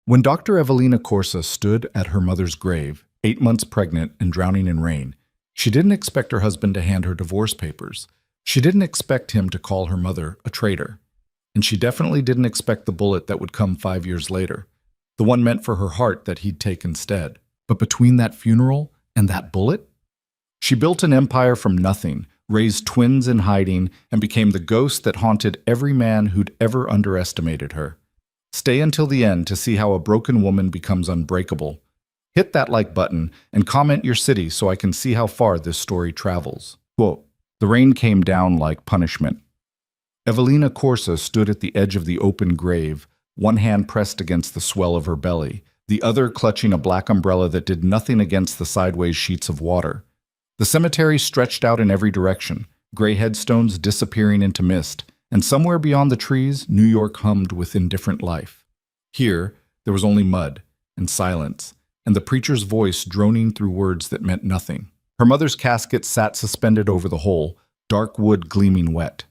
When Dr. Evelina Corsa stood at her mother's grave, 8 months pregnant and drowning in rain, she didn't expect her husband to hand her divorce papers. She didn't expect him to call her mother a traitor. And she definitely didn't expect the bullet that would come 5 years later, the one meant for her heart that he'd take instead. But between that funeral and that bullet, she built an empire from nothing, raised twins in hiding, and became the ghost that haunted every man who'd ever underestimated her. Stay until the end to see how a broken woman becomes unbreakable. Hit that like button and comment your city so I can see how far this story travels. Quote, "The rain came down like punishment." Evelina Corsa stood at the edge of the open grave, one hand pressed against the swell of her belly, the other clutching a black umbrella that did nothing against the sideways sheets of water. The cemetery stretched out in every direction, gray headstones disappearing into mist, and somewhere beyond the trees, New York hummed with indifferent life. Here, there was only mud and silence, and the preacher's voice droning through words that meant nothing. Her mother's casket sat suspended over the hole, dark wood gleaming wet.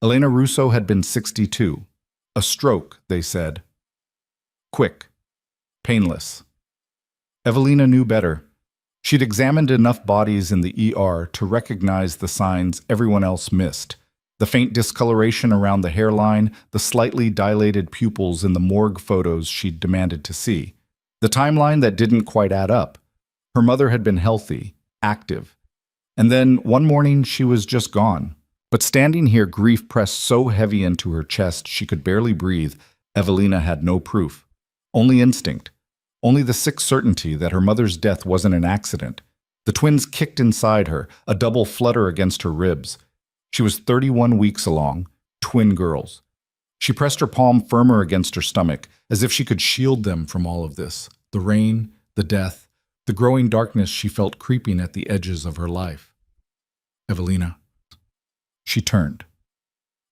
Elena Russo had been 62. A stroke, they said. Quick. Painless. Evelina knew better. She'd examined enough bodies in the ER to recognize the signs everyone else missed. The faint discoloration around the hairline, the slightly dilated pupils in the morgue photos she'd demanded to see. The timeline that didn't quite add up. Her mother had been healthy, active. And then, one morning, she was just gone. But standing here, grief pressed so heavy into her chest she could barely breathe, Evelina had no proof. Only instinct. Only the sick certainty that her mother's death wasn't an accident. The twins kicked inside her, a double flutter against her ribs. She was 31 weeks along, twin girls. She pressed her palm firmer against her stomach, as if she could shield them from all of this. The rain, the death, the growing darkness she felt creeping at the edges of her life. Evelina. She turned.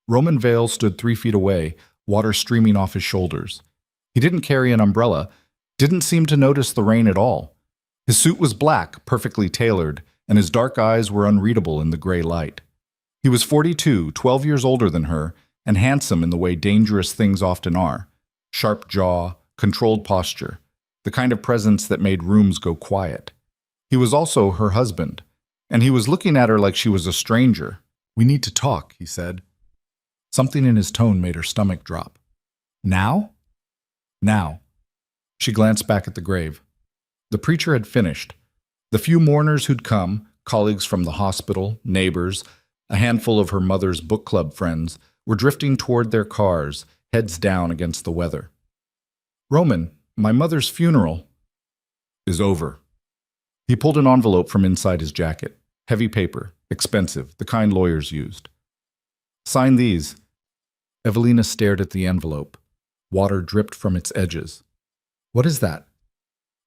Roman Vale stood 3 feet away, water streaming off his shoulders. He didn't carry an umbrella, didn't seem to notice the rain at all. His suit was black, perfectly tailored, and his dark eyes were unreadable in the gray light. He was 42, 12 years older than her, and handsome in the way dangerous things often are. Sharp jaw, controlled posture, the kind of presence that made rooms go quiet. He was also her husband, and he was looking at her like she was a stranger. "We need to talk," he said. Something in his tone made her stomach drop. Now? Now. She glanced back at the grave. The preacher had finished. The few mourners who'd come, colleagues from the hospital, neighbors, a handful of her mother's book club friends, were drifting toward their cars, heads down against the weather. "Roman, my mother's funeral is over." He pulled an envelope from inside his jacket. Heavy paper, expensive, the kind lawyers used. "Sign these." Evelina stared at the envelope. Water dripped from its edges. "What is that?"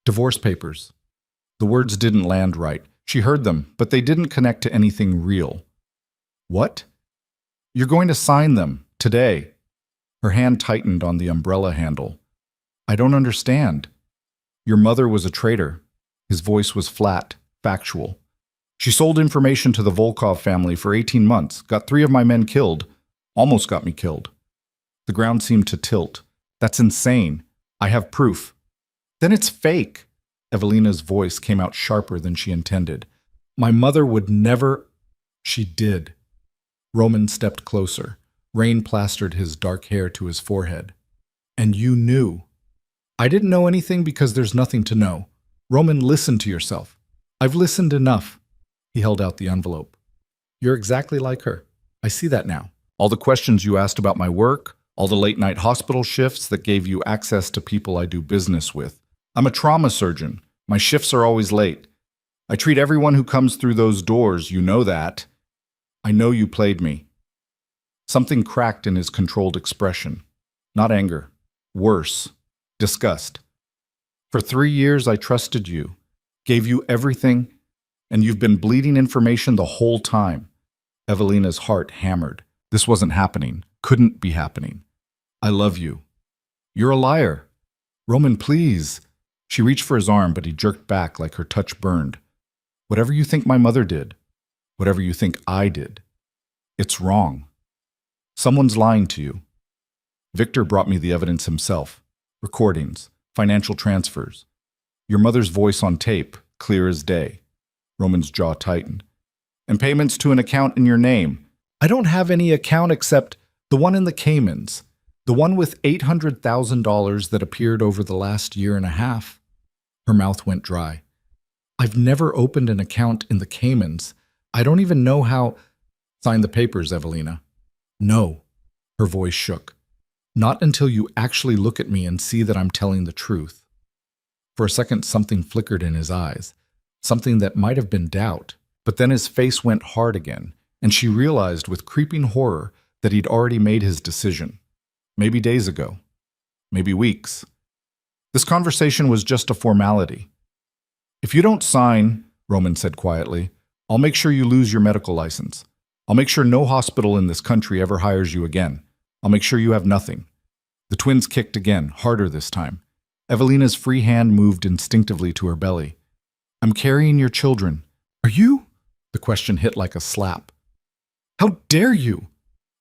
"Divorce papers." The words didn't land right. She heard them, but they didn't connect to anything real. "What?" "You're going to sign them, today." Her hand tightened on the umbrella handle. "I don't understand." "Your mother was a traitor." His voice was flat, factual. "She sold information to the Volkov family for 18 months, got 3 of my men killed, almost got me killed." The ground seemed to tilt. "That's insane. I have proof." "Then it's fake." Evelina's voice came out sharper than she intended. "My mother would never—" "She did." Roman stepped closer. Rain plastered his dark hair to his forehead. "And you knew." "I didn't know anything because there's nothing to know. Roman, listen to yourself. I've listened enough." He held out the envelope. "You're exactly like her. I see that now. All the questions you asked about my work, all the late-night hospital shifts that gave you access to people I do business with. I'm a trauma surgeon. My shifts are always late. I treat everyone who comes through those doors, you know that. I know you played me." Something cracked in his controlled expression. Not anger. Worse. Disgust. "For 3 years I trusted you, gave you everything, and you've been bleeding information the whole time." Evelina's heart hammered. This wasn't happening. Couldn't be happening. "I love you." "You're a liar." "Roman, please." She reached for his arm, but he jerked back like her touch burned. "Whatever you think my mother did, whatever you think I did, it's wrong. Someone's lying to you. Victor brought me the evidence himself. Recordings. financial transfers. Your mother's voice on tape, clear as day. Roman's jaw tightened. And payments to an account in your name. I don't have any account except the one in the Caymans, the one with $800,000 that appeared over the last year and a half. Her mouth went dry. I've never opened an account in the Caymans. I don't even know how. Sign the papers, Evelina. No. Her voice shook. Not until you actually look at me and see that I'm telling the truth. For a second, something flickered in his eyes, something that might have been doubt, but then his face went hard again, and she realized with creeping horror that he'd already made his decision. Maybe days ago. Maybe weeks. This conversation was just a formality. If you don't sign, Roman said quietly, I'll make sure you lose your medical license. I'll make sure no hospital in this country ever hires you again. I'll make sure you have nothing. The twins kicked again, harder this time. Evelina's free hand moved instinctively to her belly. I'm carrying your children. Are you? The question hit like a slap. How dare you?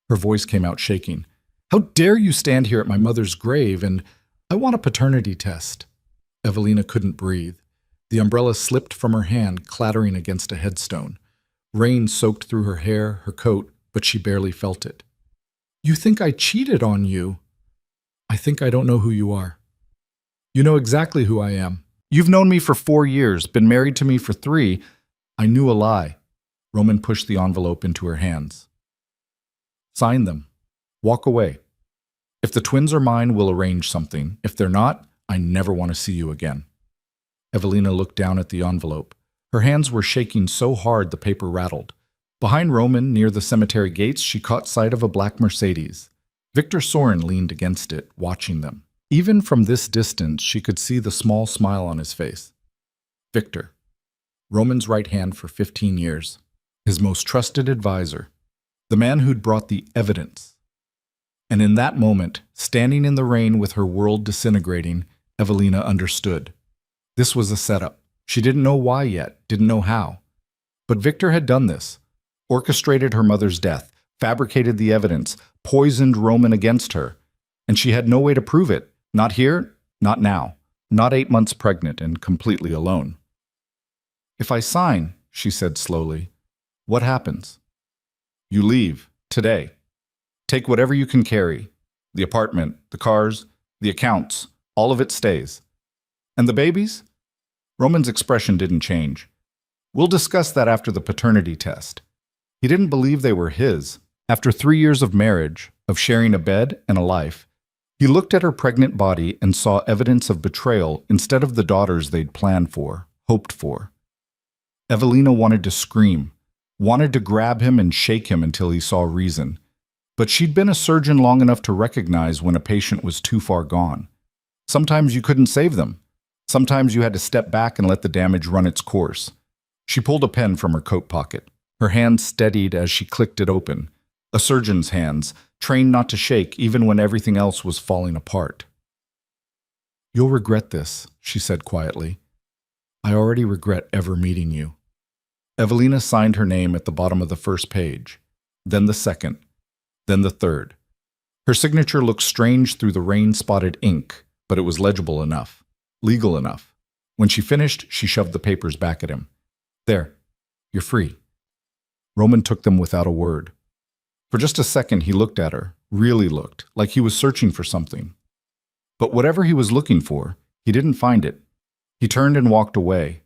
Her voice came out shaking. How dare you stand here at my mother's grave and I want a paternity test. Evelina couldn't breathe. The umbrella slipped from her hand, clattering against a headstone. Rain soaked through her hair, her coat, but she barely felt it. You think I cheated on you? I think I don't know who you are. You know exactly who I am. You've known me for 4 years, been married to me for 3. I knew a lie. Roman pushed the envelope into her hands. Sign them. Walk away. If the twins are mine, we'll arrange something. If they're not, I never want to see you again. Evelina looked down at the envelope. Her hands were shaking so hard the paper rattled. Behind Roman, near the cemetery gates, she caught sight of a black Mercedes. Victor Soren leaned against it, watching them. Even from this distance, she could see the small smile on his face. Victor. Roman's right hand for 15 years. His most trusted advisor. The man who'd brought the evidence. And in that moment, standing in the rain with her world disintegrating, Evelina understood. This was a setup. She didn't know why yet, didn't know how. But Victor had done this. Orchestrated her mother's death, fabricated the evidence, poisoned Roman against her. And she had no way to prove it. Not here, not now. Not 8 months pregnant and completely alone. If I sign, she said slowly, what happens? You leave, today. Take whatever you can carry. The apartment, the cars, the accounts, all of it stays. And the babies? Roman's expression didn't change. We'll discuss that after the paternity test. He didn't believe they were his. After 3 years of marriage, of sharing a bed and a life, he looked at her pregnant body and saw evidence of betrayal instead of the daughters they'd planned for, hoped for. Evelina wanted to scream, wanted to grab him and shake him until he saw reason. But she'd been a surgeon long enough to recognize when a patient was too far gone. Sometimes you couldn't save them. Sometimes you had to step back and let the damage run its course. She pulled a pen from her coat pocket. Her hand steadied as she clicked it open. A surgeon's hands, trained not to shake even when everything else was falling apart. You'll regret this, she said quietly. I already regret ever meeting you. Evelina signed her name at the bottom of the first page, then the second, then the third. Her signature looked strange through the rain-spotted ink, but it was legible enough, legal enough. When she finished, she shoved the papers back at him. There, you're free. Roman took them without a word. For just a second, he looked at her, really looked, like he was searching for something. But whatever he was looking for, he didn't find it. He turned and walked away.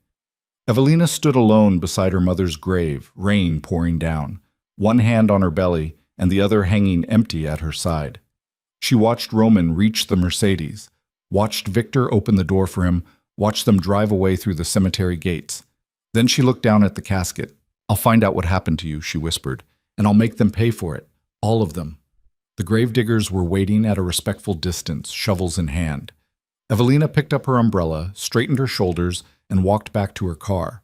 Evelina stood alone beside her mother's grave, rain pouring down, one hand on her belly and the other hanging empty at her side. She watched Roman reach the Mercedes, watched Victor open the door for him, watched them drive away through the cemetery gates. Then she looked down at the casket. I'll find out what happened to you, she whispered, and I'll make them pay for it, all of them. The gravediggers were waiting at a respectful distance, shovels in hand. Evelina picked up her umbrella, straightened her shoulders, and walked back to her car.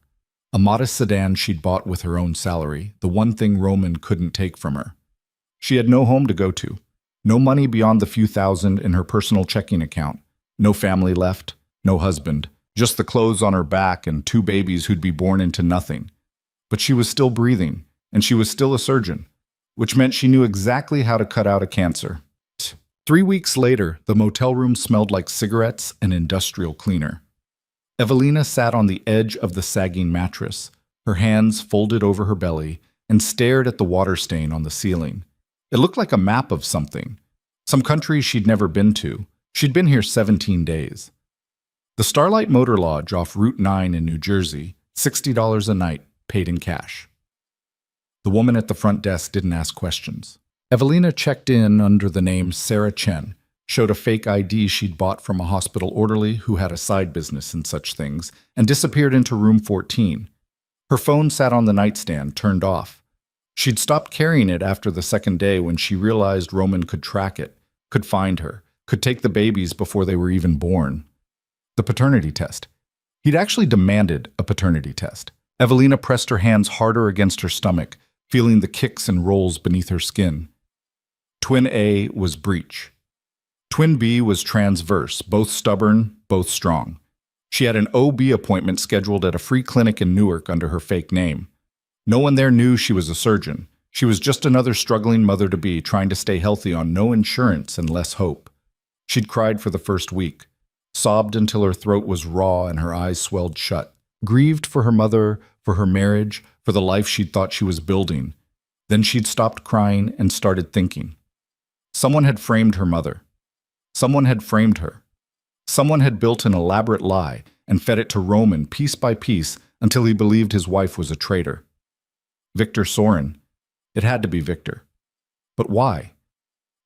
A modest sedan she'd bought with her own salary, the one thing Roman couldn't take from her. She had no home to go to, no money beyond the few thousand in her personal checking account, no family left, no husband, just the clothes on her back and 2 babies who'd be born into nothing. But she was still breathing, and she was still a surgeon, which meant she knew exactly how to cut out a cancer. 3 weeks later, the motel room smelled like cigarettes and industrial cleaner. Evelina sat on the edge of the sagging mattress, her hands folded over her belly, and stared at the water stain on the ceiling. It looked like a map of something, some country she'd never been to. She'd been here 17 days. The Starlight Motor Lodge off Route 9 in New Jersey, $60 a night, paid in cash. The woman at the front desk didn't ask questions. Evelina checked in under the name Sarah Chen, showed a fake ID she'd bought from a hospital orderly who had a side business in such things, and disappeared into room 14. Her phone sat on the nightstand, turned off. She'd stopped carrying it after the second day when she realized Roman could track it, could find her, could take the babies before they were even born. The paternity test. He'd actually demanded a paternity test. Evelina pressed her hands harder against her stomach, feeling the kicks and rolls beneath her skin. Twin A was breech. Twin B was transverse, both stubborn, both strong. She had an OB appointment scheduled at a free clinic in Newark under her fake name. No one there knew she was a surgeon. She was just another struggling mother-to-be trying to stay healthy on no insurance and less hope. She'd cried for the first week, sobbed until her throat was raw and her eyes swelled shut, grieved for her mother, for her marriage, for the life she'd thought she was building. Then she'd stopped crying and started thinking. Someone had framed her mother. Someone had framed her. Someone had built an elaborate lie and fed it to Roman piece by piece until he believed his wife was a traitor. Victor Sorin. It had to be Victor. But why?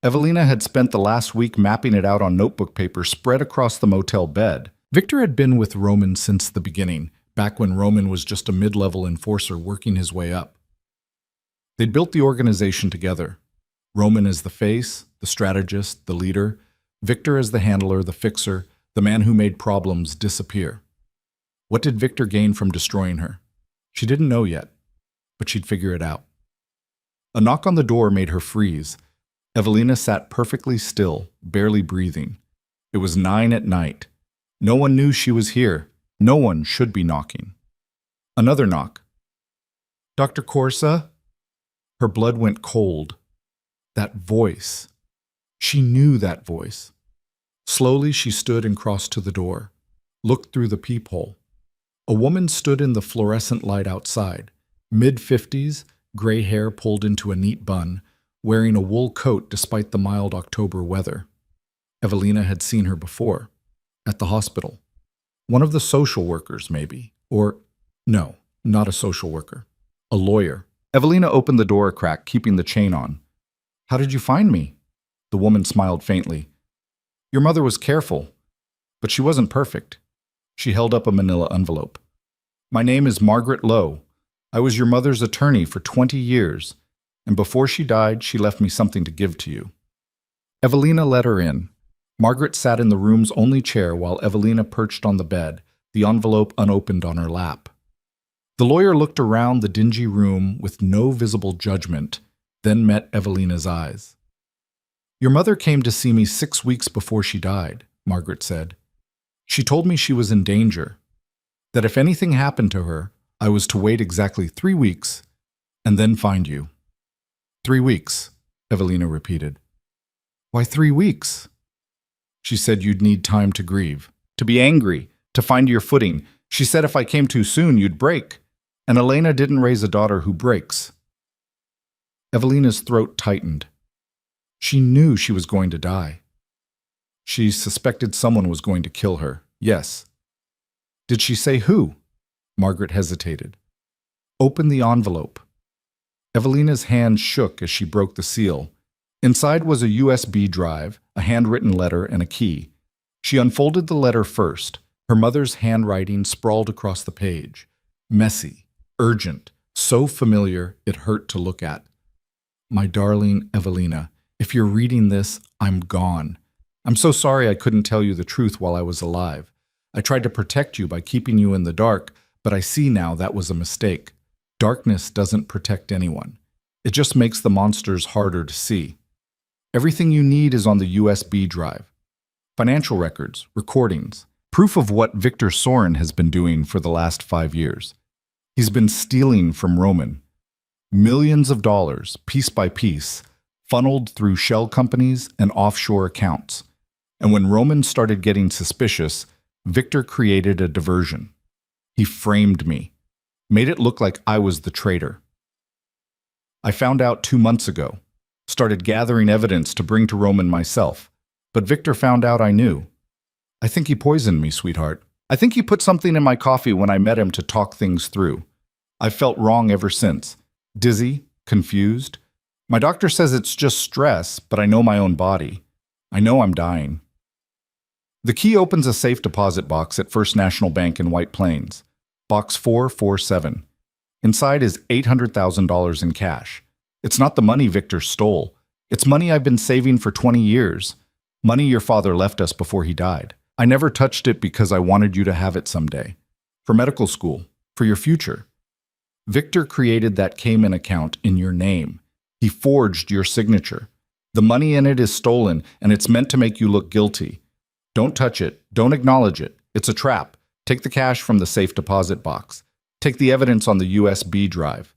Evelina had spent the last week mapping it out on notebook paper spread across the motel bed. Victor had been with Roman since the beginning, back when Roman was just a mid-level enforcer working his way up. They'd built the organization together. Roman as the face, the strategist, the leader, Victor as the handler, the fixer, the man who made problems disappear. What did Victor gain from destroying her? She didn't know yet, but she'd figure it out. A knock on the door made her freeze. Evelina sat perfectly still, barely breathing. It was 9 at night. No one knew she was here. No one should be knocking. Another knock. Dr. Corsa? Her blood went cold. That voice. She knew that voice. Slowly she stood and crossed to the door, looked through the peephole. A woman stood in the fluorescent light outside, mid-50s, gray hair pulled into a neat bun, wearing a wool coat despite the mild October weather. Evelina had seen her before, at the hospital. One of the social workers, maybe. Or, no, not a social worker. A lawyer. Evelina opened the door a crack, keeping the chain on. How did you find me? The woman smiled faintly. Your mother was careful, but she wasn't perfect. She held up a manila envelope. My name is Margaret Lowe. I was your mother's attorney for 20 years, and before she died, she left me something to give to you. Evelina let her in. Margaret sat in the room's only chair while Evelina perched on the bed, the envelope unopened on her lap. The lawyer looked around the dingy room with no visible judgment, then met Evelina's eyes. Your mother came to see me 6 weeks before she died, Margaret said. She told me she was in danger, that if anything happened to her, I was to wait exactly 3 weeks and then find you. 3 weeks, Evelina repeated. Why 3 weeks? She said you'd need time to grieve, to be angry, to find your footing. She said if I came too soon, you'd break. And Elena didn't raise a daughter who breaks. Evelina's throat tightened. She knew she was going to die. She suspected someone was going to kill her, yes. Did she say who? Margaret hesitated. Open the envelope. Evelina's hand shook as she broke the seal. Inside was a USB drive, a handwritten letter, and a key. She unfolded the letter first. Her mother's handwriting sprawled across the page. Messy, urgent, so familiar it hurt to look at. My darling Evelina, if you're reading this, I'm gone. I'm so sorry I couldn't tell you the truth while I was alive. I tried to protect you by keeping you in the dark, but I see now that was a mistake. Darkness doesn't protect anyone. It just makes the monsters harder to see. Everything you need is on the USB drive. Financial records, recordings, proof of what Victor Sorin has been doing for the last 5 years. He's been stealing from Roman. Millions of dollars, piece by piece, funneled through shell companies and offshore accounts. And when Roman started getting suspicious, Victor created a diversion. He framed me, made it look like I was the traitor. I found out 2 months ago, started gathering evidence to bring to Roman myself, but Victor found out I knew. I think he poisoned me, sweetheart. I think he put something in my coffee when I met him to talk things through. I've felt wrong ever since. Dizzy, confused. My doctor says it's just stress, but I know my own body. I know I'm dying. The key opens a safe deposit box at First National Bank in White Plains. Box 447. Inside is $800,000 in cash. It's not the money Victor stole. It's money I've been saving for 20 years. Money your father left us before he died. I never touched it because I wanted you to have it someday. For medical school. For your future. Victor created that Cayman account in your name. He forged your signature. The money in it is stolen, and it's meant to make you look guilty. Don't touch it. Don't acknowledge it. It's a trap. Take the cash from the safe deposit box. Take the evidence on the USB drive.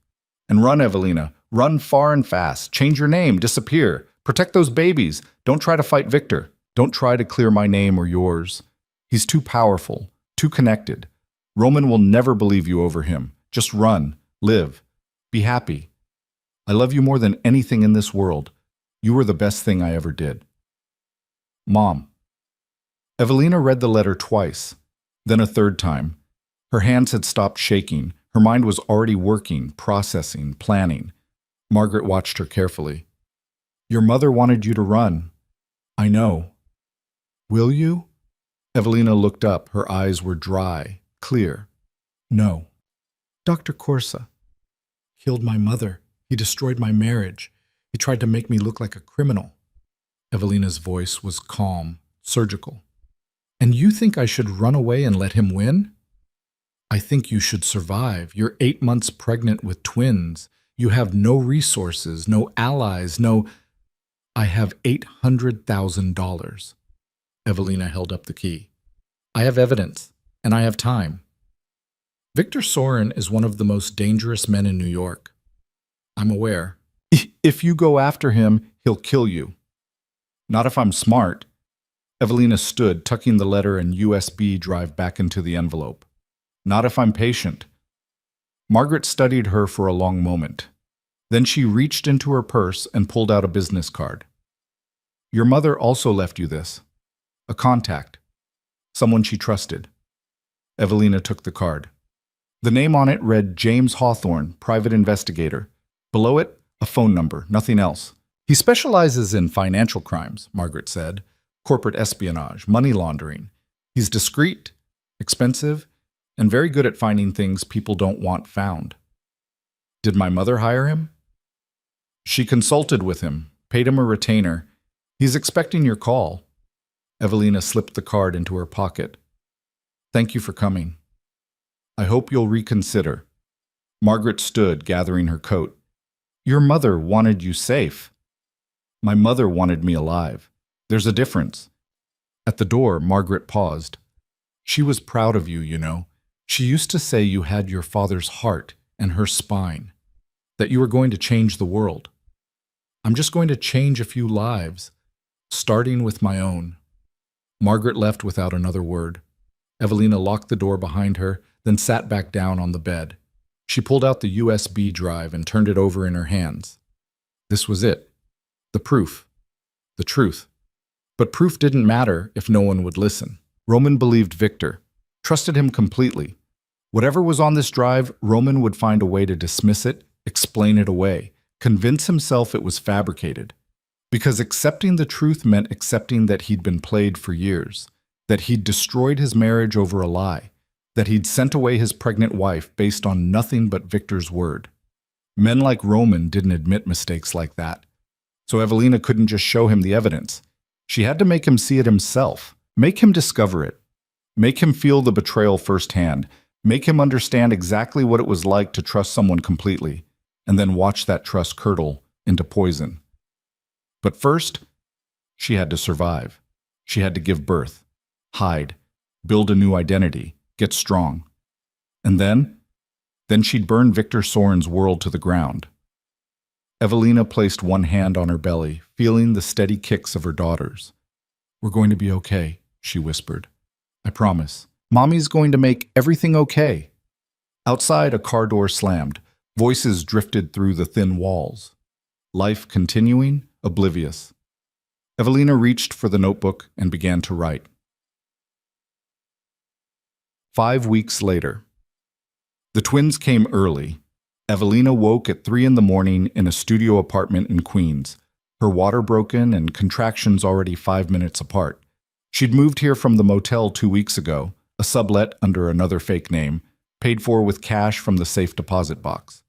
And run, Evelina. Run far and fast. Change your name. Disappear. Protect those babies. Don't try to fight Victor. Don't try to clear my name or yours. He's too powerful, too connected. Roman will never believe you over him. Just run. Live. Be happy. I love you more than anything in this world. You were the best thing I ever did. Mom. Evelina read the letter twice, then a third time. Her hands had stopped shaking. Her mind was already working, processing, planning. Margaret watched her carefully. Your mother wanted you to run. I know. Will you? Evelina looked up. Her eyes were dry, clear. No. Dr. Corsa killed my mother. He destroyed my marriage. He tried to make me look like a criminal. Evelina's voice was calm, surgical. And you think I should run away and let him win? I think you should survive. You're 8 months pregnant with twins. You have no resources, no allies, no... I have $800,000. Evelina held up the key. I have evidence, and I have time. Victor Sorin is one of the most dangerous men in New York. I'm aware. If you go after him, he'll kill you. Not if I'm smart. Evelina stood, tucking the letter and USB drive back into the envelope. Not if I'm patient. Margaret studied her for a long moment. Then she reached into her purse and pulled out a business card. Your mother also left you this. A contact. Someone she trusted. Evelina took the card. The name on it read James Hawthorne, private investigator. Below it, a phone number, nothing else. He specializes in financial crimes, Margaret said. Corporate espionage, money laundering. He's discreet, expensive, and very good at finding things people don't want found. Did my mother hire him? She consulted with him, paid him a retainer. He's expecting your call. Evelina slipped the card into her pocket. Thank you for coming. I hope you'll reconsider. Margaret stood, gathering her coat. Your mother wanted you safe. My mother wanted me alive. There's a difference. At the door, Margaret paused. She was proud of you, you know. She used to say you had your father's heart and her spine, that you were going to change the world. I'm just going to change a few lives, starting with my own. Margaret left without another word. Evelina locked the door behind her, then sat back down on the bed. She pulled out the USB drive and turned it over in her hands. This was it. The proof. The truth. But proof didn't matter if no one would listen. Roman believed Victor, trusted him completely. Whatever was on this drive, Roman would find a way to dismiss it, explain it away, convince himself it was fabricated. Because accepting the truth meant accepting that he'd been played for years, that he'd destroyed his marriage over a lie, that he'd sent away his pregnant wife based on nothing but Victor's word. Men like Roman didn't admit mistakes like that. So Evelina couldn't just show him the evidence. She had to make him see it himself, make him discover it, make him feel the betrayal firsthand, make him understand exactly what it was like to trust someone completely, and then watch that trust curdle into poison. But first, she had to survive. She had to give birth, hide, build a new identity, get strong. And then she'd burn Victor Sorin's world to the ground. Evelina placed one hand on her belly, feeling the steady kicks of her daughters. "We're going to be okay," she whispered. "I promise. Mommy's going to make everything okay." Outside, a car door slammed. Voices drifted through the thin walls. Life continuing, oblivious. Evelina reached for the notebook and began to write. 5 weeks later. The twins came early. Evelina woke at 3 in the morning in a studio apartment in Queens, her water broken and contractions already 5 minutes apart. She'd moved here from the motel 2 weeks ago, a sublet under another fake name, paid for with cash from the safe deposit box.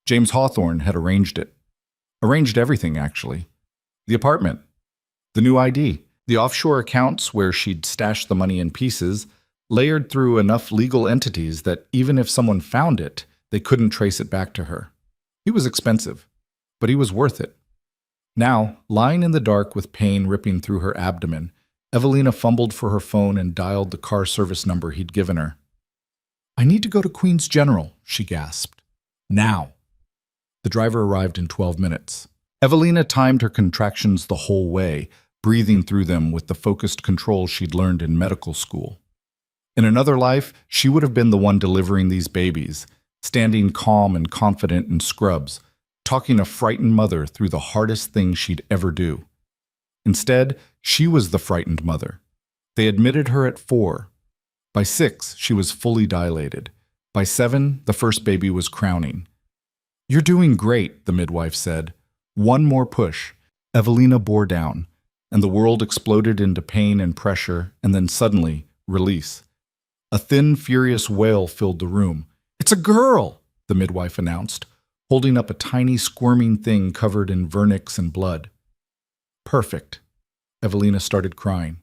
James Hawthorne had arranged it. Arranged everything, actually. The apartment, the new ID, the offshore accounts where she'd stashed the money in pieces, layered through enough legal entities that even if someone found it, they couldn't trace it back to her. He was expensive, but he was worth it. Now, lying in the dark with pain ripping through her abdomen, Evelina fumbled for her phone and dialed the car service number he'd given her. "I need to go to Queens General," she gasped. "Now." The driver arrived in 12 minutes. Evelina timed her contractions the whole way, breathing through them with the focused control she'd learned in medical school. In another life, she would have been the one delivering these babies, standing calm and confident in scrubs, talking a frightened mother through the hardest thing she'd ever do. Instead, she was the frightened mother. They admitted her at 4. By 6, she was fully dilated. By 7, the first baby was crowning. "You're doing great," the midwife said. One more push. Evelina bore down, and the world exploded into pain and pressure, and then suddenly, release. A thin, furious wail filled the room. "It's a girl," the midwife announced, holding up a tiny, squirming thing covered in vernix and blood. "Perfect." Evelina started crying.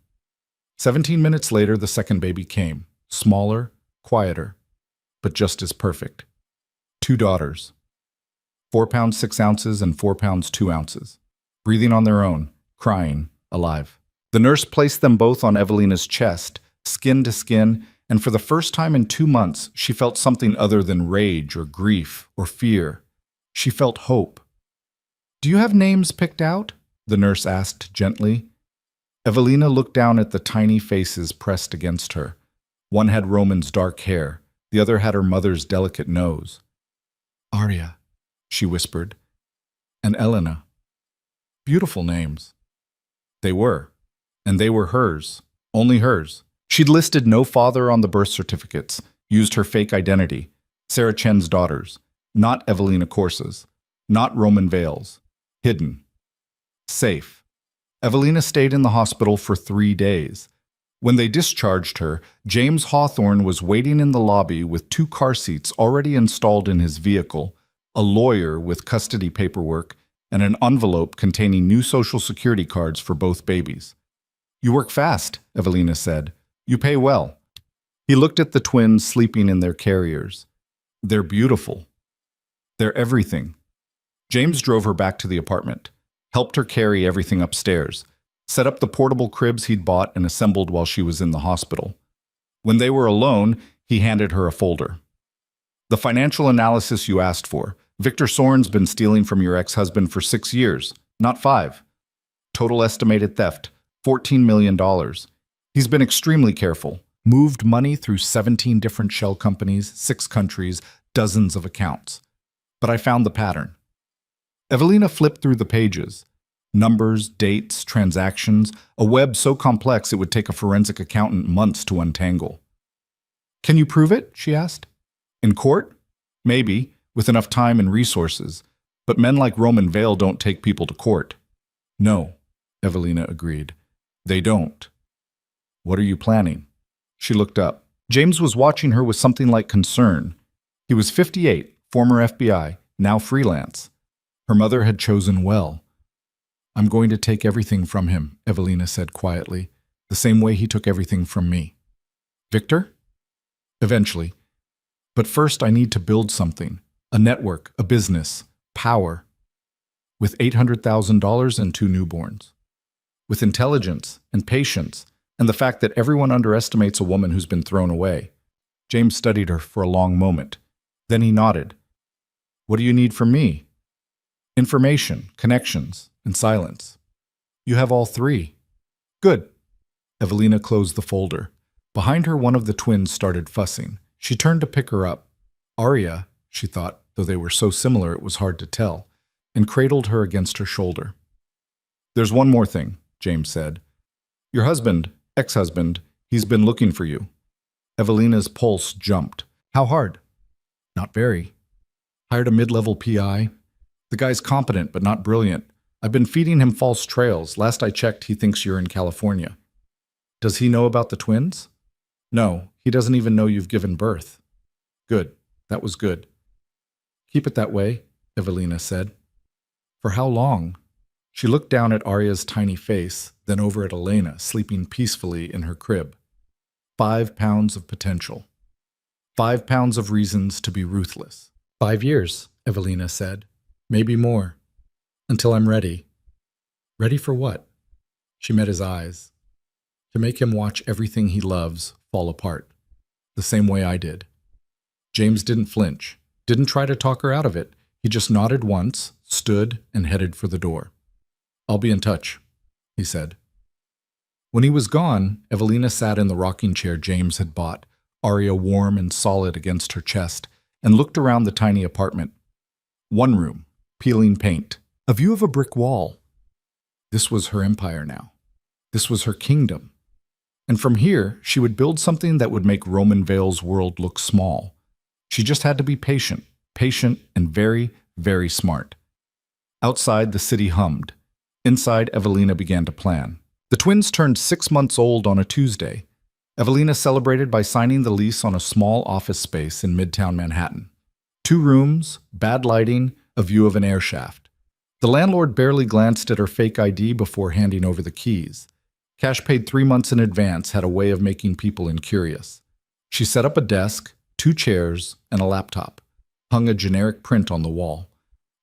17 minutes later, the second baby came. Smaller, quieter, but just as perfect. 2 daughters. 4 pounds 6 ounces and 4 pounds 2 ounces. Breathing on their own, crying, alive. The nurse placed them both on Evelina's chest, skin to skin, and for the first time in 2 months, she felt something other than rage or grief or fear. She felt hope. "Do you have names picked out?" the nurse asked gently. Evelina looked down at the tiny faces pressed against her. One had Roman's dark hair, the other had her mother's delicate nose. "Arya," she whispered, "and Elena." Beautiful names. They were, and they were hers, only hers. She'd listed no father on the birth certificates, used her fake identity, Sarah Chen's daughters, not Evelina Corsa's, not Roman Vale's, hidden. Safe. Evelina stayed in the hospital for 3 days. When they discharged her, James Hawthorne was waiting in the lobby with 2 car seats already installed in his vehicle, a lawyer with custody paperwork, and an envelope containing new Social Security cards for both babies. "You work fast," Evelina said. "You pay well." He looked at the twins sleeping in their carriers. "They're beautiful. They're everything." James drove her back to the apartment, helped her carry everything upstairs, set up the portable cribs he'd bought and assembled while she was in the hospital. When they were alone, he handed her a folder. "The financial analysis you asked for. Victor Soren's been stealing from your ex-husband for 6 years, not 5. Total estimated theft, $14 million. He's been extremely careful. Moved money through 17 different shell companies, 6 countries, dozens of accounts. But I found the pattern." Evelina flipped through the pages. Numbers, dates, transactions, a web so complex it would take a forensic accountant months to untangle. "Can you prove it?" she asked. "In court? Maybe, with enough time and resources. But men like Roman Vale don't take people to court." "No," Evelina agreed. "They don't." "What are you planning?" She looked up. James was watching her with something like concern. He was 58, former FBI, now freelance. Her mother had chosen well. "I'm going to take everything from him," Evelina said quietly, "the same way he took everything from me." "Victor?" "Eventually. But first I need to build something. A network, a business, power. With $800,000 and 2 newborns. With intelligence and patience, and the fact that everyone underestimates a woman who's been thrown away." James studied her for a long moment. Then he nodded. "What do you need from me?" Information, connections, and silence. You have all three. Good. Evelina closed the folder. Behind her, one of the twins started fussing. She turned to pick her up. Arya, she thought, though they were so similar it was hard to tell, and cradled her against her shoulder. There's one more thing, James said. Your husband, ex-husband, he's been looking for you. Evelina's pulse jumped. How hard? Not very. Hired a mid-level PI. The guy's competent but not brilliant. I've been feeding him false trails. Last I checked, he thinks you're in California. Does he know about the twins? No, he doesn't even know you've given birth. Good. That was good. Keep it that way, Evelina said. For how long? She looked down at Arya's tiny face, then over at Elena, sleeping peacefully in her crib. 5 pounds of potential. 5 pounds of reasons to be ruthless. 5 years, Evelina said. Maybe more. Until I'm ready. Ready for what? She met his eyes. To make him watch everything he loves fall apart. The same way I did. James didn't flinch. Didn't try to talk her out of it. He just nodded once, stood, and headed for the door. I'll be in touch, he said. When he was gone, Evelina sat in the rocking chair James had bought, Arya warm and solid against her chest, and looked around the tiny apartment. One room, peeling paint, a view of a brick wall. This was her empire now. This was her kingdom. And from here, she would build something that would make Roman Vale's world look small. She just had to be patient and very, very smart. Outside, the city hummed. Inside, Evelina began to plan. The twins turned 6 months old on a Tuesday. Evelina celebrated by signing the lease on a small office space in Midtown Manhattan. 2 rooms, bad lighting, a view of an air shaft. The landlord barely glanced at her fake ID before handing over the keys. Cash paid 3 months in advance had a way of making people incurious. She set up a desk, 2 chairs, and a laptop. Hung a generic print on the wall.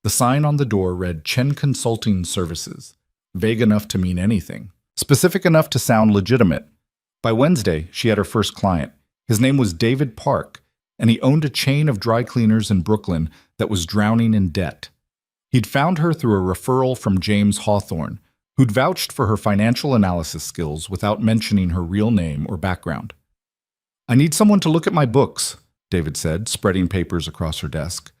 The sign on the door read Chen Consulting Services, vague enough to mean anything, specific enough to sound legitimate. By Wednesday, she had her first client. His name was David Park, and he owned a chain of dry cleaners in Brooklyn that was drowning in debt. He'd found her through a referral from James Hawthorne, who'd vouched for her financial analysis skills without mentioning her real name or background. I need someone to look at my books, David said, spreading papers across her desk.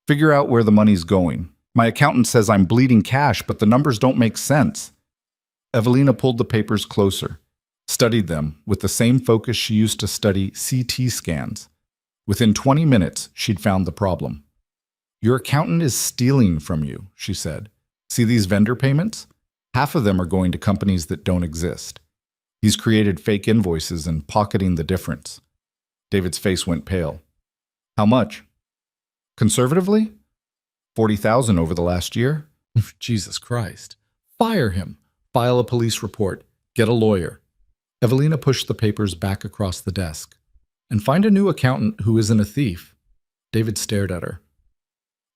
Figure out where the money's going. My accountant says I'm bleeding cash, but the numbers don't make sense. Evelina pulled the papers closer, studied them with the same focus she used to study CT scans. Within 20 minutes, she'd found the problem. Your accountant is stealing from you, she said. See these vendor payments? Half of them are going to companies that don't exist. He's created fake invoices and pocketing the difference. David's face went pale. How much? Conservatively? 40,000 over the last year? Jesus Christ. Fire him. File a police report. Get a lawyer. Evelina pushed the papers back across the desk. And find a new accountant who isn't a thief. David stared at her.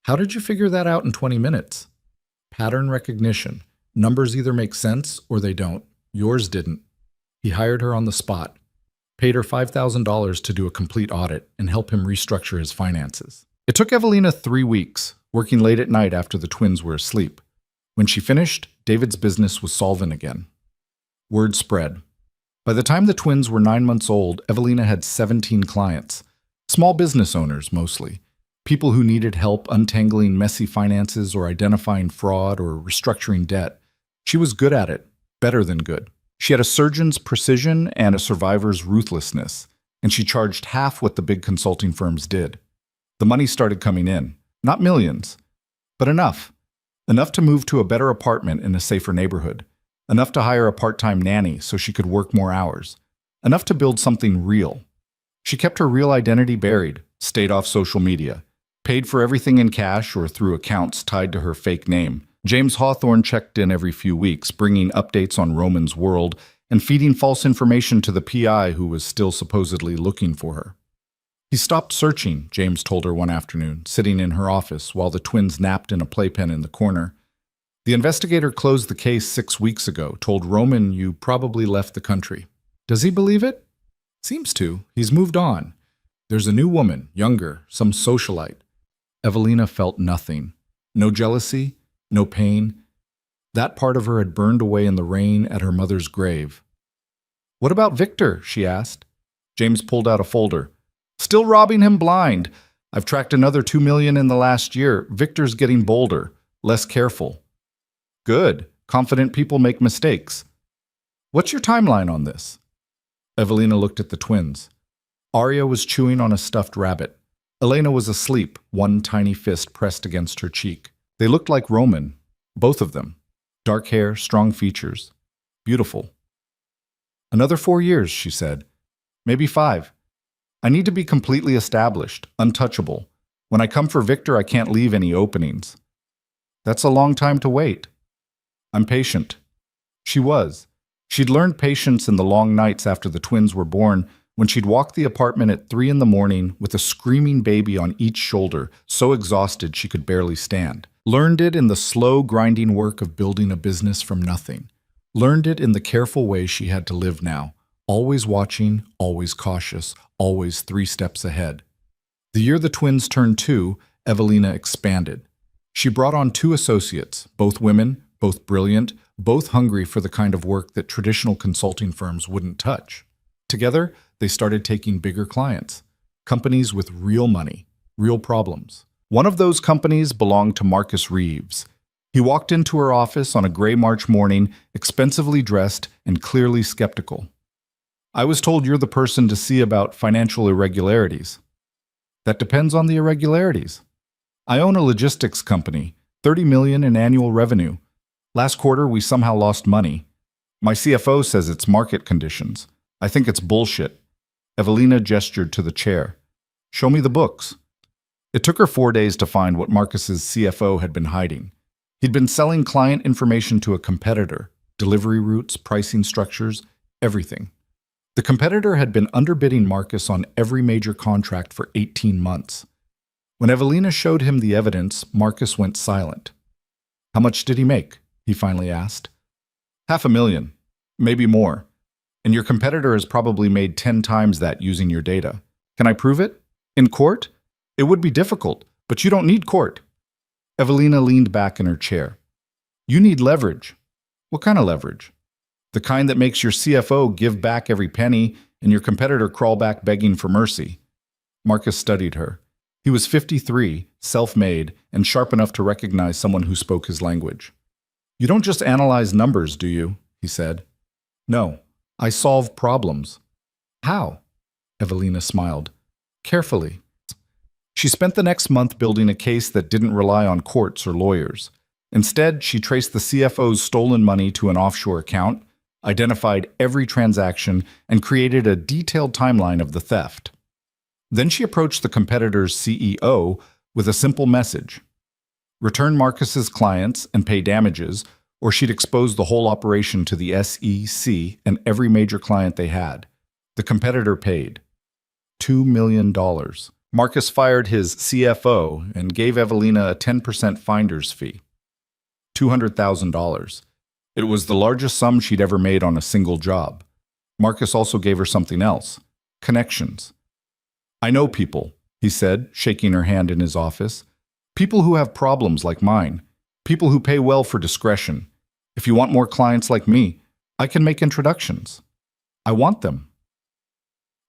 How did you figure that out in 20 minutes? Pattern recognition. Numbers either make sense or they don't. Yours didn't. He hired her on the spot. Paid her $5,000 to do a complete audit and help him restructure his finances. It took Evelina 3 weeks, working late at night after the twins were asleep. When she finished, David's business was solvent again. Word spread. By the time the twins were 9 months old, Evelina had 17 clients. Small business owners, mostly. People who needed help untangling messy finances or identifying fraud or restructuring debt. She was good at it, better than good. She had a surgeon's precision and a survivor's ruthlessness, and she charged half what the big consulting firms did. The money started coming in. Not millions, but enough. Enough to move to a better apartment in a safer neighborhood. Enough to hire a part-time nanny so she could work more hours. Enough to build something real. She kept her real identity buried, stayed off social media, paid for everything in cash or through accounts tied to her fake name. James Hawthorne checked in every few weeks, bringing updates on Roman's world and feeding false information to the PI who was still supposedly looking for her. He stopped searching, James told her one afternoon, sitting in her office while the twins napped in a playpen in the corner. The investigator closed the case 6 weeks ago, told Roman you probably left the country. Does he believe it? Seems to. He's moved on. There's a new woman, younger, some socialite. Evelina felt nothing. No jealousy, no pain. That part of her had burned away in the rain at her mother's grave. "What about Victor?" she asked. James pulled out a folder. "Still robbing him blind. I've tracked another 2 million in the last year. Victor's getting bolder, less careful." "Good. Confident people make mistakes. What's your timeline on this?" Evelina looked at the twins. Arya was chewing on a stuffed rabbit. Elena was asleep, one tiny fist pressed against her cheek. They looked like Roman, both of them. Dark hair, strong features. Beautiful. "Another 4 years," she said. "Maybe 5. I need to be completely established, untouchable. When I come for Victor, I can't leave any openings." "That's a long time to wait." "I'm patient." She was. She'd learned patience in the long nights after the twins were born, when she'd walk the apartment at 3 in the morning with a screaming baby on each shoulder, so exhausted she could barely stand. Learned it in the slow, grinding work of building a business from nothing. Learned it in the careful way she had to live now, always watching, always cautious, always 3 steps ahead. The year the twins turned 2, Evelina expanded. She brought on 2 associates, both women, both brilliant, both hungry for the kind of work that traditional consulting firms wouldn't touch. Together, they started taking bigger clients, companies with real money, real problems. One of those companies belonged to Marcus Reeves. He walked into her office on a gray March morning, expensively dressed and clearly skeptical. "I was told you're the person to see about financial irregularities." "That depends on the irregularities. I own a logistics company, 30 million in annual revenue. Last quarter, we somehow lost money. My CFO says it's market conditions. I think it's bullshit." Evelina gestured to the chair. "Show me the books." It took her 4 days to find what Marcus's CFO had been hiding. He'd been selling client information to a competitor, delivery routes, pricing structures, everything. The competitor had been underbidding Marcus on every major contract for 18 months. When Evelina showed him the evidence, Marcus went silent. "How much did he make?" he finally asked. "500,000, maybe more. And your competitor has probably made 10 times that using your data. Can I prove it? In court? It would be difficult, but you don't need court." Evelina leaned back in her chair. "You need leverage." "What kind of leverage?" "The kind that makes your CFO give back every penny and your competitor crawl back begging for mercy." Marcus studied her. He was 53, self-made, and sharp enough to recognize someone who spoke his language. "You don't just analyze numbers, do you?" he said. "No. I solve problems." "How?" Evelina smiled. "Carefully." She spent the next month building a case that didn't rely on courts or lawyers. Instead, she traced the CFO's stolen money to an offshore account, identified every transaction, and created a detailed timeline of the theft. Then she approached the competitor's CEO with a simple message: return Marcus's clients and pay damages, or she'd expose the whole operation to the SEC and every major client they had. The competitor paid $2 million. Marcus fired his CFO and gave Evelina a 10% finder's fee. $200,000. It was the largest sum she'd ever made on a single job. Marcus also gave her something else: connections. "I know people," he said, shaking her hand in his office. "People who have problems like mine. People who pay well for discretion. If you want more clients like me, I can make introductions. I want them."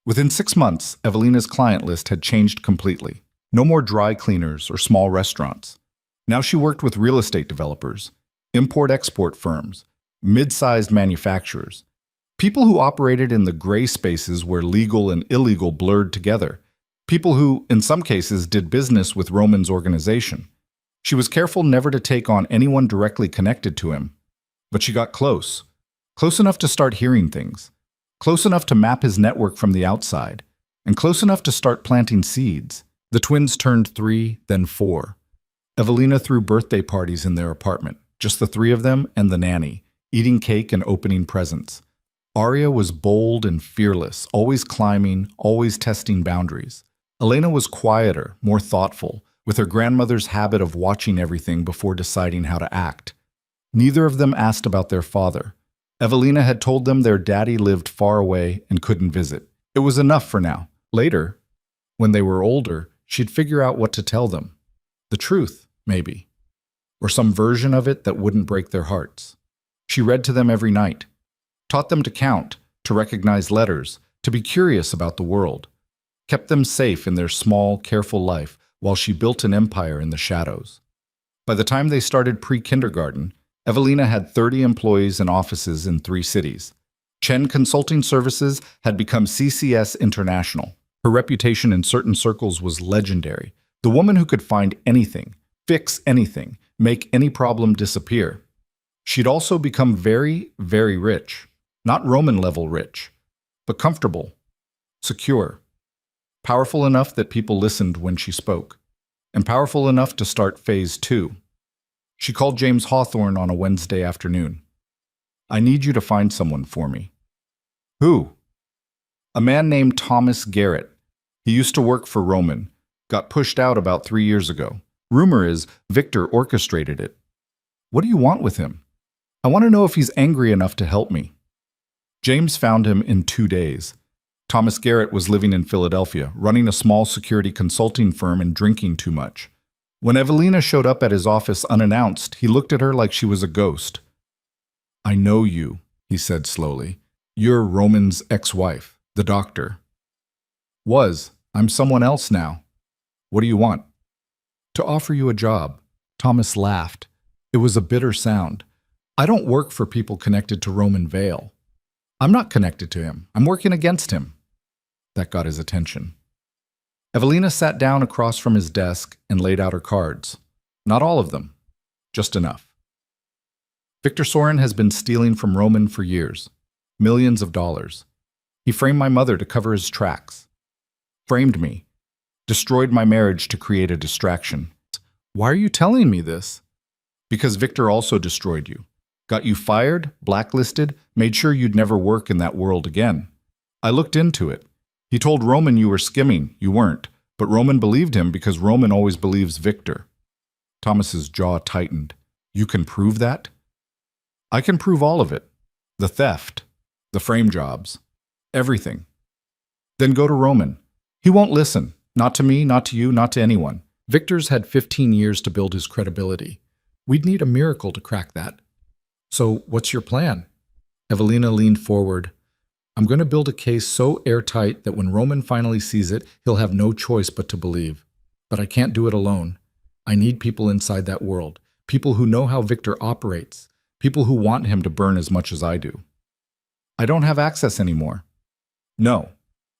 Within 6 months, Evelina's client list had changed completely. No more dry cleaners or small restaurants. Now she worked with real estate developers, import-export firms, mid-sized manufacturers, people who operated in the gray spaces where legal and illegal blurred together, people who, in some cases, did business with Roman's organization. She was careful never to take on anyone directly connected to him, but she got close enough to start hearing things, close enough to map his network from the outside, and close enough to start planting seeds. The twins turned 3, then 4. Evelina threw birthday parties in their apartment, just the 3 of them and the nanny, eating cake and opening presents. Arya was bold and fearless, always climbing, always testing boundaries. Elena was quieter, more thoughtful, with her grandmother's habit of watching everything before deciding how to act. Neither of them asked about their father. Evelina had told them their daddy lived far away and couldn't visit. It was enough for now. Later, when they were older, she'd figure out what to tell them. The truth, maybe. or some version of it that wouldn't break their hearts. She read to them every night, taught them to count, to recognize letters, to be curious about the world, kept them safe in their small, careful life while she built an empire in the shadows. By the time they started pre-kindergarten, Evelina had 30 employees and offices in 3 cities. Chen Consulting Services had become CCS International. Her reputation in certain circles was legendary. The woman who could find anything, fix anything, make any problem disappear. She'd also become very, very rich. Not Roman-level rich, but comfortable, secure, powerful enough that people listened when she spoke, and powerful enough to start phase 2. She called James Hawthorne on a Wednesday afternoon. "I need you to find someone for me." "Who?" "A man named Thomas Garrett. He used to work for Roman, got pushed out about 3 years ago. Rumor is Victor orchestrated it." "What do you want with him?" "I want to know if he's angry enough to help me." James found him in 2 days. Thomas Garrett was living in Philadelphia, running a small security consulting firm and drinking too much. When Evelina showed up at his office unannounced, he looked at her like she was a ghost. "I know you," he said slowly. "You're Roman's ex-wife, the doctor." "Was. I'm someone else now." "What do you want?" "To offer you a job." Thomas laughed. It was a bitter sound. "I don't work for people connected to Roman Vale. I'm not connected to him. I'm working against him." That got his attention. Evelina sat down across from his desk and laid out her cards. Not all of them, just enough. "Victor Sorin has been stealing from Roman for years. Millions of dollars. He framed my mother to cover his tracks. Framed me. Destroyed my marriage to create a distraction." "Why are you telling me this?" "Because Victor also destroyed you. Got you fired, blacklisted, made sure you'd never work in that world again. I looked into it. He told Roman you were skimming. You weren't. But Roman believed him because Roman always believes Victor." Thomas's jaw tightened. "You can prove that?" "I can prove all of it. The theft, the frame jobs, everything." "Then go to Roman. He won't listen. Not to me, not to you, not to anyone. Victor's had 15 years to build his credibility. We'd need a miracle to crack that." "So what's your plan?" Evelina leaned forward. "I'm going to build a case so airtight that when Roman finally sees it, he'll have no choice but to believe. But I can't do it alone. I need people inside that world, people who know how Victor operates, people who want him to burn as much as I do." "I don't have access anymore." "No,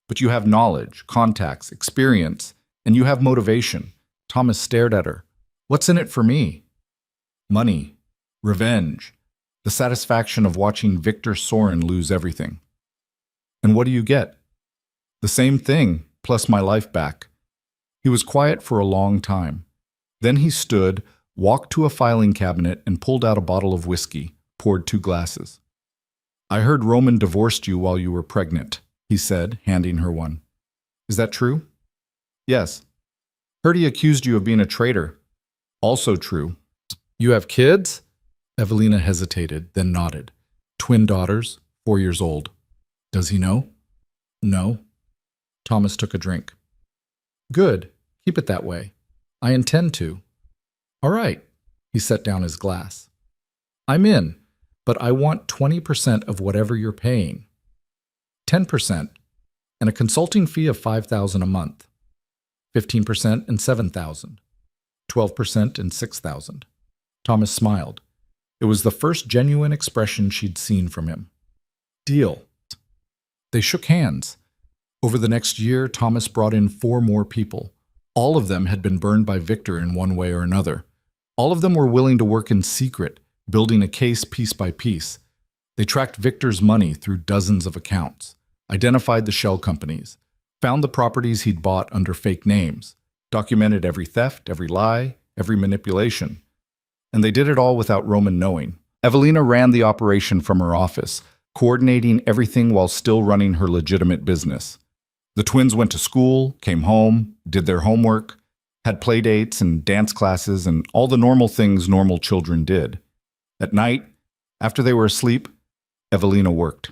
but you have knowledge, contacts, experience, and you have motivation." Thomas stared at her. "What's in it for me?" "Money, revenge, the satisfaction of watching Victor Sorin lose everything." "And what do you get?" "The same thing, plus my life back." He was quiet for a long time. Then he stood, walked to a filing cabinet, and pulled out a bottle of whiskey, poured 2 glasses. "I heard Roman divorced you while you were pregnant," he said, handing her one. "Is that true?" "Yes." "Heard he accused you of being a traitor." "Also true." "You have kids?" Evelina hesitated, then nodded. "Twin daughters, 4 years old." "Does he know?" "No." Thomas took a drink. "Good. Keep it that way. I intend to." "All right." He set down his glass. "I'm in, but I want 20% of whatever you're paying. 10%, and a consulting fee of $5,000 a month. 15% and $7,000. 12% and $6,000. Thomas smiled. It was the first genuine expression she'd seen from him. "Deal." They shook hands. Over the next year, Thomas brought in 4 more people. All of them had been burned by Victor in one way or another. All of them were willing to work in secret, building a case piece by piece. They tracked Victor's money through dozens of accounts, identified the shell companies, found the properties he'd bought under fake names, documented every theft, every lie, every manipulation. And they did it all without Roman knowing. Evelina ran the operation from her office, coordinating everything while still running her legitimate business. The twins went to school, came home, did their homework, had play dates and dance classes and all the normal things normal children did. At night, after they were asleep, Evelina worked.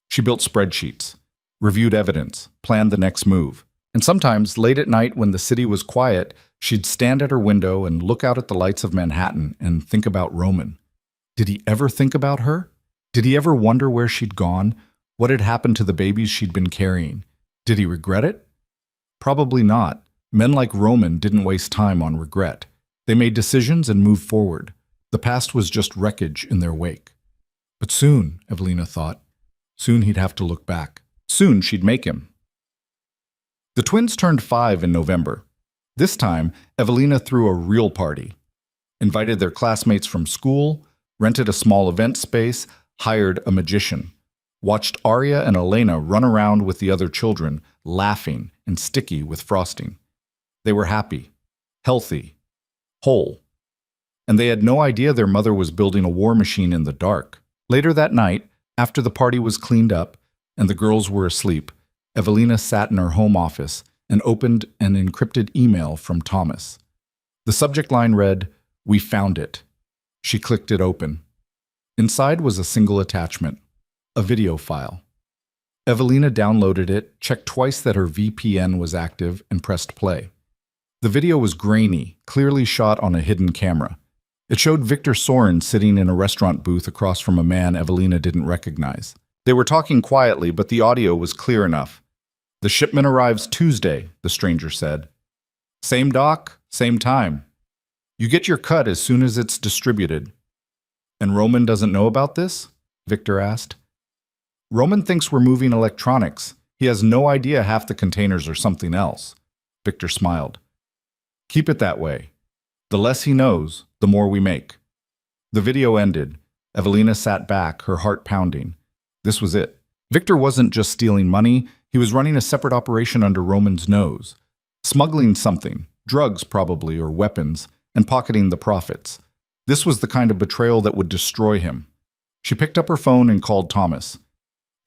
She built spreadsheets, reviewed evidence, planned the next move. And sometimes, late at night when the city was quiet, She'd stand at her window and look out at the lights of Manhattan and think about Roman. Did he ever think about her? Did he ever wonder where she'd gone? What had happened to the babies she'd been carrying? Did he regret it? Probably not. Men like Roman didn't waste time on regret. They made decisions and moved forward. The past was just wreckage in their wake. But soon, Evelina thought, soon he'd have to look back. Soon she'd make him. The twins turned 5 in November. This time, Evelina threw a real party. Invited their classmates from school, rented a small event space, hired a magician. Watched Arya and Elena run around with the other children, laughing and sticky with frosting. They were happy, healthy, whole. And they had no idea their mother was building a war machine in the dark. Later that night, after the party was cleaned up and the girls were asleep, Evelina sat in her home office and opened an encrypted email from Thomas. The subject line read, "We found it." She clicked it open. Inside was a single attachment, a video file. Evelina downloaded it, checked twice that her VPN was active, and pressed play. The video was grainy, clearly shot on a hidden camera. It showed Victor Soren sitting in a restaurant booth across from a man Evelina didn't recognize. They were talking quietly, but the audio was clear enough. "The shipment arrives Tuesday," the stranger said. "Same dock, same time. You get your cut as soon as it's distributed." "And Roman doesn't know about this?" Victor asked. "Roman thinks we're moving electronics. He has no idea half the containers are something else." Victor smiled. "Keep it that way. The less he knows, the more we make." The video ended. Evelina sat back, her heart pounding. This was it. Victor wasn't just stealing money, he was running a separate operation under Roman's nose. Smuggling something, drugs probably, or weapons, and pocketing the profits. This was the kind of betrayal that would destroy him. She picked up her phone and called Thomas.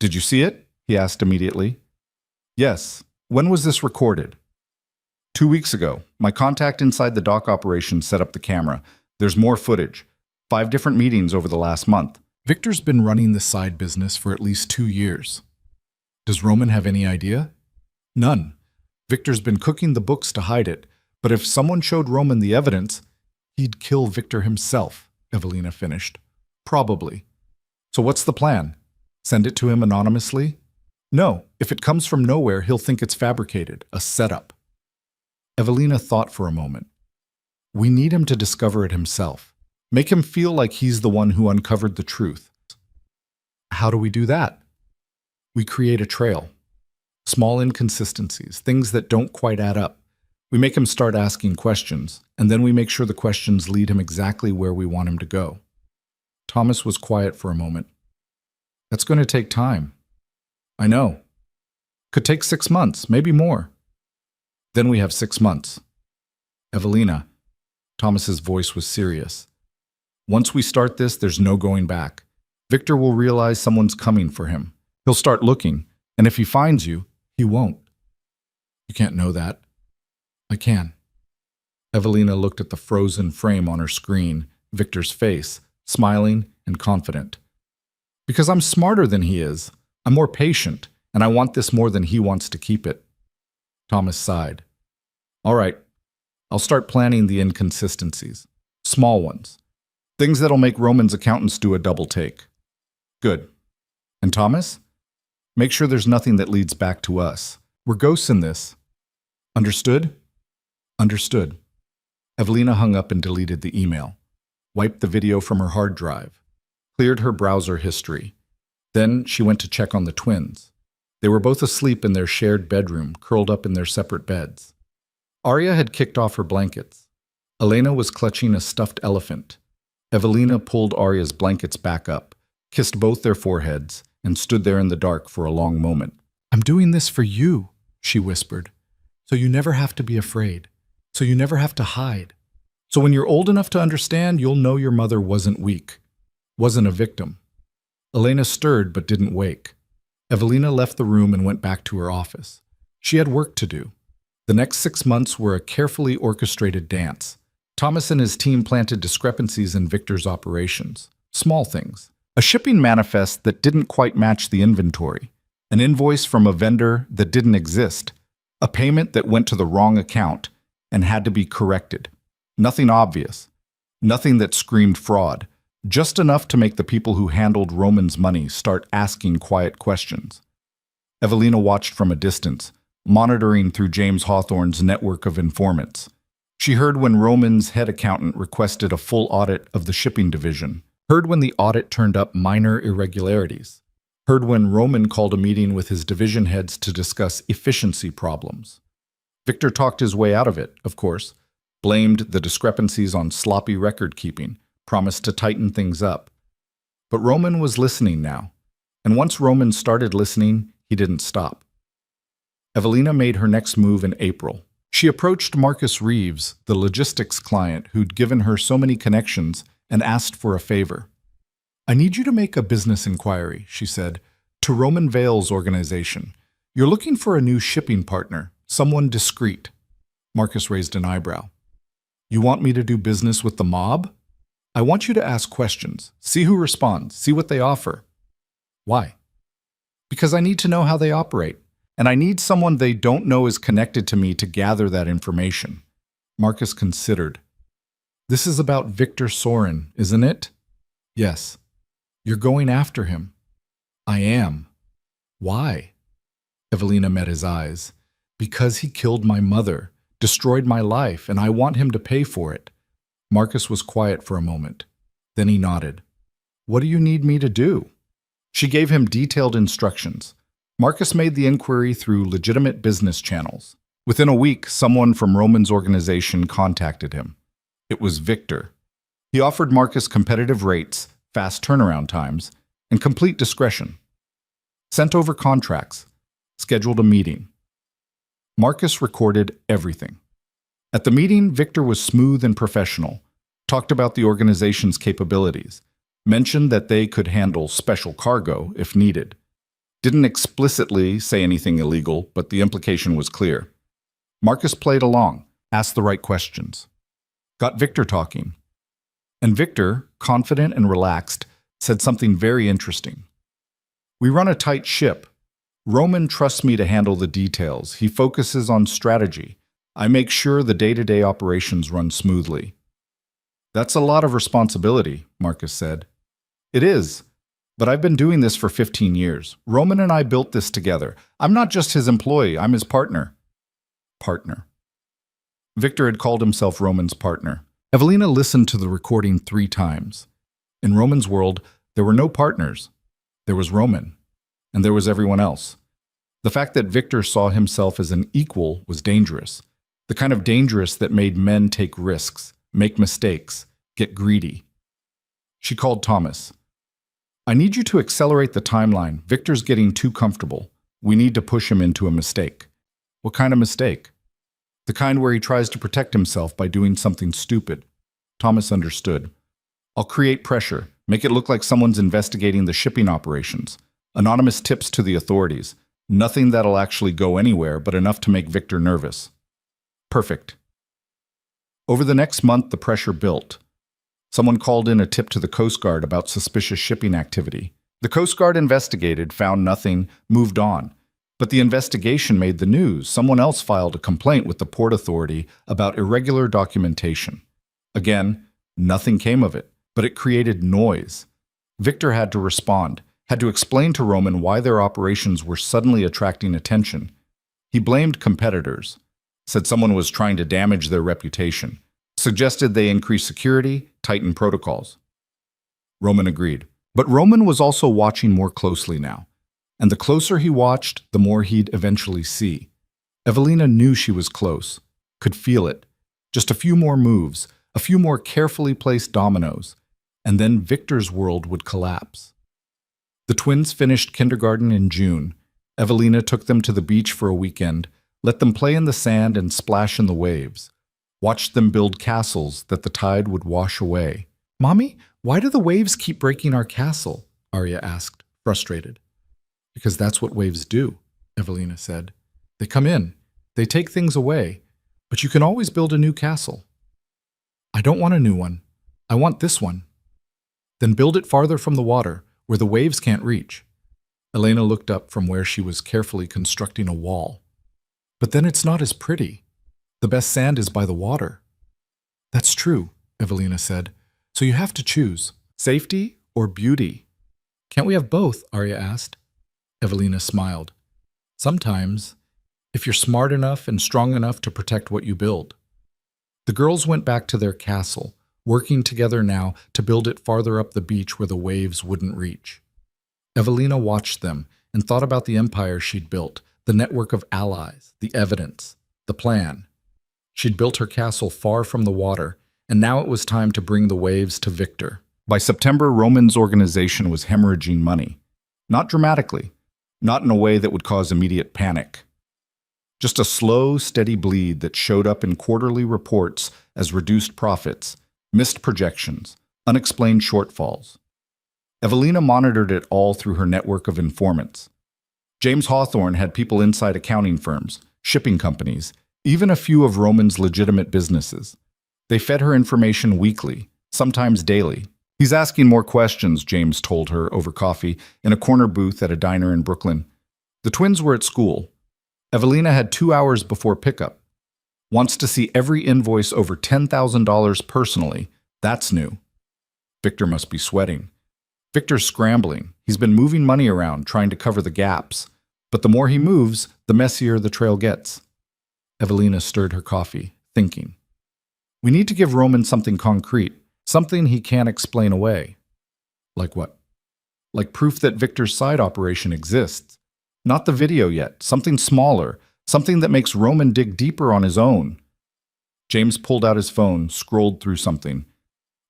"Did you see it?" he asked immediately. "Yes. When was this recorded?" 2 weeks ago. My contact inside the dock operation set up the camera. There's more footage. 5 different meetings over the last month. Victor's been running this side business for at least 2 years. Does Roman have any idea? None. Victor's been cooking the books to hide it, but if someone showed Roman the evidence, he'd kill Victor himself, Evelina finished. Probably. So what's the plan? Send it to him anonymously? No, if it comes from nowhere, he'll think it's fabricated, a setup. Evelina thought for a moment. We need him to discover it himself. Make him feel like he's the one who uncovered the truth. How do we do that? We create a trail. Small inconsistencies, things that don't quite add up. We make him start asking questions, and then we make sure the questions lead him exactly where we want him to go. Thomas was quiet for a moment. That's going to take time. I know. Could take 6 months, maybe more. Then we have 6 months. Evelina, Thomas's voice was serious. Once we start this, there's no going back. Victor will realize someone's coming for him. He'll start looking, and if he finds you, he won't. You can't know that. I can. Evelina looked at the frozen frame on her screen, Victor's face, smiling and confident. Because I'm smarter than he is. I'm more patient, and I want this more than he wants to keep it. Thomas sighed. All right, I'll start planning the inconsistencies. Small ones. Things that'll make Roman's accountants do a double take. Good. And Thomas? Make sure there's nothing that leads back to us. We're ghosts in this. Understood? Understood. Evelina hung up and deleted the email, wiped the video from her hard drive, cleared her browser history. Then she went to check on the twins. They were both asleep in their shared bedroom, curled up in their separate beds. Arya had kicked off her blankets. Elena was clutching a stuffed elephant. Evelina pulled Arya's blankets back up, kissed both their foreheads, and stood there in the dark for a long moment. I'm doing this for you, she whispered, so you never have to be afraid, so you never have to hide. So when you're old enough to understand, you'll know your mother wasn't weak, wasn't a victim. Elena stirred but didn't wake. Evelina left the room and went back to her office. She had work to do. The next 6 months were a carefully orchestrated dance. Thomas and his team planted discrepancies in Victor's operations. Small things. A shipping manifest that didn't quite match the inventory. An invoice from a vendor that didn't exist. A payment that went to the wrong account. and had to be corrected. Nothing obvious, nothing that screamed fraud, just enough to make the people who handled Roman's money start asking quiet questions. Evelina watched from a distance, monitoring through James Hawthorne's network of informants. She heard when Roman's head accountant requested a full audit of the shipping division, heard when the audit turned up minor irregularities, heard when Roman called a meeting with his division heads to discuss efficiency problems. Victor talked his way out of it, of course, blamed the discrepancies on sloppy record-keeping, promised to tighten things up. But Roman was listening now, and once Roman started listening, he didn't stop. Evelina made her next move in April. She approached Marcus Reeves, the logistics client who'd given her so many connections, and asked for a favor. "I need you to make a business inquiry," she said, "to Roman Vale's organization. You're looking for a new shipping partner, someone discreet." Marcus raised an eyebrow. "You want me to do business with the mob? I want you to ask questions, see who responds, see what they offer." "Why?" "Because I need to know how they operate, and I need someone they don't know is connected to me to gather that information." Marcus considered. "This is about Victor Sorin, isn't it?" "Yes." "You're going after him." "I am." "Why?" Evelina met his eyes. "Because he killed my mother, destroyed my life, and I want him to pay for it." Marcus was quiet for a moment. Then he nodded. "What do you need me to do?" She gave him detailed instructions. Marcus made the inquiry through legitimate business channels. Within a week, someone from Roman's organization contacted him. It was Victor. He offered Marcus competitive rates, fast turnaround times, and complete discretion. Sent over contracts, scheduled a meeting. Marcus recorded everything. At the meeting, Victor was smooth and professional, talked about the organization's capabilities, mentioned that they could handle special cargo if needed. Didn't explicitly say anything illegal, but the implication was clear. Marcus played along, asked the right questions. Got Victor talking. And Victor, confident and relaxed, said something very interesting. "We run a tight ship. Roman trusts me to handle the details. He focuses on strategy. I make sure the day-to-day operations run smoothly." "That's a lot of responsibility," Marcus said. "It is. But I've been doing this for 15 years. Roman and I built this together. I'm not just his employee, I'm his partner." Partner. Victor had called himself Roman's partner. Evelina listened to the recording 3 times. In Roman's world, there were no partners. There was Roman, and there was everyone else. The fact that Victor saw himself as an equal was dangerous. The kind of dangerous that made men take risks, make mistakes, get greedy. She called Thomas. "I need you to accelerate the timeline. Victor's getting too comfortable. We need to push him into a mistake." "What kind of mistake?" "The kind where he tries to protect himself by doing something stupid." Thomas understood. "I'll create pressure, make it look like someone's investigating the shipping operations. Anonymous tips to the authorities. Nothing that'll actually go anywhere, but enough to make Victor nervous." Perfect. Over the next month, the pressure built. Someone called in a tip to the Coast Guard about suspicious shipping activity. The Coast Guard investigated, found nothing, moved on. But the investigation made the news. Someone else filed a complaint with the Port Authority about irregular documentation. Again, nothing came of it, but it created noise. Victor had to respond, had to explain to Roman why their operations were suddenly attracting attention. He blamed competitors, said someone was trying to damage their reputation, suggested they increase security, tighten protocols. Roman agreed. But Roman was also watching more closely now. And the closer he watched, the more he'd eventually see. Evelina knew she was close, could feel it. Just a few more moves, a few more carefully placed dominoes, and then Victor's world would collapse. The twins finished kindergarten in June. Evelina took them to the beach for a weekend, let them play in the sand and splash in the waves. Watched them build castles that the tide would wash away. "Mommy, why do the waves keep breaking our castle?" Arya asked, frustrated. "Because that's what waves do," Evelina said. "They come in, they take things away, but you can always build a new castle." "I don't want a new one. I want this one." "Then build it farther from the water, where the waves can't reach." Elena looked up from where she was carefully constructing a wall. "But then it's not as pretty." The best sand is by the water. That's true, Evelina said. So you have to choose safety or beauty. Can't we have both? Arya asked. Evelina smiled. Sometimes, if you're smart enough and strong enough to protect what you build. The girls went back to their castle, working together now to build it farther up the beach where the waves wouldn't reach. Evelina watched them and thought about the empire she'd built, the network of allies, the evidence, the plan. She'd built her castle far from the water, and now it was time to bring the waves to Victor. By September, Roman's organization was hemorrhaging money. Not dramatically, not in a way that would cause immediate panic. Just a slow, steady bleed that showed up in quarterly reports as reduced profits, missed projections, unexplained shortfalls. Evelina monitored it all through her network of informants. James Hawthorne had people inside accounting firms, shipping companies, even a few of Roman's legitimate businesses. They fed her information weekly, sometimes daily. He's asking more questions, James told her over coffee in a corner booth at a diner in Brooklyn. The twins were at school. Evelina had 2 hours before pickup. Wants to see every invoice over $10,000 personally. That's new. Victor must be sweating. Victor's scrambling. He's been moving money around, trying to cover the gaps. But the more he moves, the messier the trail gets. Evelina stirred her coffee, thinking. We need to give Roman something concrete, something he can't explain away. Like what? Like proof that Victor's side operation exists. Not the video yet, something smaller, something that makes Roman dig deeper on his own. James pulled out his phone, scrolled through something.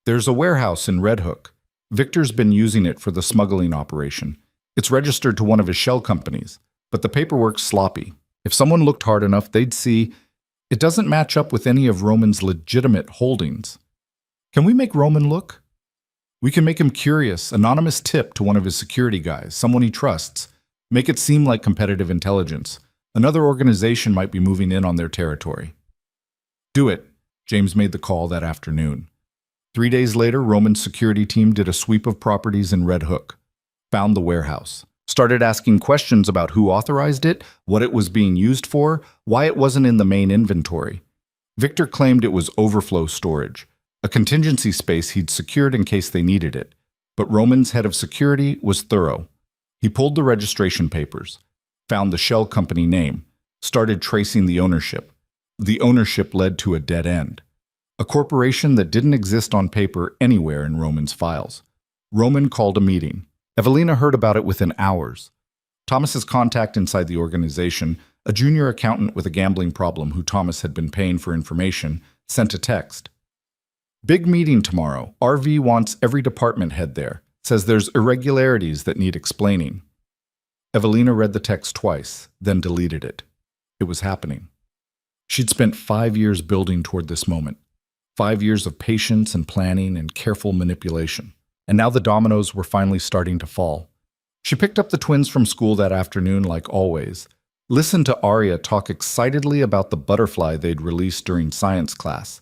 There's a warehouse in Red Hook. Victor's been using it for the smuggling operation. It's registered to one of his shell companies, but the paperwork's sloppy. If someone looked hard enough, they'd see it doesn't match up with any of Roman's legitimate holdings. Can we make Roman look? We can make him curious, anonymous tip to one of his security guys, someone he trusts. Make it seem like competitive intelligence. Another organization might be moving in on their territory. Do it. James made the call that afternoon. 3 days later, Roman's security team did a sweep of properties in Red Hook. Found the warehouse. Started asking questions about who authorized it, what it was being used for, why it wasn't in the main inventory. Victor claimed it was overflow storage, a contingency space he'd secured in case they needed it. But Roman's head of security was thorough. He pulled the registration papers, found the shell company name, started tracing the ownership. The ownership led to a dead end. A corporation that didn't exist on paper anywhere in Roman's files. Roman called a meeting. Evelina heard about it within hours. Thomas's contact inside the organization, a junior accountant with a gambling problem who Thomas had been paying for information, sent a text. Big meeting tomorrow. RV wants every department head there. Says there's irregularities that need explaining. Evelina read the text twice, then deleted it. It was happening. She'd spent 5 years building toward this moment. 5 years of patience and planning and careful manipulation. And now the dominoes were finally starting to fall. She picked up the twins from school that afternoon like always, listened to Arya talk excitedly about the butterfly they'd released during science class,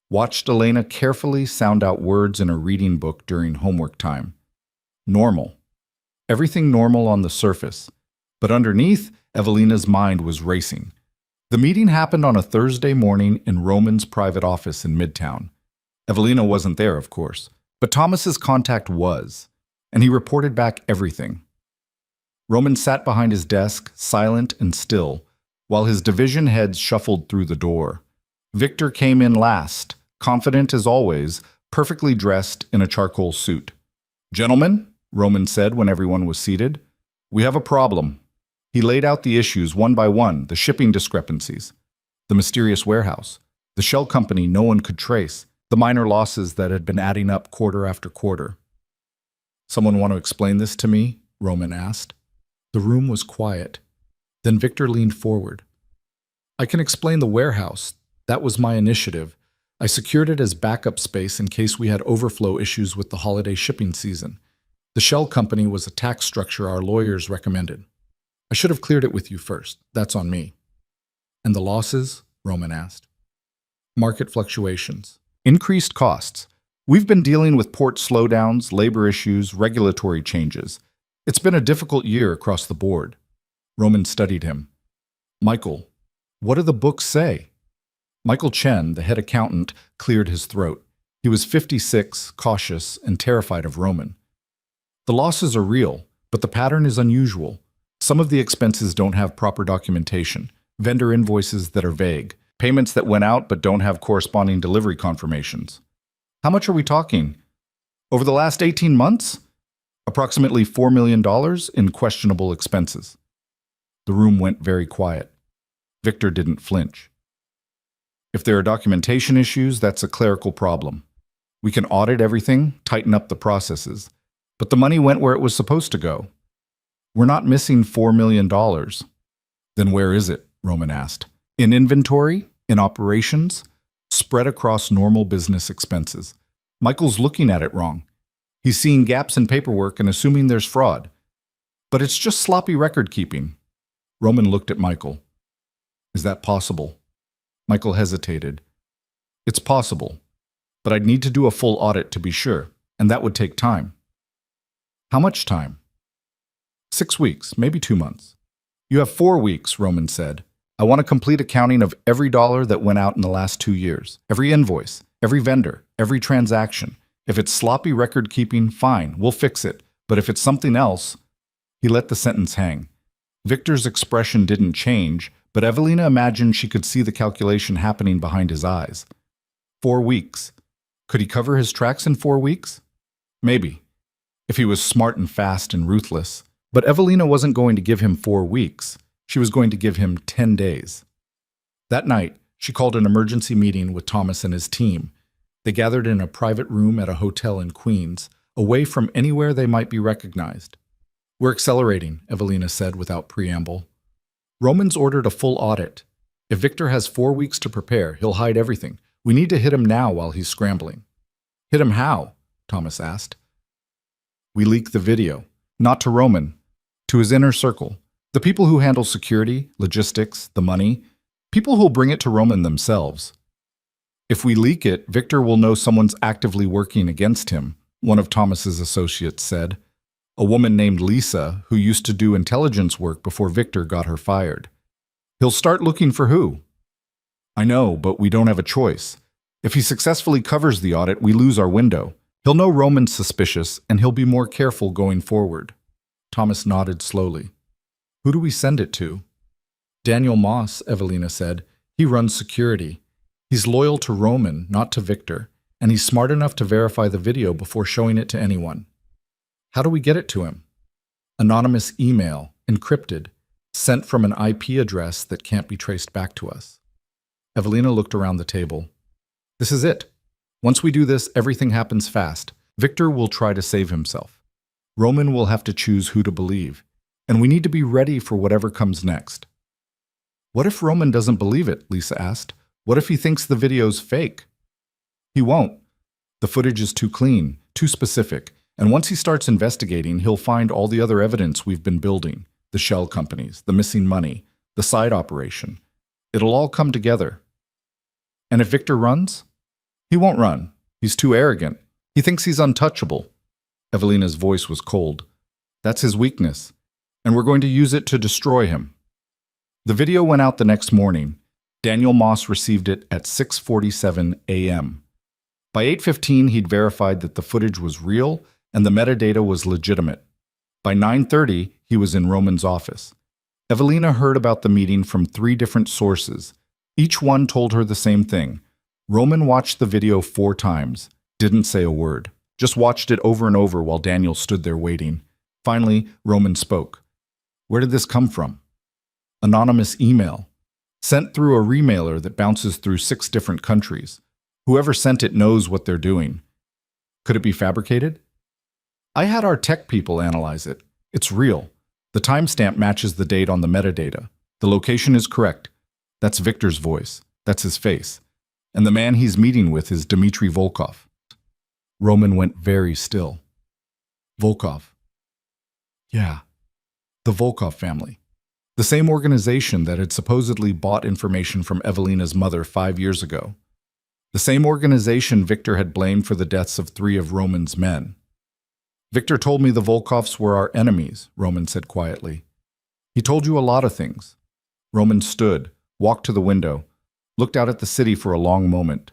watched Elena carefully sound out words in a reading book during homework time. Normal. Everything normal on the surface. But underneath, Evelina's mind was racing. The meeting happened on a Thursday morning in Roman's private office in Midtown. Evelina wasn't there, of course, but Thomas's contact was, and he reported back everything. Roman sat behind his desk, silent and still, while his division heads shuffled through the door. Victor came in last, confident as always, perfectly dressed in a charcoal suit. "Gentlemen," Roman said when everyone was seated, "we have a problem." He laid out the issues one by one, the shipping discrepancies, the mysterious warehouse, the shell company no one could trace, the minor losses that had been adding up quarter after quarter. "Someone want to explain this to me?" Roman asked. The room was quiet. Then Victor leaned forward. "I can explain the warehouse. That was my initiative. I secured it as backup space in case we had overflow issues with the holiday shipping season. The shell company was a tax structure our lawyers recommended. I should have cleared it with you first. That's on me." "And the losses?" Roman asked. "Market fluctuations. Increased costs. We've been dealing with port slowdowns, labor issues, regulatory changes. It's been a difficult year across the board." Roman studied him. "Michael, what do the books say?" Michael Chen, the head accountant, cleared his throat. He was 56, cautious, and terrified of Roman. The losses are real, but the pattern is unusual. Some of the expenses don't have proper documentation, vendor invoices that are vague, payments that went out but don't have corresponding delivery confirmations. How much are we talking? Over the last 18 months? Approximately $4 million in questionable expenses. The room went very quiet. Victor didn't flinch. If there are documentation issues, that's a clerical problem. We can audit everything, tighten up the processes, but the money went where it was supposed to go. We're not missing $4 million. Then where is it? Roman asked. In inventory? In operations? Spread across normal business expenses. Michael's looking at it wrong. He's seeing gaps in paperwork and assuming there's fraud. But it's just sloppy record keeping. Roman looked at Michael. Is that possible? Michael hesitated. It's possible, but I'd need to do a full audit to be sure, and that would take time. How much time? 6 weeks, maybe 2 months. You have 4 weeks, Roman said. I want a complete accounting of every dollar that went out in the last 2 years, every invoice, every vendor, every transaction. If it's sloppy record keeping, fine, we'll fix it. But if it's something else, he let the sentence hang. Victor's expression didn't change, but Evelina imagined she could see the calculation happening behind his eyes. 4 weeks. Could he cover his tracks in 4 weeks? Maybe, if he was smart and fast and ruthless. But Evelina wasn't going to give him 4 weeks. She was going to give him 10 days. That night, she called an emergency meeting with Thomas and his team. They gathered in a private room at a hotel in Queens, away from anywhere they might be recognized. We're accelerating, Evelina said without preamble. Roman's ordered a full audit. If Victor has 4 weeks to prepare, he'll hide everything. We need to hit him now while he's scrambling. Hit him how? Thomas asked. We leak the video. Not to Roman. To his inner circle. The people who handle security, logistics, the money. People who'll bring it to Roman themselves. If we leak it, Victor will know someone's actively working against him, one of Thomas's associates said. A woman named Lisa, who used to do intelligence work before Victor got her fired. He'll start looking for who? I know, but we don't have a choice. If he successfully covers the audit, we lose our window. He'll know Roman's suspicious, and he'll be more careful going forward. Thomas nodded slowly. Who do we send it to? Daniel Moss, Evelina said. He runs security. He's loyal to Roman, not to Victor, and he's smart enough to verify the video before showing it to anyone. How do we get it to him? Anonymous email, encrypted, sent from an IP address that can't be traced back to us. Evelina looked around the table. This is it. Once we do this, everything happens fast. Victor will try to save himself. Roman will have to choose who to believe, and we need to be ready for whatever comes next. What if Roman doesn't believe it? Lisa asked. What if he thinks the video's fake? He won't. The footage is too clean, too specific. And once he starts investigating, he'll find all the other evidence we've been building, the shell companies, the missing money, the side operation. It'll all come together. And if Victor runs? He won't run. He's too arrogant. He thinks he's untouchable. Evelina's voice was cold. That's his weakness, and we're going to use it to destroy him. The video went out the next morning. Daniel Moss received it at 6:47 a.m. By 8:15, he'd verified that the footage was real and the metadata was legitimate. By 9:30, he was in Roman's office. Evelina heard about the meeting from 3 different sources. Each one told her the same thing. Roman watched the video 4 times, didn't say a word, just watched it over and over while Daniel stood there waiting. Finally, Roman spoke. Where did this come from? Anonymous email. Sent through a remailer that bounces through 6 different countries. Whoever sent it knows what they're doing. Could it be fabricated? I had our tech people analyze it. It's real. The timestamp matches the date on the metadata. The location is correct. That's Victor's voice. That's his face. And the man he's meeting with is Dmitry Volkov. Roman went very still. Volkov. Yeah, the Volkov family. The same organization that had supposedly bought information from Evelina's mother 5 years ago. The same organization Victor had blamed for the deaths of 3 of Roman's men. Victor told me the Volkovs were our enemies, Roman said quietly. He told you a lot of things. Roman stood, walked to the window. looked out at the city for a long moment.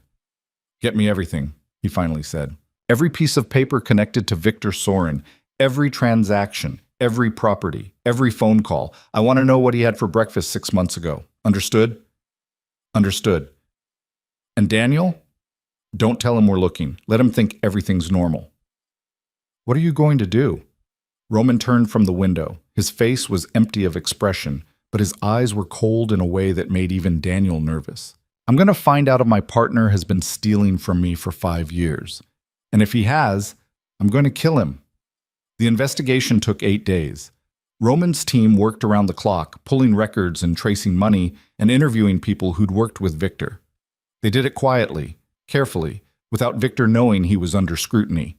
"Get me everything," he finally said. "Every piece of paper connected to Victor Sorin, every transaction, every property, every phone call. I want to know what he had for breakfast 6 months ago. Understood?" "Understood." "And Daniel? Don't tell him we're looking. Let him think everything's normal." "What are you going to do?" Roman turned from the window. His face was empty of expression, but his eyes were cold in a way that made even Daniel nervous. "I'm going to find out if my partner has been stealing from me for 5 years. And if he has, I'm going to kill him." The investigation took 8 days. Roman's team worked around the clock, pulling records and tracing money and interviewing people who'd worked with Victor. They did it quietly, carefully, without Victor knowing he was under scrutiny.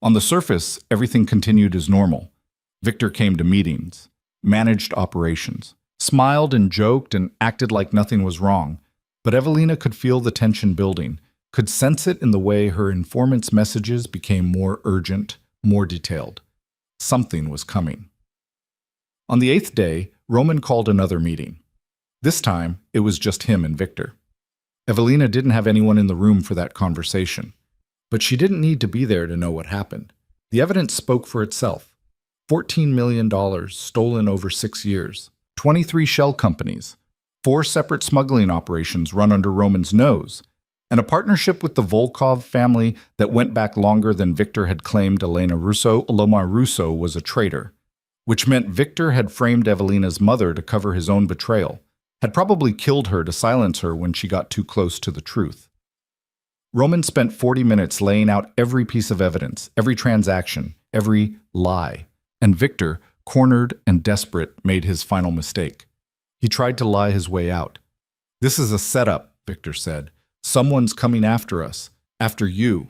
On the surface, everything continued as normal. Victor came to meetings, managed operations, smiled and joked and acted like nothing was wrong. But Evelina could feel the tension building, could sense it in the way her informant's messages became more urgent, more detailed. Something was coming. On the 8th day, Roman called another meeting. This time, it was just him and Victor. Evelina didn't have anyone in the room for that conversation. But she didn't need to be there to know what happened. The evidence spoke for itself. $14 million stolen over 6 years, 23 shell companies, 4 separate smuggling operations run under Roman's nose, and a partnership with the Volkov family that went back longer than Victor had claimed Elena Russo. Elena Russo was a traitor, which meant Victor had framed Evelina's mother to cover his own betrayal, had probably killed her to silence her when she got too close to the truth. Roman spent 40 minutes laying out every piece of evidence, every transaction, every lie, and Victor, cornered and desperate, made his final mistake. He tried to lie his way out. "This is a setup," Victor said. "Someone's coming after us, after you.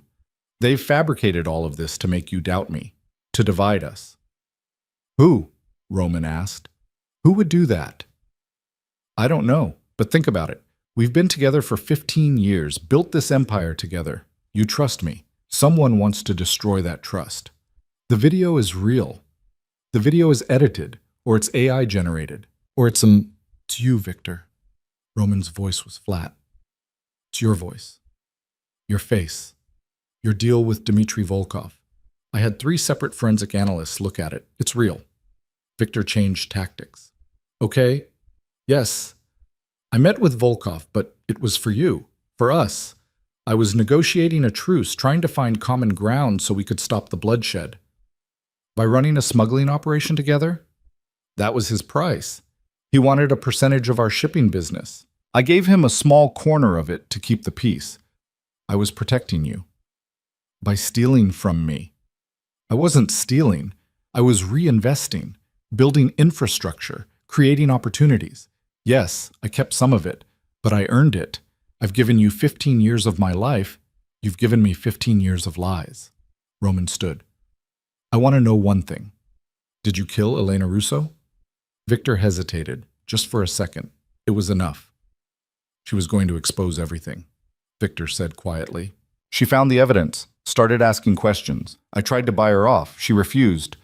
They've fabricated all of this to make you doubt me, to divide us." "Who?" Roman asked. "Who would do that?" "I don't know, but think about it. We've been together for 15 years, built this empire together. You trust me. Someone wants to destroy that trust. The video is real. The video is edited, or it's AI generated, or it's you, Victor." Roman's voice was flat. "It's your voice. Your face. Your deal with Dmitry Volkov. I had 3 separate forensic analysts look at it. It's real." Victor changed tactics. "Okay. Yes. I met with Volkov, but it was for you, for us. I was negotiating a truce, trying to find common ground so we could stop the bloodshed. By running a smuggling operation together? That was his price. He wanted a percentage of our shipping business. I gave him a small corner of it to keep the peace. I was protecting you. By stealing from me. I wasn't stealing. I was reinvesting, building infrastructure, creating opportunities. Yes, I kept some of it, but I earned it. I've given you 15 years of my life. You've given me 15 years of lies." Roman stood. "I want to know one thing. Did you kill Elena Russo?" Victor hesitated, just for a second. It was enough. "She was going to expose everything," Victor said quietly. "She found the evidence, started asking questions. I tried to buy her off. She refused,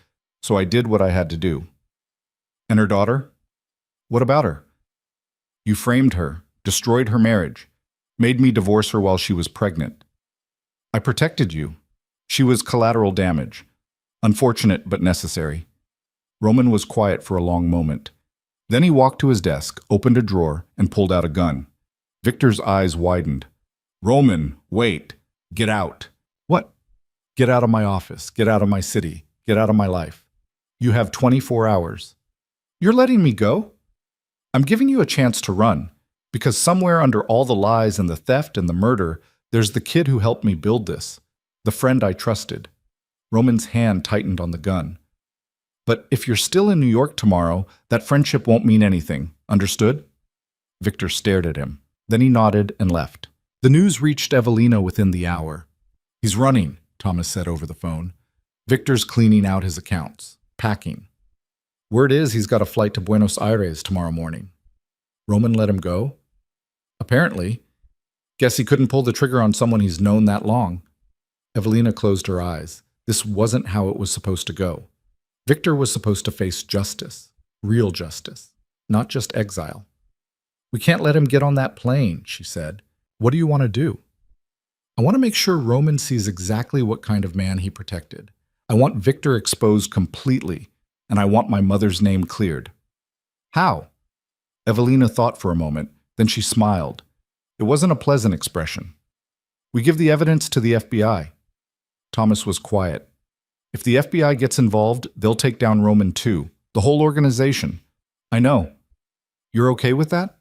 so I did what I had to do." "And her daughter? What about her?" "You framed her, destroyed her marriage, made me divorce her while she was pregnant. I protected you. She was collateral damage. Unfortunate but necessary." Roman was quiet for a long moment. Then he walked to his desk, opened a drawer, and pulled out a gun. Victor's eyes widened. "Roman, wait. Get out." "What?" "Get out of my office. Get out of my city. Get out of my life. You have 24 hours. "You're letting me go?" "I'm giving you a chance to run, because somewhere under all the lies and the theft and the murder, there's the kid who helped me build this, the friend I trusted." Roman's hand tightened on the gun. "But if you're still in New York tomorrow, that friendship won't mean anything. Understood?" Victor stared at him. Then he nodded and left. The news reached Evelina within the hour. "He's running," Thomas said over the phone. "Victor's cleaning out his accounts, packing. Word is he's got a flight to Buenos Aires tomorrow morning." "Roman let him go?" "Apparently. Guess he couldn't pull the trigger on someone he's known that long." Evelina closed her eyes. This wasn't how it was supposed to go. Victor was supposed to face justice, real justice, not just exile. We can't let him get on that plane, she said. What do you want to do? I want to make sure Roman sees exactly what kind of man he protected. I want Victor exposed completely, and I want my mother's name cleared. How? Evelina thought for a moment, then she smiled. It wasn't a pleasant expression. We give the evidence to the FBI. Thomas was quiet. If the FBI gets involved, they'll take down Roman too, the whole organization. I know. You're okay with that?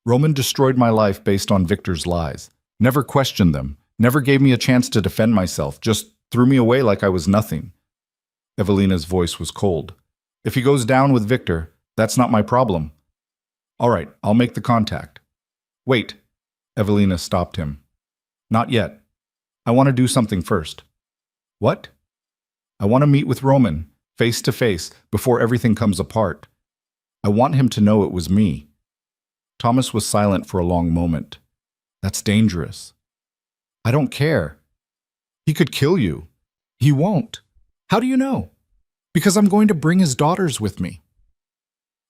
Roman destroyed my life based on Victor's lies. Never questioned them, never gave me a chance to defend myself, just threw me away like I was nothing. Evelina's voice was cold. If he goes down with Victor, that's not my problem. All right, I'll make the contact. Wait. Evelina stopped him. Not yet. I want to do something first. What? I want to meet with Roman, face to face, before everything comes apart. I want him to know it was me. Thomas was silent for a long moment. That's dangerous. I don't care. He could kill you. He won't. How do you know? Because I'm going to bring his daughters with me.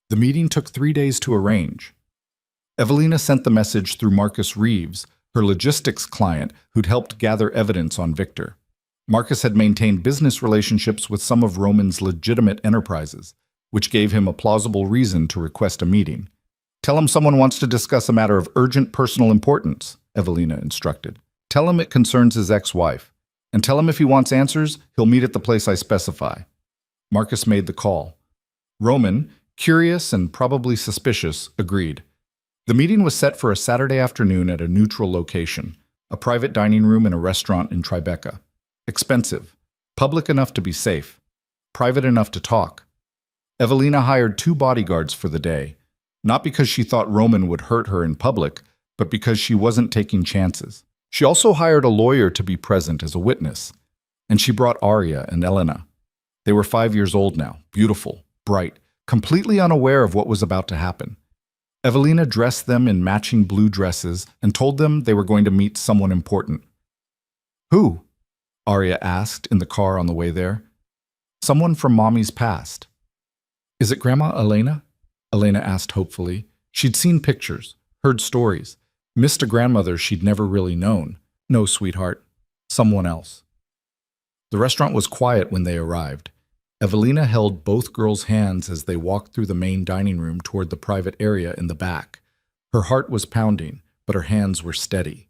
The meeting took 3 days to arrange. Evelina sent the message through Marcus Reeves, her logistics client who'd helped gather evidence on Victor. Marcus had maintained business relationships with some of Roman's legitimate enterprises, which gave him a plausible reason to request a meeting. Tell him someone wants to discuss a matter of urgent personal importance, Evelina instructed. Tell him it concerns his ex-wife. And tell him if he wants answers, he'll meet at the place I specify. Marcus made the call. Roman, curious and probably suspicious, agreed. The meeting was set for a Saturday afternoon at a neutral location, a private dining room in a restaurant in Tribeca. Expensive, public enough to be safe, private enough to talk. Evelina hired 2 bodyguards for the day, not because she thought Roman would hurt her in public, but because she wasn't taking chances. She also hired a lawyer to be present as a witness, and she brought Arya and Elena. They were 5 years old now, beautiful, bright, completely unaware of what was about to happen. Evelina dressed them in matching blue dresses and told them they were going to meet someone important. Who? Arya asked in the car on the way there. Someone from Mommy's past. Is it Grandma Elena? Elena asked hopefully. She'd seen pictures, heard stories, missed a grandmother she'd never really known. No, sweetheart, someone else. The restaurant was quiet when they arrived. Evelina held both girls' hands as they walked through the main dining room toward the private area in the back. Her heart was pounding, but her hands were steady.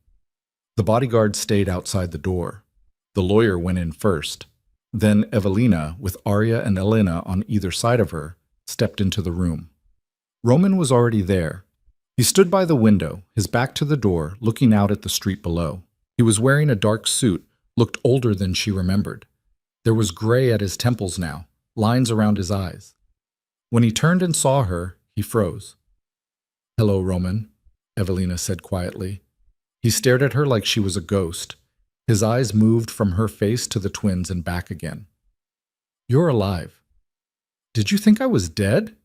The bodyguard stayed outside the door. The lawyer went in first. Then Evelina, with Arya and Elena on either side of her, stepped into the room. Roman was already there. He stood by the window, his back to the door, looking out at the street below. He was wearing a dark suit, looked older than she remembered. There was gray at his temples now, lines around his eyes. When he turned and saw her, he froze. "Hello, Roman," Evelina said quietly. He stared at her like she was a ghost. His eyes moved from her face to the twins and back again. "You're alive. Did you think I was dead?"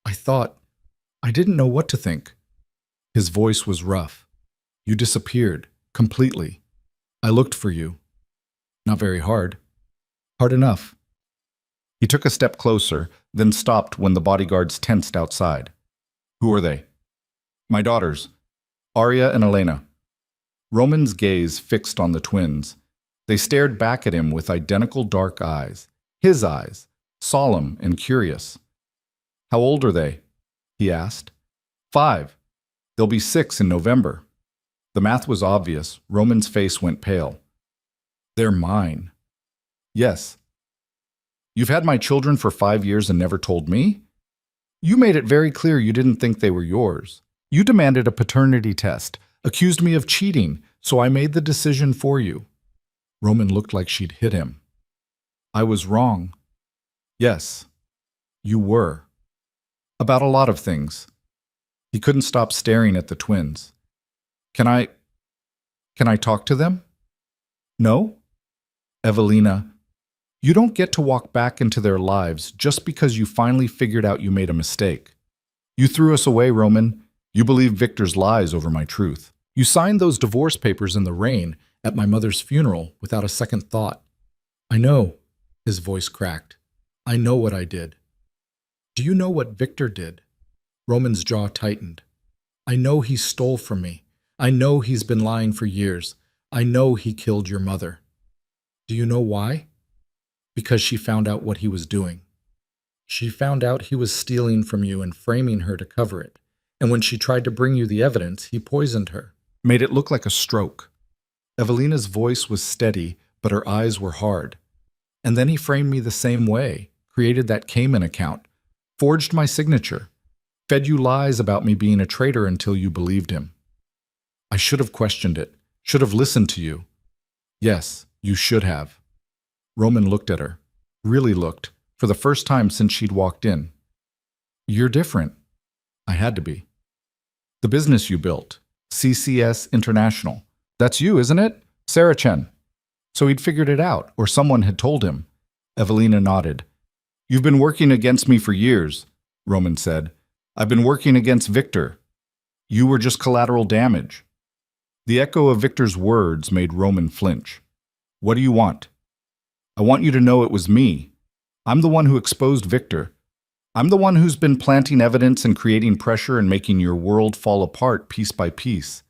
I didn't know what to think." His voice was rough. "You disappeared, completely. I looked for you. Not very hard. Hard enough." He took a step closer, then stopped when the bodyguards tensed outside. "Who are they?" "My daughters, Arya and Elena." Roman's gaze fixed on the twins. They stared back at him with identical dark eyes. His eyes, solemn and curious. "How old are they?" he asked. 5. They'll be 6 in November." The math was obvious. Roman's face went pale. "They're mine." "Yes." "You've had my children for 5 years and never told me?" "You made it very clear you didn't think they were yours. You demanded a paternity test, accused me of cheating, so I made the decision for you." Roman looked like she'd hit him. "I was wrong." "Yes, you were. About a lot of things." He couldn't stop staring at the twins. Can I talk to them?" "No?" "Evelina, you don't get to walk back into their lives just because you finally figured out you made a mistake. You threw us away, Roman. You believed Victor's lies over my truth. You signed those divorce papers in the rain at my mother's funeral without a second thought." "I know," his voice cracked. "I know what I did." "Do you know what Victor did?" Roman's jaw tightened. I know he stole from me. I know he's been lying for years. I know he killed your mother. Do you know why? Because she found out what he was doing. She found out he was stealing from you and framing her to cover it. And when she tried to bring you the evidence, he poisoned her. Made it look like a stroke. Evelina's voice was steady, but her eyes were hard. And then he framed me the same way, created that Cayman account, forged my signature, fed you lies about me being a traitor until you believed him. I should have questioned it, should have listened to you. Yes, you should have. Roman looked at her, really looked, for the first time since she'd walked in. You're different. I had to be. The business you built, CCS International, that's you, isn't it? Sarah Chen. So he'd figured it out, or someone had told him. Evelina nodded. You've been working against me for years, Roman said. I've been working against Victor. You were just collateral damage. The echo of Victor's words made Roman flinch. What do you want? I want you to know it was me. I'm the one who exposed Victor. I'm the one who's been planting evidence and creating pressure and making your world fall apart piece by piece.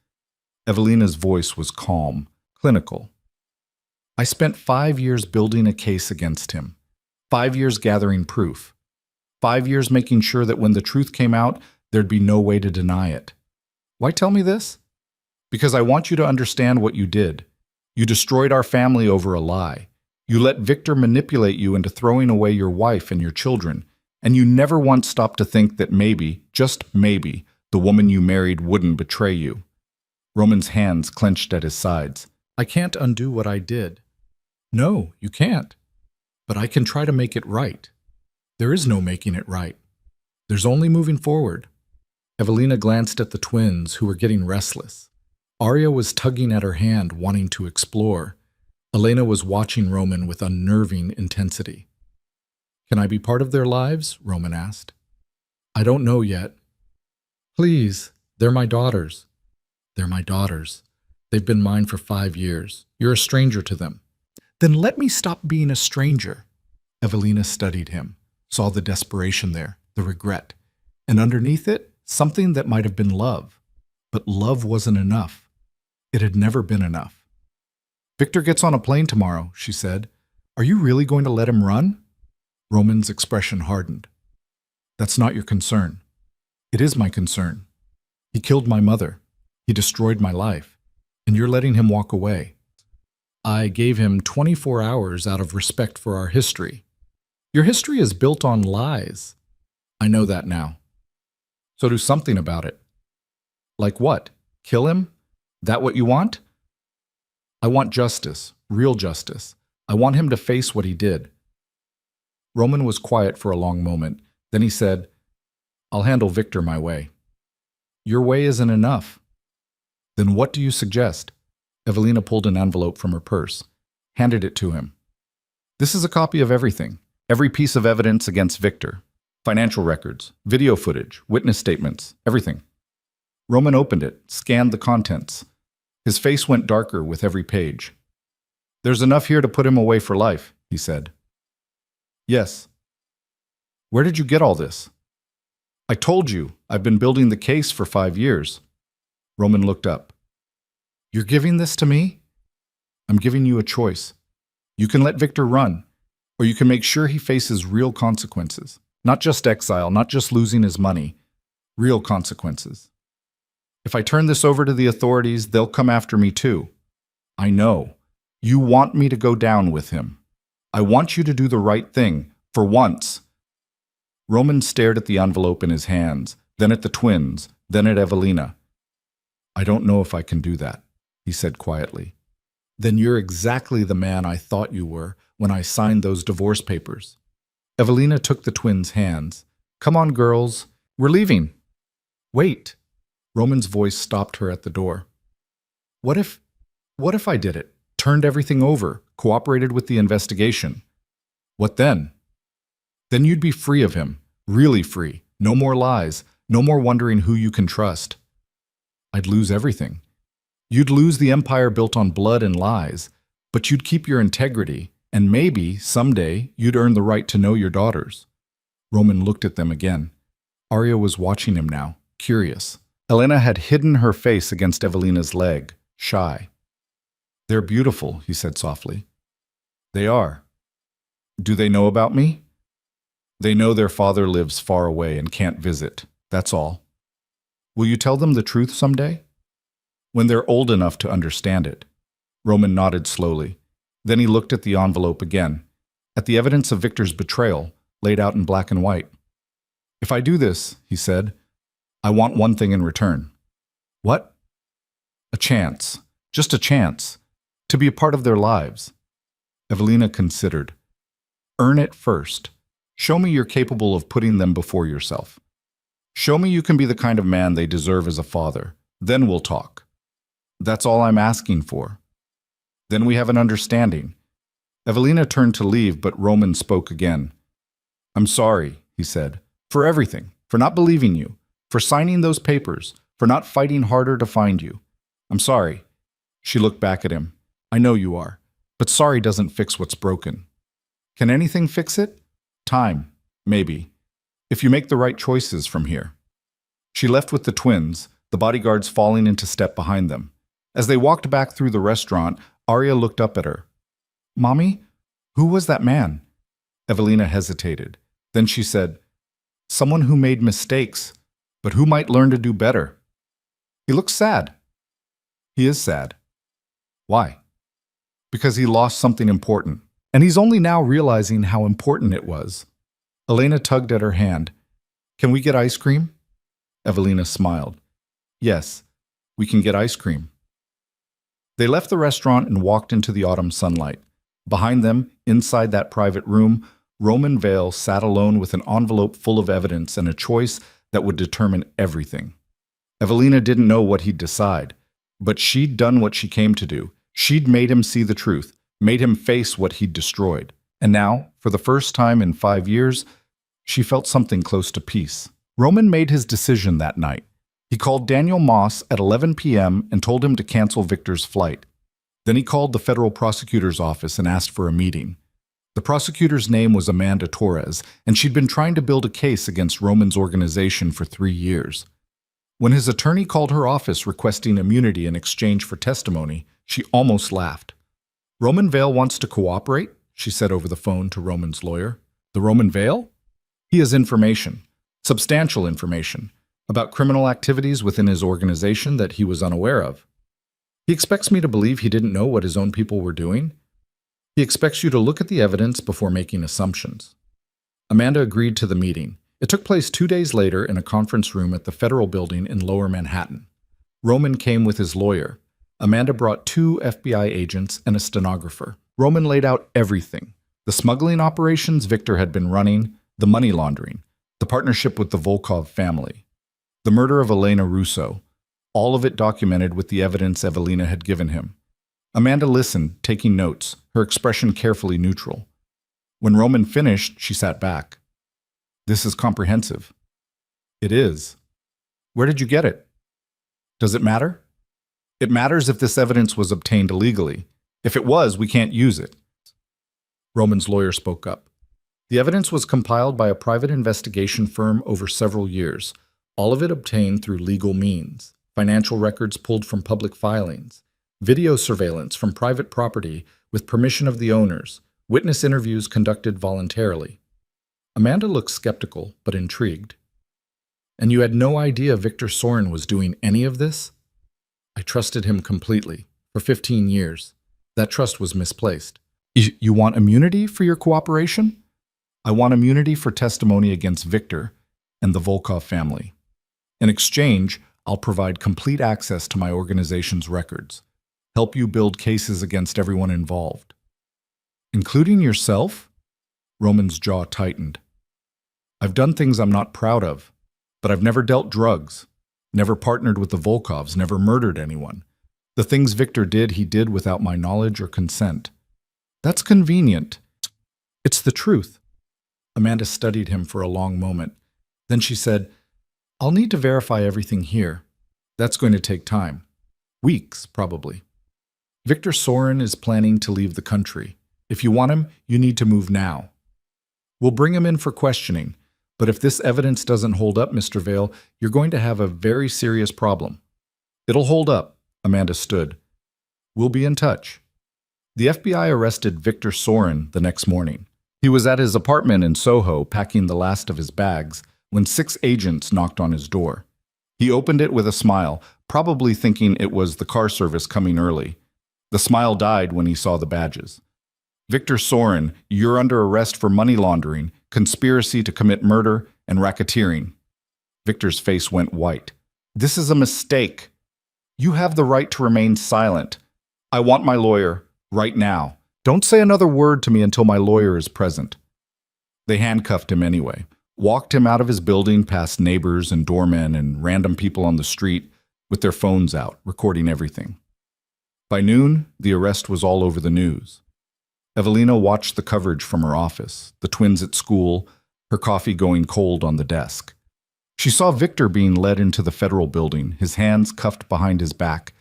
Evelina's voice was calm, clinical. I spent 5 years building a case against him, 5 years gathering proof, 5 years making sure that when the truth came out, there'd be no way to deny it. Why tell me this? Because I want you to understand what you did. You destroyed our family over a lie. You let Victor manipulate you into throwing away your wife and your children, and you never once stopped to think that maybe, just maybe, the woman you married wouldn't betray you. Roman's hands clenched at his sides. I can't undo what I did. No, you can't. But I can try to make it right. There is no making it right. There's only moving forward. Evelina glanced at the twins, who were getting restless. Arya was tugging at her hand, wanting to explore. Elena was watching Roman with unnerving intensity. Can I be part of their lives? Roman asked. I don't know yet. Please, they're my daughters. They're my daughters. They've been mine for 5 years. You're a stranger to them. Then let me stop being a stranger. Evelina studied him, saw the desperation there, the regret, and underneath it, something that might have been love. But love wasn't enough. It had never been enough. Victor gets on a plane tomorrow, she said. Are you really going to let him run? Roman's expression hardened. That's not your concern. It is my concern. He killed my mother. He destroyed my life. And you're letting him walk away. I gave him 24 hours out of respect for our history. Your history is built on lies. I know that now. So do something about it. Like what? Kill him? That what you want? I want justice, real justice. I want him to face what he did. Roman was quiet for a long moment. Then he said, I'll handle Victor my way. Your way isn't enough. Then what do you suggest? Evelina pulled an envelope from her purse, handed it to him. This is a copy of everything, every piece of evidence against Victor. Financial records, video footage, witness statements, everything. Roman opened it, scanned the contents. His face went darker with every page. There's enough here to put him away for life, he said. Yes. Where did you get all this? I told you, I've been building the case for 5 years. Roman looked up. You're giving this to me? I'm giving you a choice. You can let Victor run, or you can make sure he faces real consequences. Not just exile, not just losing his money. Real consequences. If I turn this over to the authorities, they'll come after me too. I know. You want me to go down with him. I want you to do the right thing, for once. Roman stared at the envelope in his hands, then at the twins, then at Evelina. I don't know if I can do that, he said quietly. Then you're exactly the man I thought you were when I signed those divorce papers. Evelina took the twins' hands. Come on, girls. We're leaving. Wait. Roman's voice stopped her at the door. What if I did it? Turned everything over, cooperated with the investigation. What then? Then you'd be free of him, really free. No more lies, no more wondering who you can trust. I'd lose everything. You'd lose the empire built on blood and lies, but you'd keep your integrity, and maybe, someday, you'd earn the right to know your daughters. Roman looked at them again. Arya was watching him now, curious. Elena had hidden her face against Evelina's leg, shy. "They're beautiful," he said softly. "They are. Do they know about me?" "They know their father lives far away and can't visit. That's all." "Will you tell them the truth someday?" "When they're old enough to understand it." Roman nodded slowly. Then he looked at the envelope again, at the evidence of Victor's betrayal, laid out in black and white. "If I do this," he said, "I want one thing in return." "What?" "A chance. Just a chance. To be a part of their lives." Evelina considered. "Earn it first. Show me you're capable of putting them before yourself. Show me you can be the kind of man they deserve as a father. Then we'll talk. That's all I'm asking for. Then we have an understanding." Evelina turned to leave, but Roman spoke again. "I'm sorry," he said, "for everything, for not believing you, for signing those papers, for not fighting harder to find you. I'm sorry." She looked back at him. "I know you are, but sorry doesn't fix what's broken. Can anything fix it? Time, maybe, if you make the right choices from here." She left with the twins, the bodyguards falling into step behind them. As they walked back through the restaurant, Arya looked up at her. "Mommy, who was that man?" Evelina hesitated. Then she said, "Someone who made mistakes, but who might learn to do better. He looks sad." "He is sad." "Why?" "Because he lost something important, and he's only now realizing how important it was." Elena tugged at her hand. "Can we get ice cream?" Evelina smiled. "Yes, we can get ice cream." They left the restaurant and walked into the autumn sunlight. Behind them, inside that private room, Roman Vale sat alone with an envelope full of evidence and a choice that would determine everything. Evelina didn't know what he'd decide, but she'd done what she came to do. She'd made him see the truth, made him face what he'd destroyed. And now, for the first time in 5 years, she felt something close to peace. Roman made his decision that night. He called Daniel Moss at 11 p.m. and told him to cancel Victor's flight. Then he called the federal prosecutor's office and asked for a meeting. The prosecutor's name was Amanda Torres, and she'd been trying to build a case against Roman's organization for 3 years. When his attorney called her office requesting immunity in exchange for testimony, she almost laughed. "Roman Vale wants to cooperate," she said over the phone to Roman's lawyer. "The Roman Vale? He has information, substantial information, about criminal activities within his organization that he was unaware of. He expects me to believe he didn't know what his own people were doing. He expects you to look at the evidence before making assumptions." Amanda agreed to the meeting. It took place 2 days later in a conference room at the Federal Building in Lower Manhattan. Roman came with his lawyer. Amanda brought 2 FBI agents and a stenographer. Roman laid out everything: the smuggling operations Victor had been running, the money laundering, the partnership with the Volkov family, the murder of Elena Russo, all of it documented with the evidence Evelina had given him. Amanda listened, taking notes, her expression carefully neutral. When Roman finished, she sat back. "This is comprehensive." "It is." "Where did you get it?" "Does it matter?" "It matters if this evidence was obtained illegally. If it was, we can't use it." Roman's lawyer spoke up. "The evidence was compiled by a private investigation firm over several years, all of it obtained through legal means. Financial records pulled from public filings, video surveillance from private property with permission of the owners, witness interviews conducted voluntarily." Amanda looked skeptical, but intrigued. "And you had no idea Victor Sorin was doing any of this?" "I trusted him completely, for 15 years. That trust was misplaced." You want immunity for your cooperation?" "I want immunity for testimony against Victor and the Volkov family. In exchange, I'll provide complete access to my organization's records, help you build cases against everyone involved." "Including yourself?" Roman's jaw tightened. "I've done things I'm not proud of, but I've never dealt drugs, never partnered with the Volkovs, never murdered anyone. The things Victor did, he did without my knowledge or consent." "That's convenient." "It's the truth." Amanda studied him for a long moment. Then she said, "I'll need to verify everything here. That's going to take time. Weeks, probably. Victor Sorin is planning to leave the country. If you want him, you need to move now. We'll bring him in for questioning. But if this evidence doesn't hold up, Mr. Vale, you're going to have a very serious problem. It'll hold up, Amanda stood. We'll be in touch. The FBI arrested Victor Sorin the next morning. He was at his apartment in Soho packing the last of his bags when 6 agents knocked on his door. He opened it with a smile, probably thinking it was the car service coming early. The smile died when he saw the badges. Victor Sorin, you're under arrest for money laundering, conspiracy to commit murder, and racketeering. Victor's face went white. This is a mistake. You have the right to remain silent. I want my lawyer, right now. Don't say another word to me until my lawyer is present. They handcuffed him anyway, walked him out of his building past neighbors and doormen and random people on the street with their phones out, recording everything. By noon, the arrest was all over the news. Evelina watched the coverage from her office, the twins at school, her coffee going cold on the desk. She saw Victor being led into the federal building, his hands cuffed behind his back,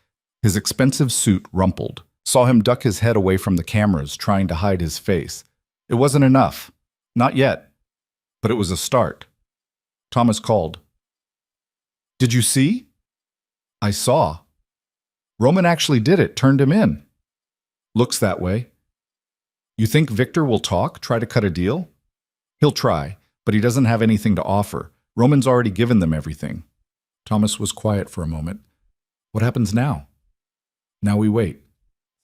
his expensive suit rumpled. Saw him duck his head away from the cameras, trying to hide his face. It wasn't enough. Not yet. But it was a start. Thomas called. Did you see? I saw. Roman actually did it, turned him in. Looks that way. You think Victor will talk, try to cut a deal? He'll try, but he doesn't have anything to offer. Roman's already given them everything. Thomas was quiet for a moment. What happens now? Now we wait.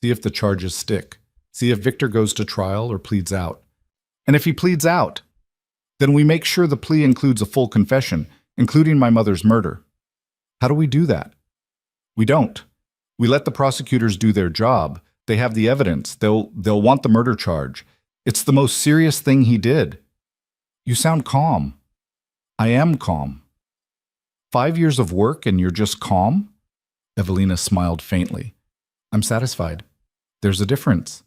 See if the charges stick. See if Victor goes to trial or pleads out. And if he pleads out, then we make sure the plea includes a full confession, including my mother's murder. How do we do that? We don't. We let the prosecutors do their job. They have the evidence. They'll want the murder charge. It's the most serious thing he did. You sound calm. I am calm. 5 years of work and you're just calm? Evelina smiled faintly. I'm satisfied. There's a difference.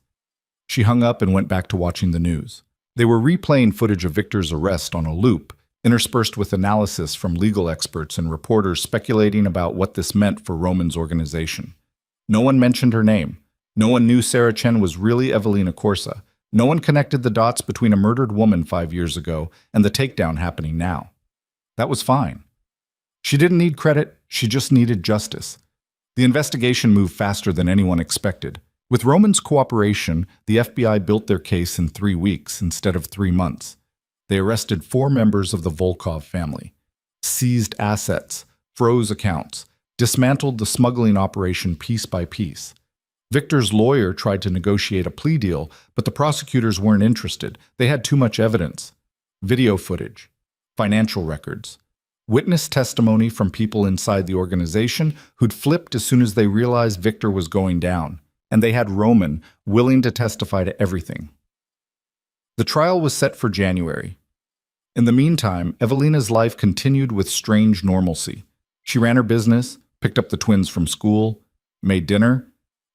She hung up and went back to watching the news. They were replaying footage of Victor's arrest on a loop, interspersed with analysis from legal experts and reporters speculating about what this meant for Roman's organization. No one mentioned her name. No one knew Sarah Chen was really Evelina Corsa. No one connected the dots between a murdered woman 5 years ago and the takedown happening now. That was fine. She didn't need credit, she just needed justice. The investigation moved faster than anyone expected. With Roman's cooperation, the FBI built their case in 3 weeks instead of 3 months. They arrested 4 members of the Volkov family, seized assets, froze accounts, dismantled the smuggling operation piece by piece. Victor's lawyer tried to negotiate a plea deal, but the prosecutors weren't interested. They had too much evidence. Video footage, financial records, witness testimony from people inside the organization who'd flipped as soon as they realized Victor was going down. And they had Roman willing to testify to everything. The trial was set for January. In the meantime, Evelina's life continued with strange normalcy. She ran her business, picked up the twins from school, made dinner,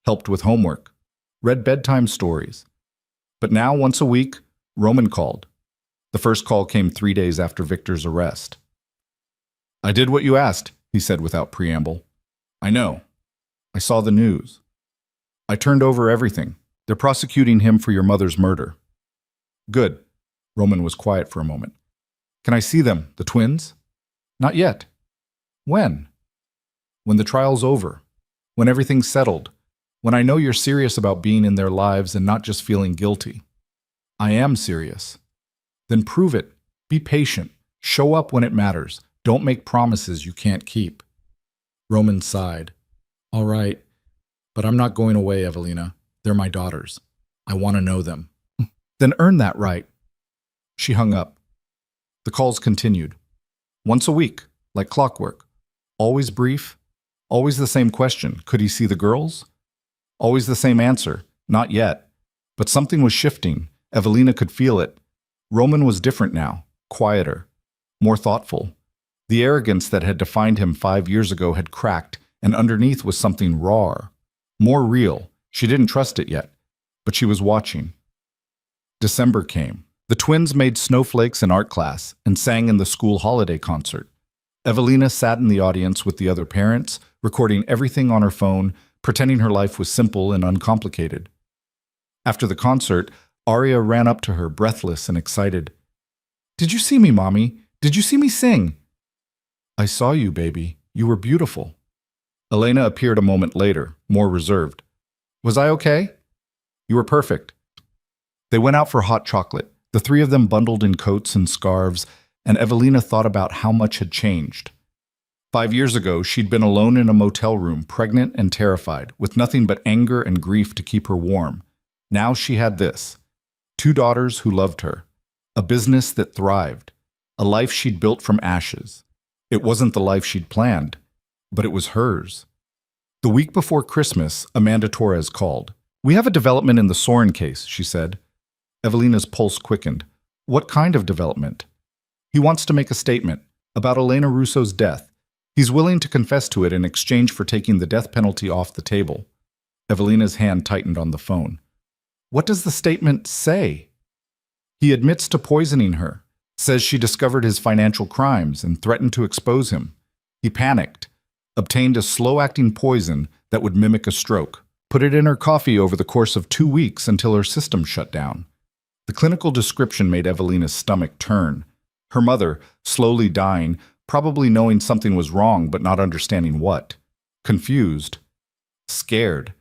helped with homework, read bedtime stories. But now, once a week, Roman called. The first call came 3 days after Victor's arrest. I did what you asked, he said without preamble. I know. I saw the news. I turned over everything. They're prosecuting him for your mother's murder. Good. Roman was quiet for a moment. Can I see them, the twins? Not yet. When? When the trial's over. When everything's settled. When I know you're serious about being in their lives and not just feeling guilty. I am serious. Then prove it. Be patient. Show up when it matters. Don't make promises you can't keep. Roman sighed. All right. But I'm not going away, Evelina. They're my daughters. I want to know them. Then earn that right. She hung up. The calls continued. Once a week, like clockwork. Always brief. Always the same question. Could he see the girls? Always the same answer. Not yet. But something was shifting. Evelina could feel it. Roman was different now. Quieter. More thoughtful. The arrogance that had defined him 5 years ago had cracked, and underneath was something raw. More real. She didn't trust it yet, but she was watching. December came. The twins made snowflakes in art class and sang in the school holiday concert. Evelina sat in the audience with the other parents, recording everything on her phone, pretending her life was simple and uncomplicated. After the concert, Aria ran up to her, breathless and excited. Did you see me, Mommy? Did you see me sing? I saw you, baby. You were beautiful. Elena appeared a moment later, more reserved. Was I okay? You were perfect. They went out for hot chocolate, the three of them bundled in coats and scarves, and Evelina thought about how much had changed. 5 years ago, she'd been alone in a motel room, pregnant and terrified, with nothing but anger and grief to keep her warm. Now she had this: 2 daughters who loved her, a business that thrived, a life she'd built from ashes. It wasn't the life she'd planned, but it was hers. The week before Christmas, Amanda Torres called. We have a development in the Soren case, she said. Evelina's pulse quickened. What kind of development? He wants to make a statement about Elena Russo's death. He's willing to confess to it in exchange for taking the death penalty off the table. Evelina's hand tightened on the phone. What does the statement say? He admits to poisoning her, says she discovered his financial crimes and threatened to expose him. He panicked, obtained a slow-acting poison that would mimic a stroke, put it in her coffee over the course of 2 weeks until her system shut down. The clinical description made Evelina's stomach turn. Her mother, slowly dying, probably knowing something was wrong but not understanding what. Confused. Scared.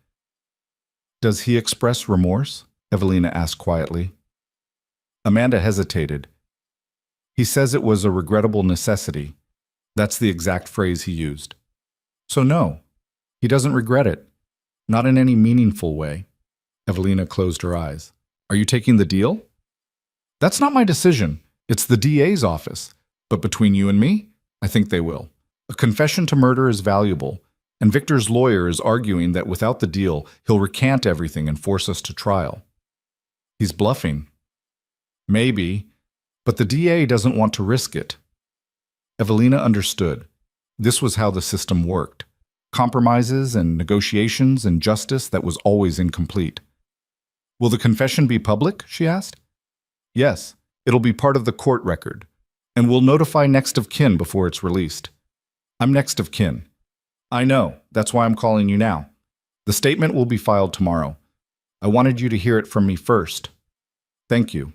Does he express remorse? Evelina asked quietly. Amanda hesitated. He says it was a regrettable necessity. That's the exact phrase he used. So no, he doesn't regret it. Not in any meaningful way. Evelina closed her eyes. Are you taking the deal? That's not my decision. It's the DA's office. But between you and me, I think they will. A confession to murder is valuable, and Victor's lawyer is arguing that without the deal, he'll recant everything and force us to trial. He's bluffing. Maybe, but the DA doesn't want to risk it. Evelina understood. This was how the system worked. Compromises and negotiations and justice that was always incomplete. Will the confession be public? She asked. Yes, it'll be part of the court record, and we'll notify next of kin before it's released. I'm next of kin. I know, that's why I'm calling you now. The statement will be filed tomorrow. I wanted you to hear it from me first. Thank you.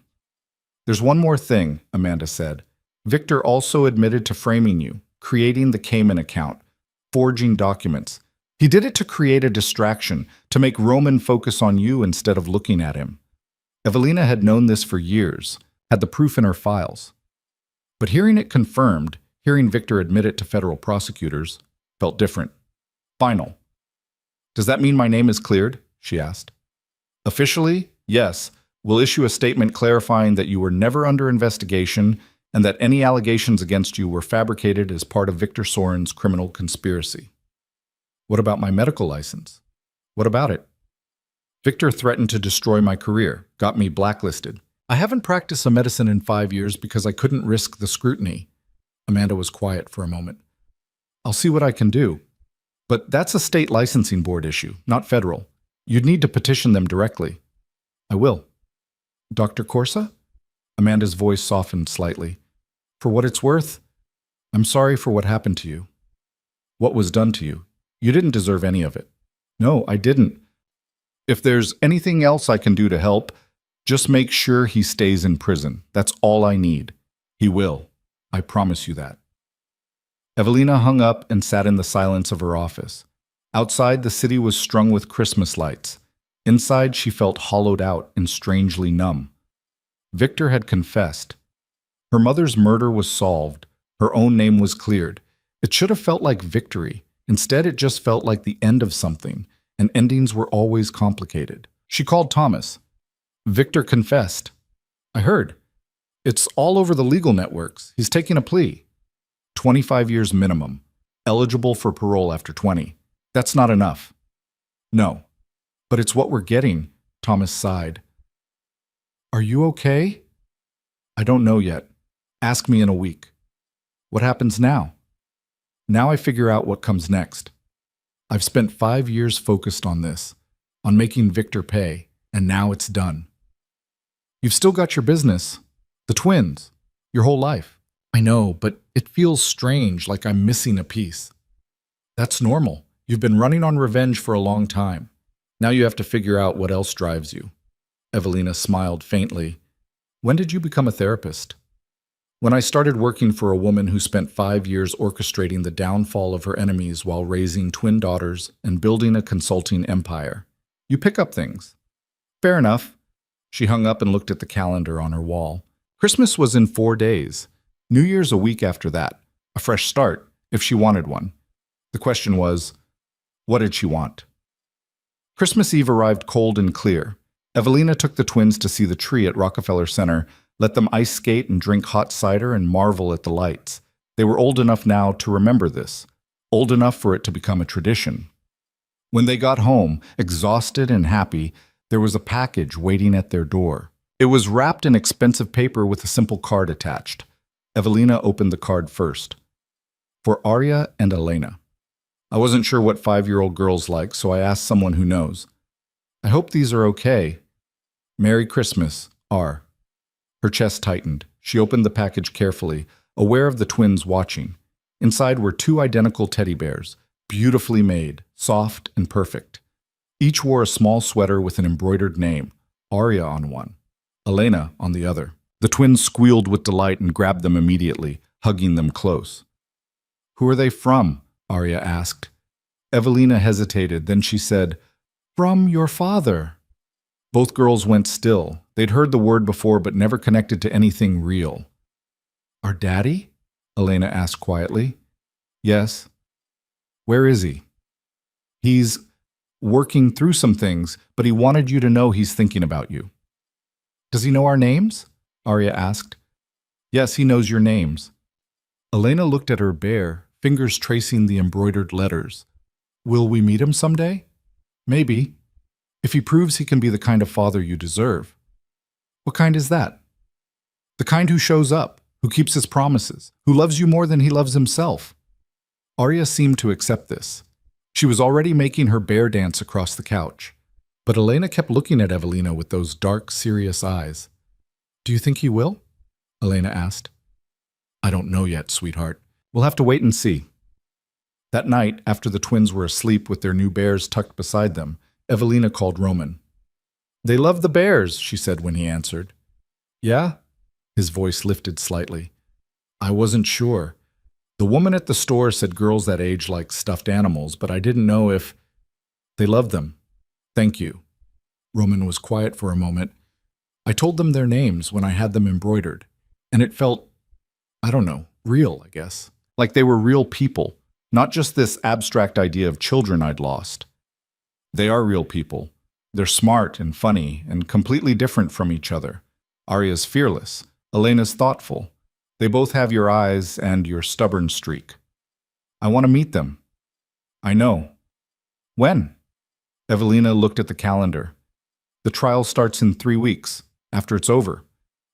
There's one more thing, Amanda said. Victor also admitted to framing you, creating the Cayman account, forging documents. He did it to create a distraction, to make Roman focus on you instead of looking at him. Evelina had known this for years, had the proof in her files. But hearing it confirmed, hearing Victor admit it to federal prosecutors, felt different. Final. Does that mean my name is cleared? She asked. Officially, yes. We'll issue a statement clarifying that you were never under investigation and that any allegations against you were fabricated as part of Victor Soren's criminal conspiracy. What about my medical license? What about it? Victor threatened to destroy my career, got me blacklisted. I haven't practiced medicine in 5 years because I couldn't risk the scrutiny. Amanda was quiet for a moment. I'll see what I can do. But that's a state licensing board issue, not federal. You'd need to petition them directly. I will. Dr. Corsa? Amanda's voice softened slightly. For what it's worth, I'm sorry for what happened to you. What was done to you? You didn't deserve any of it. No, I didn't. If there's anything else I can do to help, just make sure he stays in prison. That's all I need. He will. I promise you that. Evelina hung up and sat in the silence of her office. Outside, the city was strung with Christmas lights. Inside, she felt hollowed out and strangely numb. Victor had confessed. Her mother's murder was solved. Her own name was cleared. It should have felt like victory. Instead, it just felt like the end of something, and endings were always complicated. She called Thomas. Victor confessed. I heard. It's all over the legal networks. He's taking a plea. 25 years minimum. Eligible for parole after 20. That's not enough. No. But it's what we're getting, Thomas sighed. Are you okay? I don't know yet. Ask me in a week. What happens now? Now I figure out what comes next. I've spent 5 years focused on this, on making Victor pay, and now it's done. You've still got your business, the twins, your whole life. I know, but it feels strange, like I'm missing a piece. That's normal. You've been running on revenge for a long time. Now you have to figure out what else drives you. Evelina smiled faintly. When did you become a therapist? When I started working for a woman who spent 5 years orchestrating the downfall of her enemies while raising twin daughters and building a consulting empire. You pick up things. Fair enough. She hung up and looked at the calendar on her wall. Christmas was in 4 days. New Year's a week after that. A fresh start, if she wanted one. The question was, what did she want? Christmas Eve arrived cold and clear. Evelina took the twins to see the tree at Rockefeller Center, let them ice skate and drink hot cider and marvel at the lights. They were old enough now to remember this, old enough for it to become a tradition. When they got home, exhausted and happy, there was a package waiting at their door. It was wrapped in expensive paper with a simple card attached. Evelina opened the card first. For Arya and Elena. I wasn't sure what 5-year-old girls like, so I asked someone who knows. I hope these are okay. Merry Christmas, R. Her chest tightened. She opened the package carefully, aware of the twins watching. Inside were 2 identical teddy bears, beautifully made, soft and perfect. Each wore a small sweater with an embroidered name, Arya on one, Elena on the other. The twins squealed with delight and grabbed them immediately, hugging them close. Who are they from? Arya asked. Evelina hesitated, then she said, From your father. Both girls went still. They'd heard the word before but never connected to anything real. Our daddy? Elena asked quietly. Yes. Where is he? He's working through some things, but he wanted you to know he's thinking about you. Does he know our names? Arya asked. Yes, he knows your names. Elena looked at her bear, fingers tracing the embroidered letters. Will we meet him someday? Maybe. If he proves he can be the kind of father you deserve. What kind is that? The kind who shows up, who keeps his promises, who loves you more than he loves himself. Arya seemed to accept this. She was already making her bear dance across the couch. But Elena kept looking at Evelina with those dark, serious eyes. Do you think he will? Elena asked. I don't know yet, sweetheart. We'll have to wait and see. That night, after the twins were asleep with their new bears tucked beside them, Evelina called Roman. They love the bears, she said when he answered. Yeah? His voice lifted slightly. I wasn't sure. The woman at the store said girls that age like stuffed animals, but I didn't know if... They love them. Thank you. Roman was quiet for a moment. I told them their names when I had them embroidered, and it felt, I don't know, real, I guess. Like they were real people, not just this abstract idea of children I'd lost. They are real people. They're smart and funny and completely different from each other. Arya's fearless. Elena's thoughtful. They both have your eyes and your stubborn streak. I want to meet them. I know. When? Evelina looked at the calendar. The trial starts in 3 weeks, after it's over.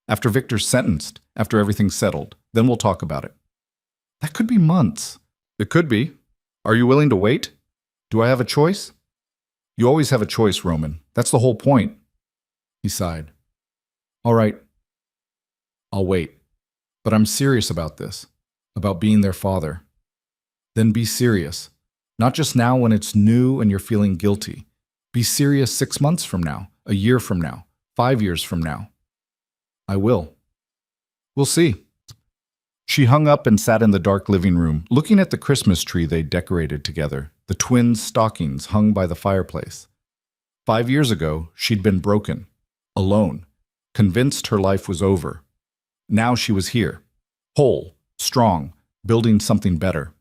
After Victor's sentenced, after everything's settled. Then we'll talk about it. That could be months. It could be. Are you willing to wait? Do I have a choice? You always have a choice, Roman. That's the whole point. He sighed. All right. I'll wait. But I'm serious about this, about being their father. Then be serious. Not just now when it's new and you're feeling guilty. Be serious 6 months from now, a year from now, 5 years from now. I will. We'll see. She hung up and sat in the dark living room, looking at the Christmas tree they'd decorated together, the twins' stockings hung by the fireplace. 5 years ago, she'd been broken, alone, convinced her life was over. Now she was here, whole, strong, building something better.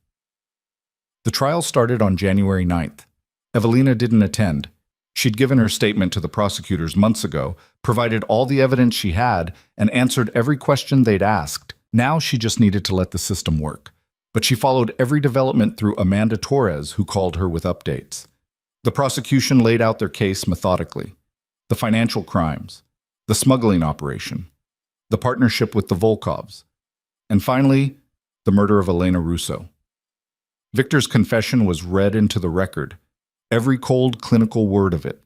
The trial started on January 9th. Evelina didn't attend. She'd given her statement to the prosecutors months ago, provided all the evidence she had, and answered every question they'd asked. Now she just needed to let the system work. But she followed every development through Amanda Torres, who called her with updates. The prosecution laid out their case methodically. The financial crimes, the smuggling operation, the partnership with the Volkovs, and finally, the murder of Elena Russo. Victor's confession was read into the record, every cold clinical word of it.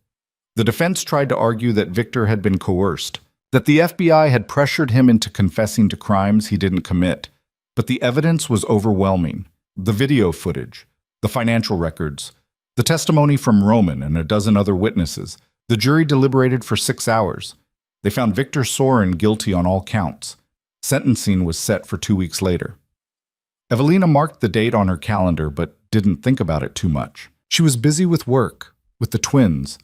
The defense tried to argue that Victor had been coerced, that the FBI had pressured him into confessing to crimes he didn't commit. But the evidence was overwhelming. The video footage, the financial records, the testimony from Roman and a dozen other witnesses. The jury deliberated for 6 hours. They found Victor Sorin guilty on all counts. Sentencing was set for 2 weeks later. Evelina marked the date on her calendar but didn't think about it too much. She was busy with work, with the twins,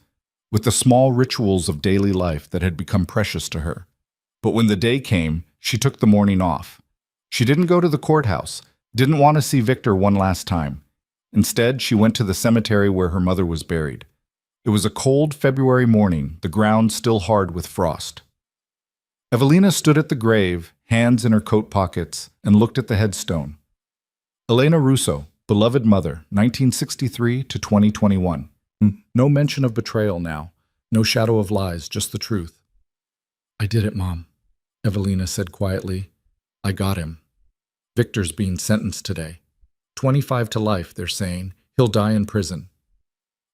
with the small rituals of daily life that had become precious to her. But when the day came, she took the morning off. She didn't go to the courthouse, didn't want to see Victor one last time. Instead, she went to the cemetery where her mother was buried. It was a cold February morning, the ground still hard with frost. Evelina stood at the grave, hands in her coat pockets, and looked at the headstone. Elena Russo, beloved mother, 1963 to 2021. No mention of betrayal now. No shadow of lies, just the truth. I did it, Mom, Evelina said quietly. I got him. Victor's being sentenced today. 25 to life, they're saying. He'll die in prison.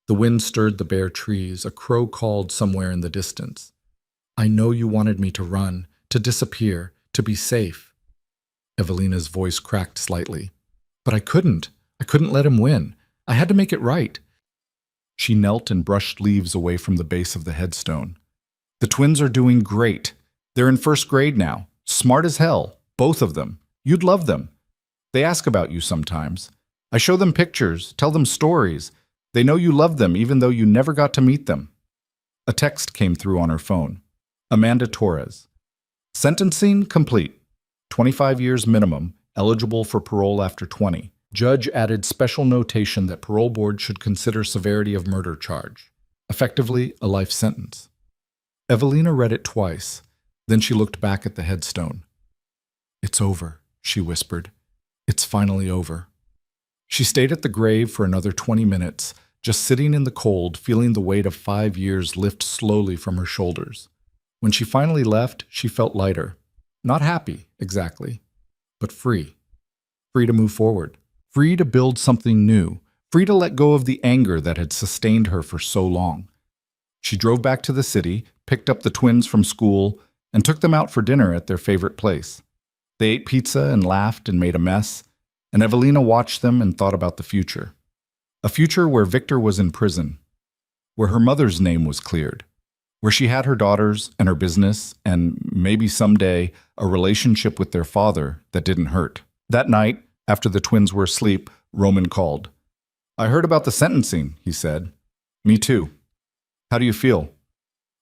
The wind stirred the bare trees. A crow called somewhere in the distance. I know you wanted me to run, to disappear, to be safe. Evelina's voice cracked slightly. But I couldn't. I couldn't let him win. I had to make it right. She knelt and brushed leaves away from the base of the headstone. The twins are doing great. They're in first grade now. Smart as hell. Both of them. You'd love them. They ask about you sometimes. I show them pictures, tell them stories. They know you love them even though you never got to meet them. A text came through on her phone. Amanda Torres. Sentencing complete. 25 years minimum, eligible for parole after 20. Judge added special notation that parole board should consider severity of murder charge. Effectively, a life sentence. Evelina read it twice. Then she looked back at the headstone. It's over, she whispered. It's finally over. She stayed at the grave for another 20 minutes, just sitting in the cold, feeling the weight of 5 years lift slowly from her shoulders. When she finally left, she felt lighter. Not happy, exactly, but free. Free to move forward. Free to build something new. Free to let go of the anger that had sustained her for so long. She drove back to the city, picked up the twins from school, and took them out for dinner at their favorite place. They ate pizza and laughed and made a mess, and Evelina watched them and thought about the future. A future where Victor was in prison, where her mother's name was cleared, where she had her daughters and her business and, maybe someday, a relationship with their father that didn't hurt. That night, after the twins were asleep, Roman called. I heard about the sentencing, he said. Me too. How do you feel?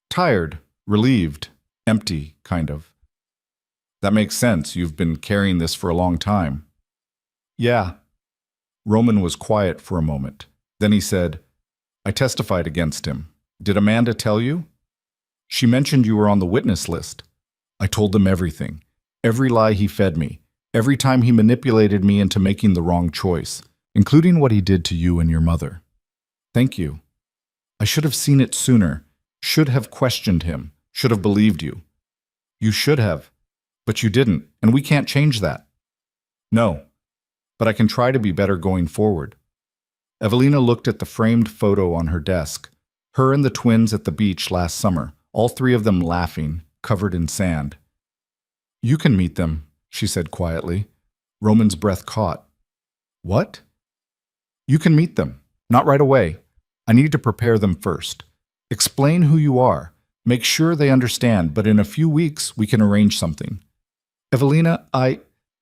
Tired, relieved, empty, kind of. That makes sense. You've been carrying this for a long time. Yeah. Roman was quiet for a moment. Then he said, I testified against him. Did Amanda tell you? She mentioned you were on the witness list. I told them everything. Every lie he fed me. Every time he manipulated me into making the wrong choice, including what he did to you and your mother. Thank you. I should have seen it sooner, should have questioned him, should have believed you. You should have, but you didn't, and we can't change that. No, but I can try to be better going forward. Evelina looked at the framed photo on her desk, her and the twins at the beach last summer, all three of them laughing, covered in sand. You can meet them, she said quietly. Roman's breath caught. What? You can meet them. Not right away. I need to prepare them first. Explain who you are. Make sure they understand, but in a few weeks we can arrange something. Evelina,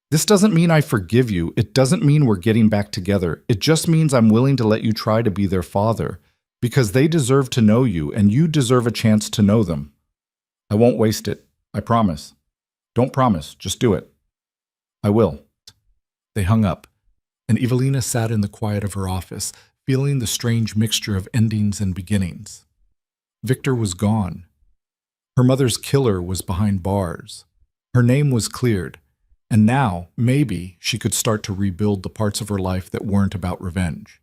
this doesn't mean I forgive you. It doesn't mean we're getting back together. It just means I'm willing to let you try to be their father, because they deserve to know you and you deserve a chance to know them. I won't waste it. I promise. Don't promise. Just do it. I will. They hung up, and Evelina sat in the quiet of her office, feeling the strange mixture of endings and beginnings. Victor was gone. Her mother's killer was behind bars. Her name was cleared, and now, maybe, she could start to rebuild the parts of her life that weren't about revenge,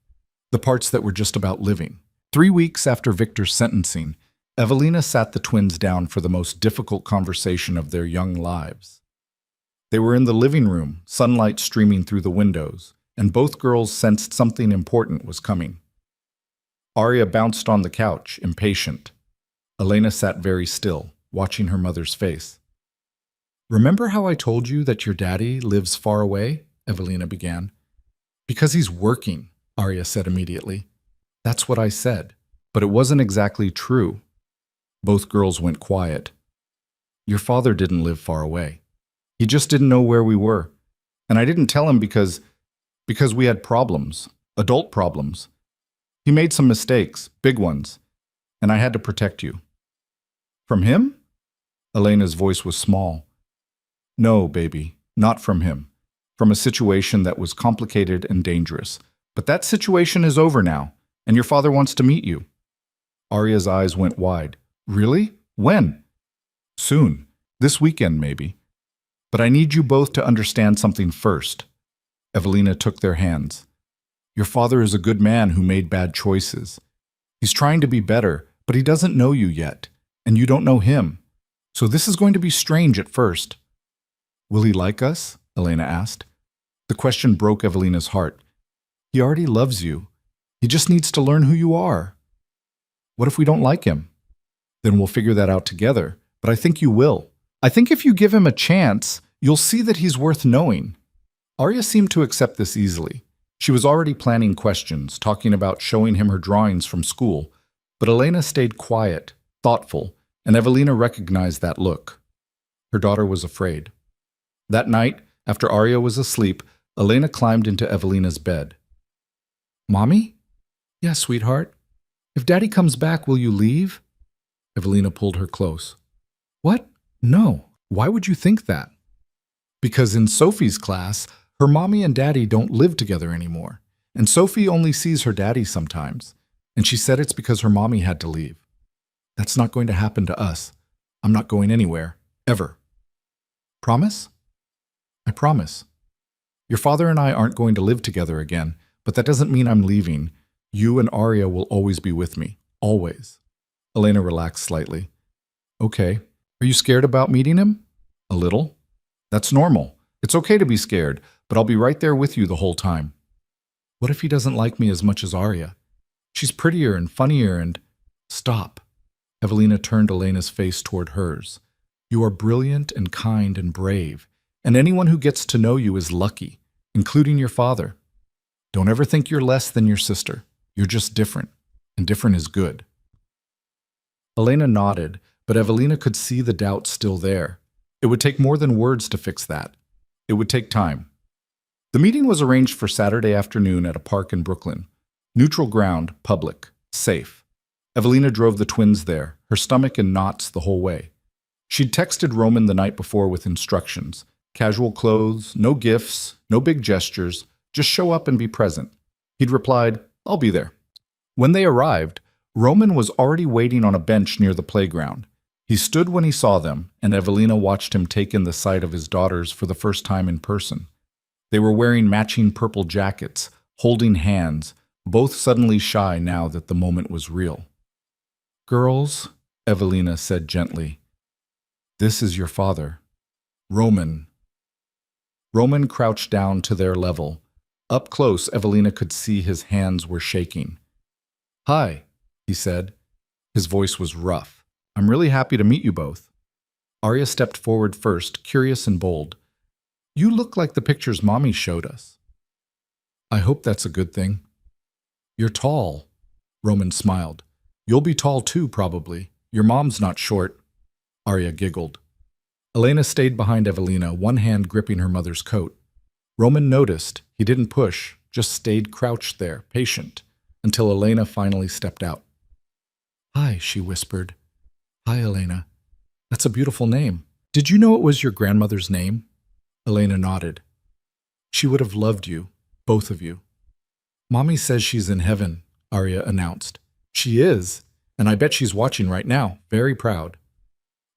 the parts that were just about living. 3 weeks after Victor's sentencing, Evelina sat the twins down for the most difficult conversation of their young lives. They were in the living room, sunlight streaming through the windows, and both girls sensed something important was coming. Arya bounced on the couch, impatient. Elena sat very still, watching her mother's face. Remember how I told you that your daddy lives far away? Evelina began. Because he's working, Arya said immediately. That's what I said, but it wasn't exactly true. Both girls went quiet. Your father didn't live far away. He just didn't know where we were. And I didn't tell him because we had problems, adult problems. He made some mistakes, big ones, and I had to protect you. From him? Elena's voice was small. No, baby, not from him. From a situation that was complicated and dangerous. But that situation is over now, and your father wants to meet you. Arya's eyes went wide. Really? When? Soon. This weekend, maybe. But I need you both to understand something first. Evelina took their hands. Your father is a good man who made bad choices. He's trying to be better, but he doesn't know you yet, and you don't know him. So this is going to be strange at first. Will he like us? Elena asked. The question broke Evelina's heart. He already loves you. He just needs to learn who you are. What if we don't like him? Then we'll figure that out together, but I think you will. I think if you give him a chance, you'll see that he's worth knowing. Arya seemed to accept this easily. She was already planning questions, talking about showing him her drawings from school, but Elena stayed quiet, thoughtful, and Evelina recognized that look. Her daughter was afraid. That night, after Arya was asleep, Elena climbed into Evelina's bed. Mommy? Yes, sweetheart. If Daddy comes back, will you leave? Evelina pulled her close. What? No. Why would you think that? Because in Sophie's class, her mommy and daddy don't live together anymore, and Sophie only sees her daddy sometimes, and she said it's because her mommy had to leave. That's not going to happen to us. I'm not going anywhere, ever. Promise? I promise. Your father and I aren't going to live together again, but that doesn't mean I'm leaving. You and Arya will always be with me. Always. Elena relaxed slightly. Okay. Are you scared about meeting him? A little. That's normal. It's okay to be scared, but I'll be right there with you the whole time. What if he doesn't like me as much as Arya? She's prettier and funnier and... Stop. Evelina turned Elena's face toward hers. You are brilliant and kind and brave, and anyone who gets to know you is lucky, including your father. Don't ever think you're less than your sister. You're just different, and different is good. Elena nodded, but Evelina could see the doubt still there. It would take more than words to fix that. It would take time. The meeting was arranged for Saturday afternoon at a park in Brooklyn. Neutral ground, public, safe. Evelina drove the twins there, her stomach in knots the whole way. She'd texted Roman the night before with instructions. Casual clothes, no gifts, no big gestures, just show up and be present. He'd replied, I'll be there. When they arrived, Roman was already waiting on a bench near the playground. He stood when he saw them, and Evelina watched him take in the sight of his daughters for the first time in person. They were wearing matching purple jackets, holding hands, both suddenly shy now that the moment was real. Girls, Evelina said gently, this is your father, Roman. Roman crouched down to their level. Up close, Evelina could see his hands were shaking. Hi, he said. His voice was rough. I'm really happy to meet you both. Arya stepped forward first, curious and bold. You look like the pictures Mommy showed us. I hope that's a good thing. You're tall, Roman smiled. You'll be tall too, probably. Your mom's not short. Arya giggled. Elena stayed behind Evelina, one hand gripping her mother's coat. Roman noticed. He didn't push, just stayed crouched there, patient, until Elena finally stepped out. Hi, she whispered. Hi, Elena. That's a beautiful name. Did you know it was your grandmother's name? Elena nodded. She would have loved you, both of you. Mommy says she's in heaven, Arya announced. She is, and I bet she's watching right now, very proud.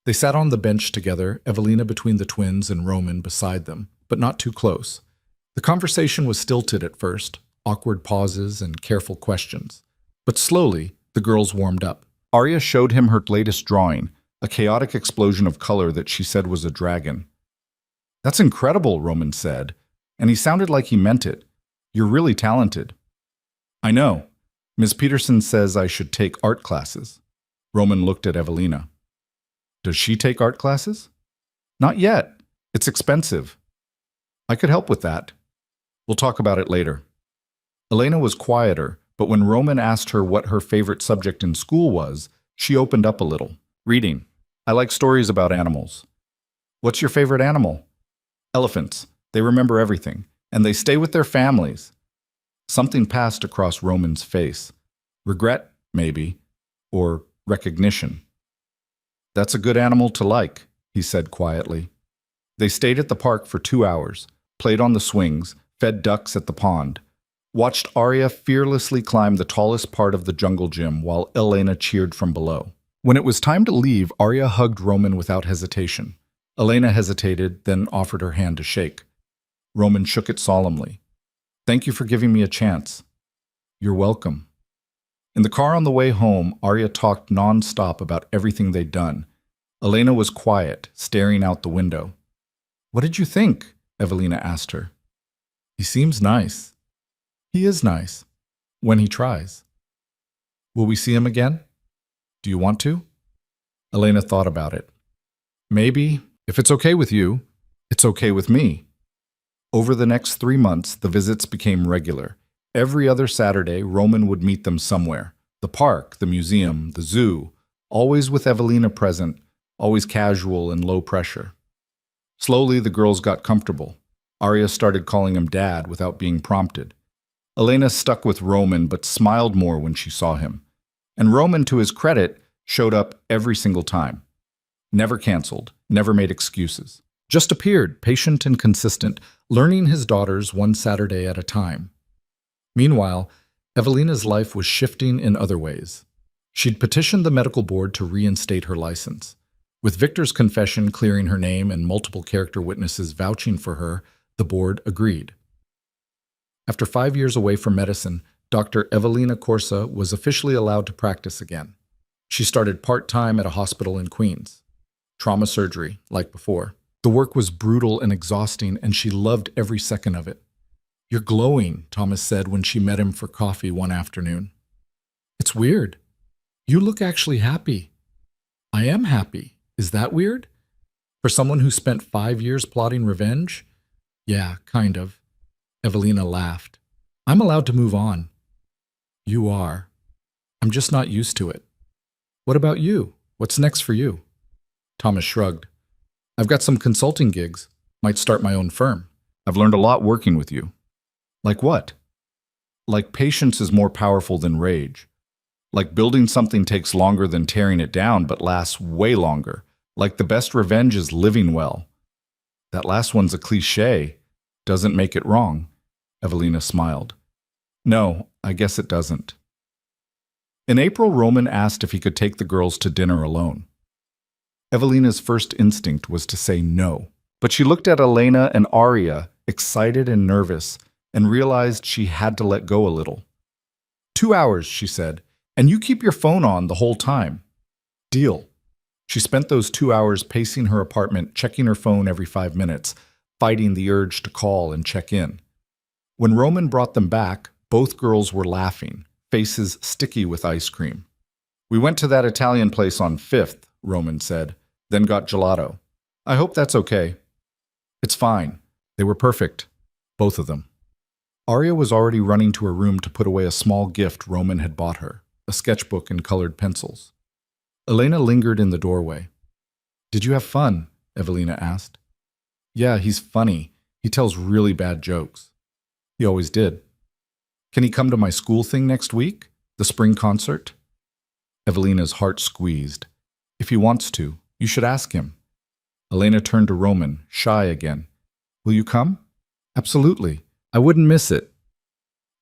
They sat on the bench together, Evelina between the twins and Roman beside them, but not too close. The conversation was stilted at first, awkward pauses and careful questions. But slowly, the girls warmed up. Arya showed him her latest drawing, a chaotic explosion of color that she said was a dragon. That's incredible, Roman said, and he sounded like he meant it. You're really talented. I know. Ms. Peterson says I should take art classes. Roman looked at Evelina. Does she take art classes? Not yet. It's expensive. I could help with that. We'll talk about it later. Elena was quieter, but when Roman asked her what her favorite subject in school was, she opened up a little. Reading. I like stories about animals. What's your favorite animal? Elephants. They remember everything, and they stay with their families. Something passed across Roman's face. Regret, maybe, or recognition. That's a good animal to like, he said quietly. They stayed at the park for 2 hours, played on the swings, fed ducks at the pond, watched Arya fearlessly climb the tallest part of the jungle gym while Elena cheered from below. When it was time to leave, Arya hugged Roman without hesitation. Elena hesitated, then offered her hand to shake. Roman shook it solemnly. Thank you for giving me a chance. You're welcome. In the car on the way home, Arya talked non-stop about everything they'd done. Elena was quiet, staring out the window. What did you think? Evelina asked her. He seems nice. He is nice. When he tries. Will we see him again? Do you want to? Elena thought about it. Maybe. If it's okay with you, it's okay with me. Over the next 3 months, the visits became regular. Every other Saturday, Roman would meet them somewhere. The park, the museum, the zoo, always with Evelina present, always casual and low pressure. Slowly, the girls got comfortable. Arya started calling him Dad without being prompted. Elena stuck with Roman but smiled more when she saw him. And Roman, to his credit, showed up every single time. Never canceled, never made excuses. Just appeared, patient and consistent, learning his daughters one Saturday at a time. Meanwhile, Evelina's life was shifting in other ways. She'd petitioned the medical board to reinstate her license. With Victor's confession clearing her name and multiple character witnesses vouching for her, the board agreed. After 5 years away from medicine, Dr. Evelina Corsa was officially allowed to practice again. She started part-time at a hospital in Queens. Trauma surgery, like before. The work was brutal and exhausting, and she loved every second of it. You're glowing, Thomas said when she met him for coffee one afternoon. It's weird. You look actually happy. I am happy. Is that weird? For someone who spent 5 years plotting revenge? Yeah, kind of. Evelina laughed. I'm allowed to move on. You are. I'm just not used to it. What about you? What's next for you? Thomas shrugged. I've got some consulting gigs. Might start my own firm. I've learned a lot working with you. Like what? Like patience is more powerful than rage. Like building something takes longer than tearing it down but lasts way longer. Like the best revenge is living well. That last one's a cliché. Doesn't make it wrong. Evelina smiled. No, I guess it doesn't. In April, Roman asked if he could take the girls to dinner alone. Evelina's first instinct was to say no, but she looked at Elena and Arya, excited and nervous, and realized she had to let go a little. 2 hours, she said, and you keep your phone on the whole time. Deal. She spent those 2 hours pacing her apartment, checking her phone every 5 minutes, fighting the urge to call and check in. When Roman brought them back, both girls were laughing, faces sticky with ice cream. We went to that Italian place on 5th, Roman said, then got gelato. I hope that's okay. It's fine. They were perfect. Both of them. Arya was already running to her room to put away a small gift Roman had bought her, a sketchbook and colored pencils. Elena lingered in the doorway. Did you have fun? Evelina asked. Yeah, he's funny. He tells really bad jokes. He always did. Can he come to my school thing next week? The spring concert? Evelina's heart squeezed. If he wants to, you should ask him. Elena turned to Roman, shy again. Will you come? Absolutely. I wouldn't miss it.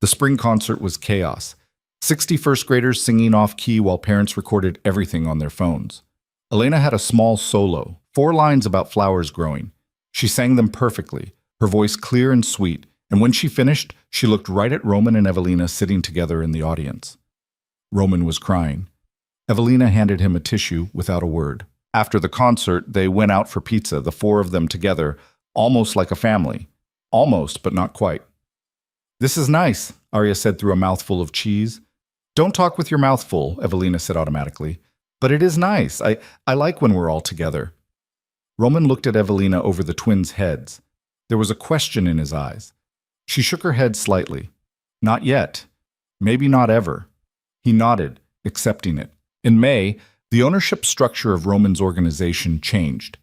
The spring concert was chaos. 60 first graders singing off-key while parents recorded everything on their phones. Elena had a small solo, 4 lines about flowers growing. She sang them perfectly, her voice clear and sweet, and when she finished, she looked right at Roman and Evelina sitting together in the audience. Roman was crying. Evelina handed him a tissue without a word. After the concert, they went out for pizza, the 4 of them together, almost like a family. Almost, but not quite. This is nice, Arya said through a mouthful of cheese. Don't talk with your mouth full, Evelina said automatically. But it is nice. I like when we're all together. Roman looked at Evelina over the twins' heads. There was a question in his eyes. She shook her head slightly. Not yet. Maybe not ever. He nodded, accepting it. In May, the ownership structure of Roman's organization changed.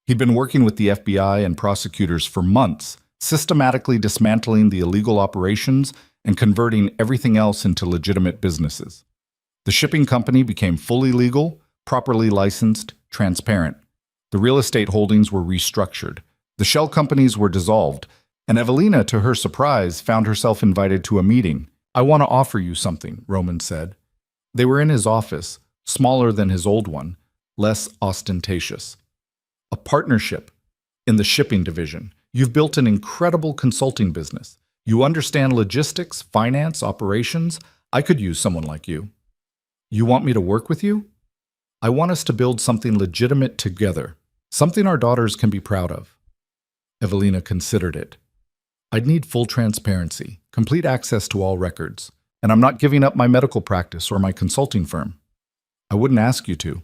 He'd been working with the FBI and prosecutors for months, systematically dismantling the illegal operations and converting everything else into legitimate businesses. The shipping company became fully legal, properly licensed, transparent. The real estate holdings were restructured. The shell companies were dissolved, and Evelina, to her surprise, found herself invited to a meeting. "I want to offer you something," Roman said. They were in his office, smaller than his old one, less ostentatious. "A partnership in the shipping division. You've built an incredible consulting business. You understand logistics, finance, operations. I could use someone like you." "You want me to work with you?" "I want us to build something legitimate together, something our daughters can be proud of." Evelina considered it. "I'd need full transparency, complete access to all records, and I'm not giving up my medical practice or my consulting firm." "I wouldn't ask you to.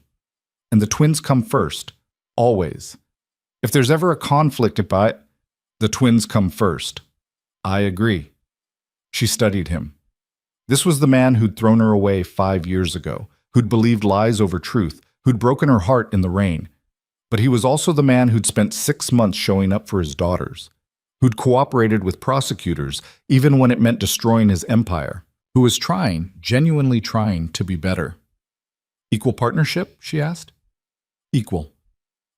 And the twins come first, always. If there's ever a conflict the twins come first." "I agree." She studied him. This was the man who'd thrown her away 5 years ago, who'd believed lies over truth, who'd broken her heart in the rain. But he was also the man who'd spent 6 months showing up for his daughters, who'd cooperated with prosecutors even when it meant destroying his empire, who was genuinely trying to be better. "Equal partnership?" she asked. "Equal.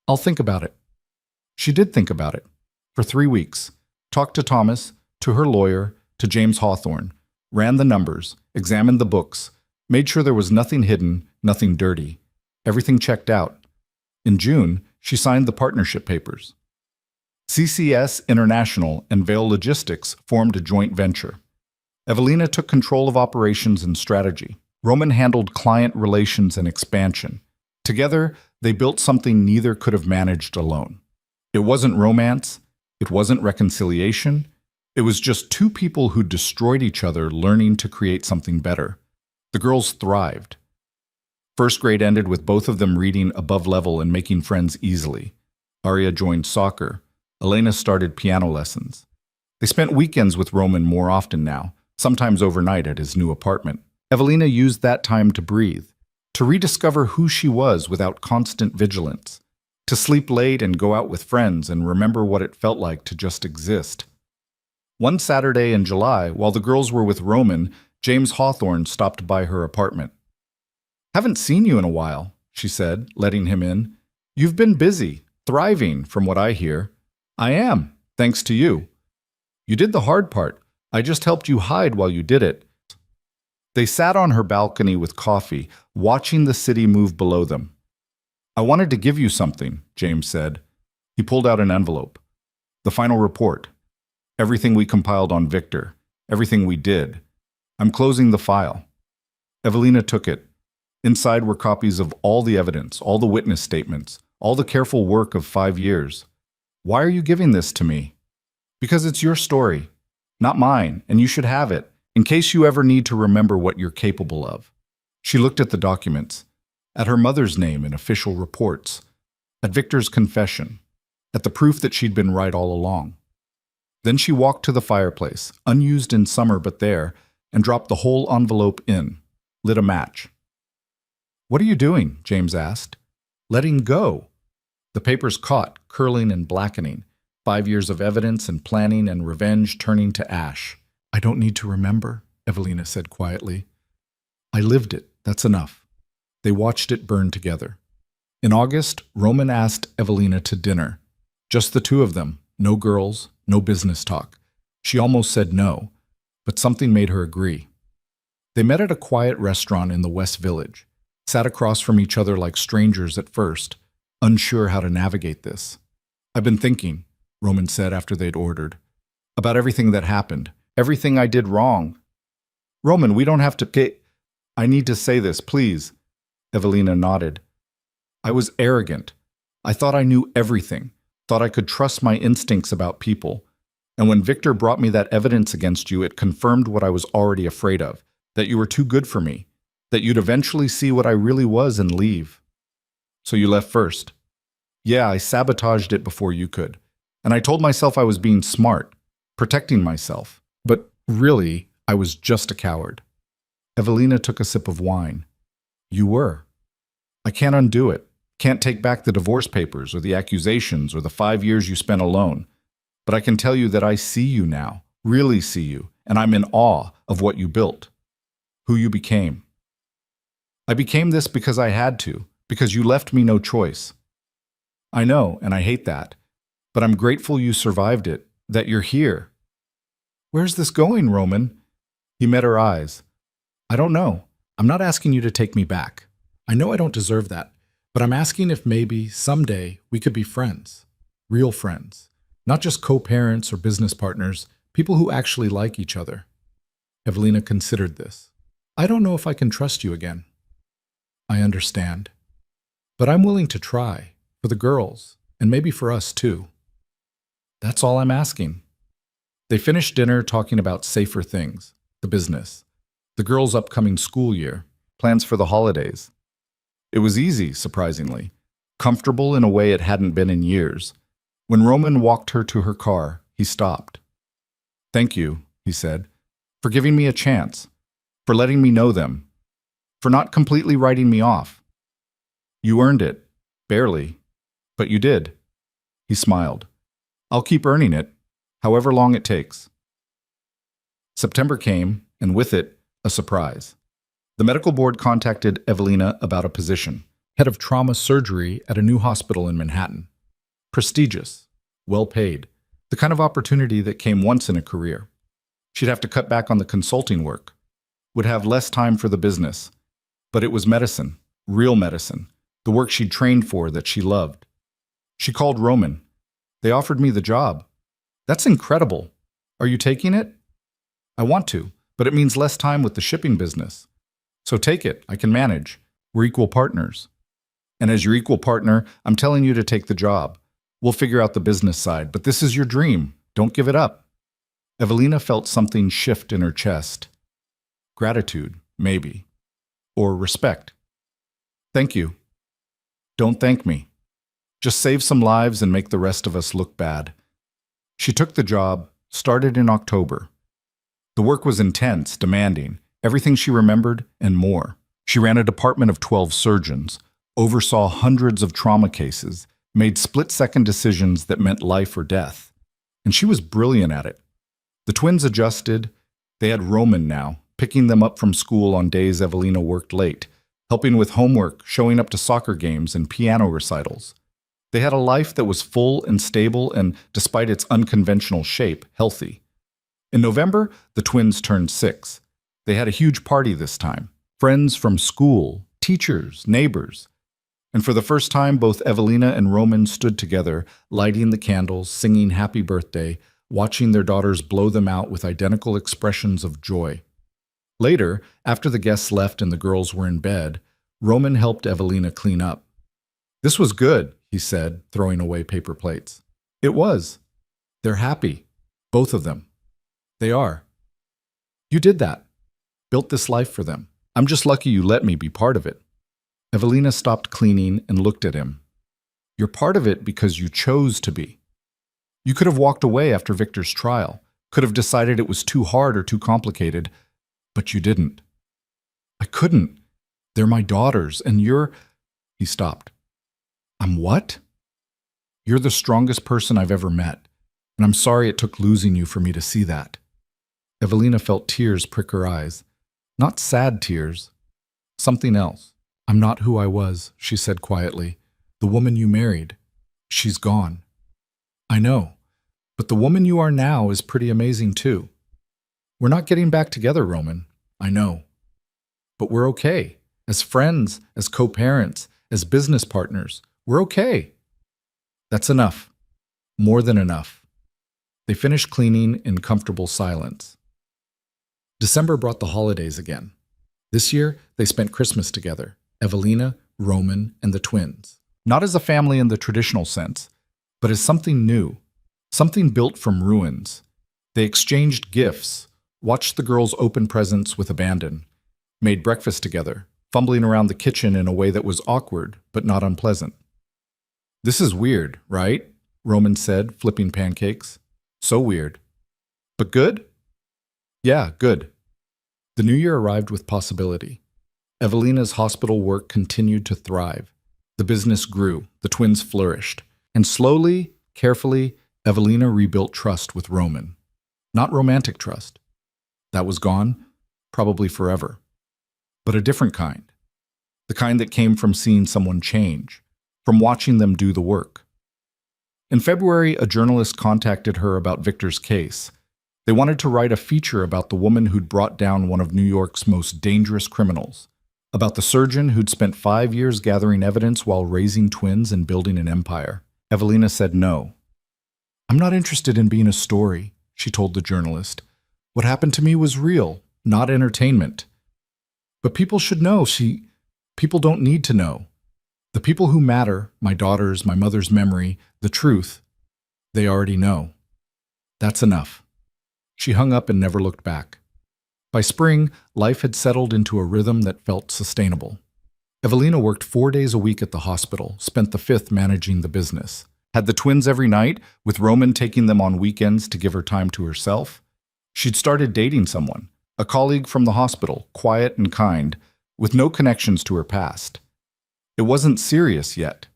I'll think about it." She did think about it. For 3 weeks. Talked to Thomas, to her lawyer, to James Hawthorne, ran the numbers, examined the books, made sure there was nothing hidden, nothing dirty. Everything checked out. In June, she signed the partnership papers. CCS International and Vail Logistics formed a joint venture. Evelina took control of operations and strategy. Roman handled client relations and expansion. Together, they built something neither could have managed alone. It wasn't romance. It wasn't reconciliation. It was just two people who destroyed each other learning to create something better. The girls thrived. First grade ended with both of them reading above level and making friends easily. Aria joined soccer. Elena started piano lessons. They spent weekends with Roman more often now, sometimes overnight at his new apartment. Evelina used that time to breathe, to rediscover who she was without constant vigilance, to sleep late and go out with friends and remember what it felt like to just exist. One Saturday in July, while the girls were with Roman, James Hawthorne stopped by her apartment. "Haven't seen you in a while," she said, letting him in. "You've been busy, thriving, from what I hear." "I am, thanks to you." "You did the hard part. I just helped you hide while you did it." They sat on her balcony with coffee, watching the city move below them. "I wanted to give you something," James said. He pulled out an envelope. "The final report. Everything we compiled on Victor. Everything we did. I'm closing the file." Evelina took it. Inside were copies of all the evidence, all the witness statements, all the careful work of 5 years. "Why are you giving this to me?" "Because it's your story, not mine, and you should have it, in case you ever need to remember what you're capable of." She looked at the documents, at her mother's name in official reports, at Victor's confession, at the proof that she'd been right all along. Then she walked to the fireplace, unused in summer but there, and dropped the whole envelope in, lit a match. "What are you doing?" James asked. "Letting go." The papers caught, curling and blackening, 5 years of evidence and planning and revenge turning to ash. "I don't need to remember," Evelina said quietly. "I lived it, that's enough." They watched it burn together. In August, Roman asked Evelina to dinner. Just the two of them, no girls, no business talk. She almost said no, but something made her agree. They met at a quiet restaurant in the West Village, sat across from each other like strangers at first, unsure how to navigate this. "I've been thinking," Roman said after they'd ordered, "about everything that happened, everything I did wrong." "Roman, we don't have to... I need to say this, please." Evelina nodded. "I was arrogant. I thought I knew everything, thought I could trust my instincts about people. And when Victor brought me that evidence against you, it confirmed what I was already afraid of, that you were too good for me, that you'd eventually see what I really was and leave." "So you left first?" "Yeah, I sabotaged it before you could. And I told myself I was being smart, protecting myself. But really, I was just a coward." Evelina took a sip of wine. "You were. I can't undo it. Can't take back the divorce papers or the accusations or the 5 years you spent alone. But I can tell you that I see you now, really see you, and I'm in awe of what you built, who you became. I became this because I had to, because you left me no choice. I know, and I hate that, but I'm grateful you survived it, that you're here. Where's this going, Roman? He met her eyes. I don't know. I'm not asking you to take me back. I know I don't deserve that, but I'm asking if maybe someday we could be friends, real friends, not just co-parents or business partners, people who actually like each other. Evelina considered this. I don't know if I can trust you again. I understand. But I'm willing to try, for the girls, and maybe for us too. That's all I'm asking. They finished dinner talking about safer things, the business, the girls' upcoming school year, plans for the holidays. It was easy, surprisingly, comfortable in a way it hadn't been in years. When Roman walked her to her car, he stopped. Thank you, he said, for giving me a chance, for letting me know them, for not completely writing me off. You earned it, barely, but you did. He smiled. I'll keep earning it, however long it takes. September came, and with it, a surprise. The medical board contacted Evelina about a position, head of trauma surgery at a new hospital in Manhattan. Prestigious, well paid, the kind of opportunity that came once in a career. She'd have to cut back on the consulting work, would have less time for the business, but it was medicine, real medicine, the work she'd trained for that she loved. She called Roman. They offered me the job. That's incredible. Are you taking it? I want to, but it means less time with the shipping business. So take it, I can manage. We're equal partners. And as your equal partner, I'm telling you to take the job. We'll figure out the business side, but this is your dream. Don't give it up. Evelina felt something shift in her chest. Gratitude, maybe. Or respect. Thank you. Don't thank me. Just save some lives and make the rest of us look bad. She took the job, started in October. The work was intense, demanding, everything she remembered and more. She ran a department of 12 surgeons, oversaw hundreds of trauma cases, made split-second decisions that meant life or death. And she was brilliant at it. The twins adjusted. They had Roman now, picking them up from school on days Evelina worked late, helping with homework, showing up to soccer games and piano recitals. They had a life that was full and stable and, despite its unconventional shape, healthy. In November, the twins turned 6. They had a huge party this time. Friends from school, teachers, neighbors. And for the first time, both Evelina and Roman stood together, lighting the candles, singing happy birthday, watching their daughters blow them out with identical expressions of joy. Later, after the guests left and the girls were in bed, Roman helped Evelina clean up. This was good, he said, throwing away paper plates. It was. They're happy. Both of them. They are. You did that. Built this life for them. I'm just lucky you let me be part of it. Evelina stopped cleaning and looked at him. You're part of it because you chose to be. You could have walked away after Victor's trial, could have decided it was too hard or too complicated, but you didn't. I couldn't. They're my daughters, and you're... He stopped. I'm what? You're the strongest person I've ever met, and I'm sorry it took losing you for me to see that. Evelina felt tears prick her eyes. Not sad tears. Something else. I'm not who I was, she said quietly. The woman you married. She's gone. I know, but the woman you are now is pretty amazing too. We're not getting back together, Roman. I know. But we're okay. As friends, as co-parents, as business partners, we're okay. That's enough. More than enough. They finished cleaning in comfortable silence. December brought the holidays again. This year, they spent Christmas together, Evelina, Roman, and the twins. Not as a family in the traditional sense, but as something new, something built from ruins. They exchanged gifts, watched the girls open presents with abandon, made breakfast together, fumbling around the kitchen in a way that was awkward but not unpleasant. This is weird, right? Roman said, flipping pancakes. So weird. But good? Yeah, good. The new year arrived with possibility. Evelina's hospital work continued to thrive. The business grew, the twins flourished, and slowly, carefully, Evelina rebuilt trust with Roman. Not romantic trust. That was gone, probably forever. But a different kind. The kind that came from seeing someone change, from watching them do the work. In February, a journalist contacted her about Victor's case. They wanted to write a feature about the woman who'd brought down one of New York's most dangerous criminals, about the surgeon who'd spent 5 years gathering evidence while raising twins and building an empire. Evelina said no. "I'm not interested in being a story," she told the journalist. "What happened to me was real, not entertainment. But people should know. People don't need to know. The people who matter, my daughters, my mother's memory, the truth, they already know. That's enough." She hung up and never looked back. By spring, life had settled into a rhythm that felt sustainable. Evelina worked 4 days a week at the hospital, spent the fifth managing the business. Had the twins every night, with Roman taking them on weekends to give her time to herself. She'd started dating someone, a colleague from the hospital, quiet and kind, with no connections to her past. It wasn't serious yet,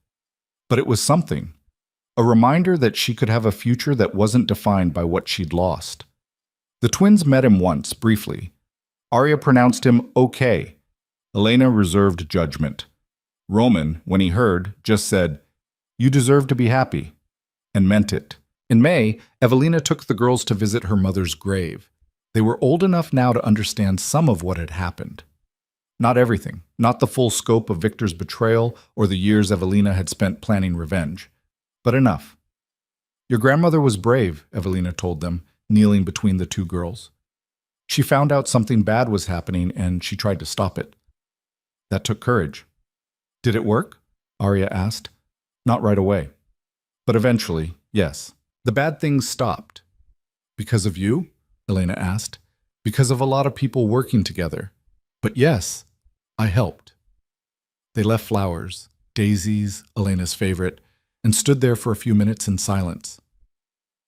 but it was something. A reminder that she could have a future that wasn't defined by what she'd lost. The twins met him once, briefly. Arya pronounced him okay. Elena reserved judgment. Roman, when he heard, just said, "You deserve to be happy," and meant it. In May, Evelina took the girls to visit her mother's grave. They were old enough now to understand some of what had happened. Not everything, not the full scope of Victor's betrayal or the years Evelina had spent planning revenge, but enough. "Your grandmother was brave," Evelina told them, kneeling between the two girls. "She found out something bad was happening and she tried to stop it. That took courage." "Did it work?" Arya asked. "Not right away. But eventually, yes. The bad things stopped." "Because of you?" Elena asked. "Because of a lot of people working together. But yes, I helped." They left flowers, daisies, Elena's favorite, and stood there for a few minutes in silence.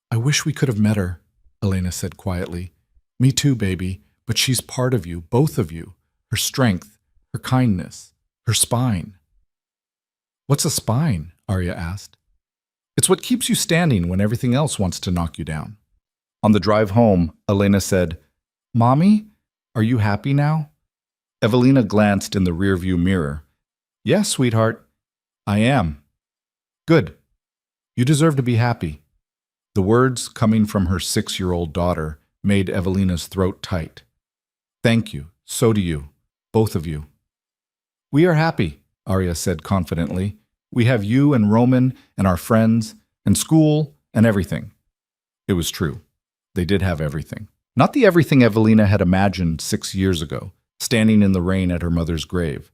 "I wish we could have met her," Elena said quietly. "Me too, baby, but she's part of you, both of you. Her strength, her kindness, her spine." "What's a spine?" Arya asked. "It's what keeps you standing when everything else wants to knock you down." On the drive home, Elena said, "Mommy, are you happy now?" Evelina glanced in the rearview mirror. "Yes, sweetheart, I am." "Good. You deserve to be happy." The words, coming from her 6-year-old daughter, made Evelina's throat tight. "Thank you. So do you. Both of you." "We are happy," Arya said confidently. "We have you and Roman and our friends and school and everything." It was true. They did have everything. Not the everything Evelina had imagined 6 years ago, standing in the rain at her mother's grave,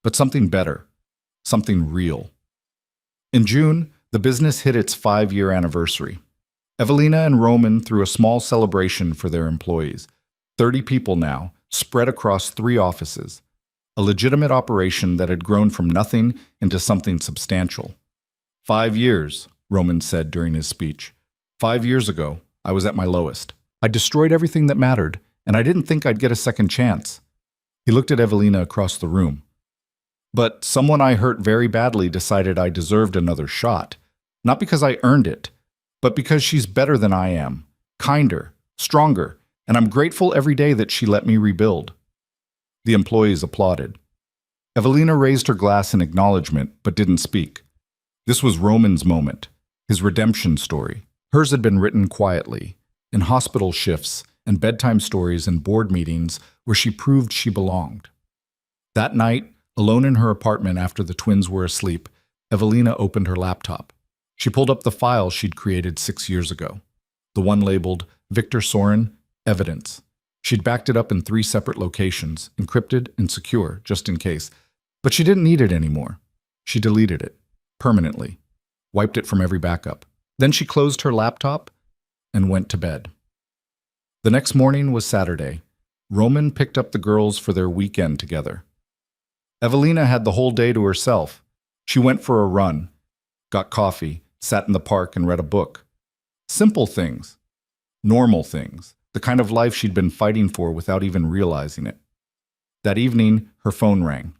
but something better, something real. In June, the business hit its 5-year anniversary. Evelina and Roman threw a small celebration for their employees. 30 people now, spread across 3 offices. A legitimate operation that had grown from nothing into something substantial. 5 years, Roman said during his speech. 5 years ago, I was at my lowest. I destroyed everything that mattered, and I didn't think I'd get a second chance. He looked at Evelina across the room. But someone I hurt very badly decided I deserved another shot. Not because I earned it, but because she's better than I am, kinder, stronger, and I'm grateful every day that she let me rebuild. The employees applauded. Evelina raised her glass in acknowledgement, but didn't speak. This was Roman's moment, his redemption story. Hers had been written quietly, in hospital shifts and bedtime stories and board meetings where she proved she belonged. That night, alone in her apartment after the twins were asleep, Evelina opened her laptop. She pulled up the file she'd created 6 years ago, the one labeled Victor Soren, Evidence. She'd backed it up in 3 separate locations, encrypted and secure, just in case. But she didn't need it anymore. She deleted it, permanently, wiped it from every backup. Then she closed her laptop and went to bed. The next morning was Saturday. Roman picked up the girls for their weekend together. Evelina had the whole day to herself. She went for a run, got coffee, sat in the park and read a book. Simple things, normal things, the kind of life she'd been fighting for without even realizing it. That evening, her phone rang.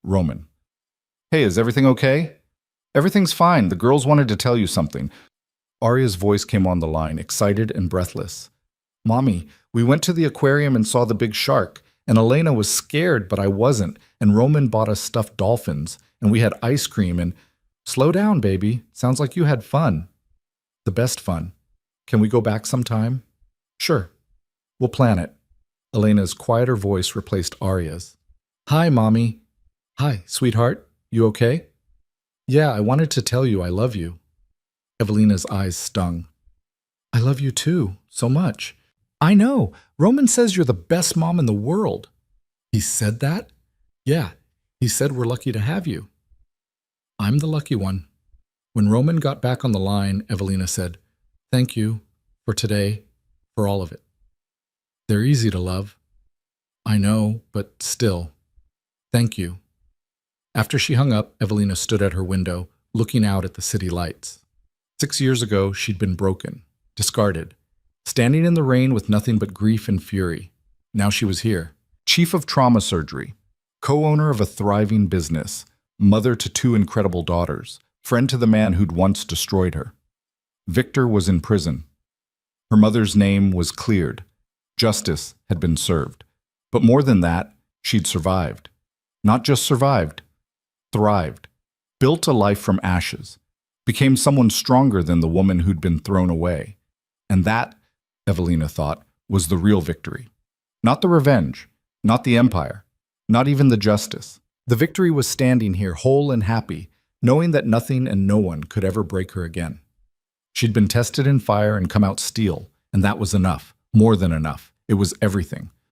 Roman. Hey, is everything okay? Everything's fine. The girls wanted to tell you something. Arya's voice came on the line, excited and breathless. Mommy, we went to the aquarium and saw the big shark, and Elena was scared, but I wasn't, and Roman bought us stuffed dolphins, and we had ice cream and… Slow down, baby. Sounds like you had fun. The best fun. Can we go back sometime? Sure. We'll plan it. Elena's quieter voice replaced Arya's. Hi, Mommy. Hi, sweetheart. You okay? Yeah, I wanted to tell you I love you. Evelina's eyes stung. I love you too, so much. I know. Roman says you're the best mom in the world. He said that? Yeah, he said we're lucky to have you. I'm the lucky one. When Roman got back on the line, Evelina said, Thank you for today, for all of it. They're easy to love. I know, but still. Thank you. After she hung up, Evelina stood at her window, looking out at the city lights. 6 years ago, she'd been broken, discarded, standing in the rain with nothing but grief and fury. Now she was here, chief of trauma surgery, co-owner of a thriving business, mother to 2 incredible daughters, friend to the man who'd once destroyed her. Victor was in prison. Her mother's name was cleared. Justice had been served. But more than that, she'd survived. Not just survived, thrived, built a life from ashes, became someone stronger than the woman who'd been thrown away. And that, Evelina thought, was the real victory. Not the revenge, not the empire, not even the justice. The victory was standing here whole and happy, knowing that nothing and no one could ever break her again. She'd been tested in fire and come out steel, and that was enough, more than enough. It was everything.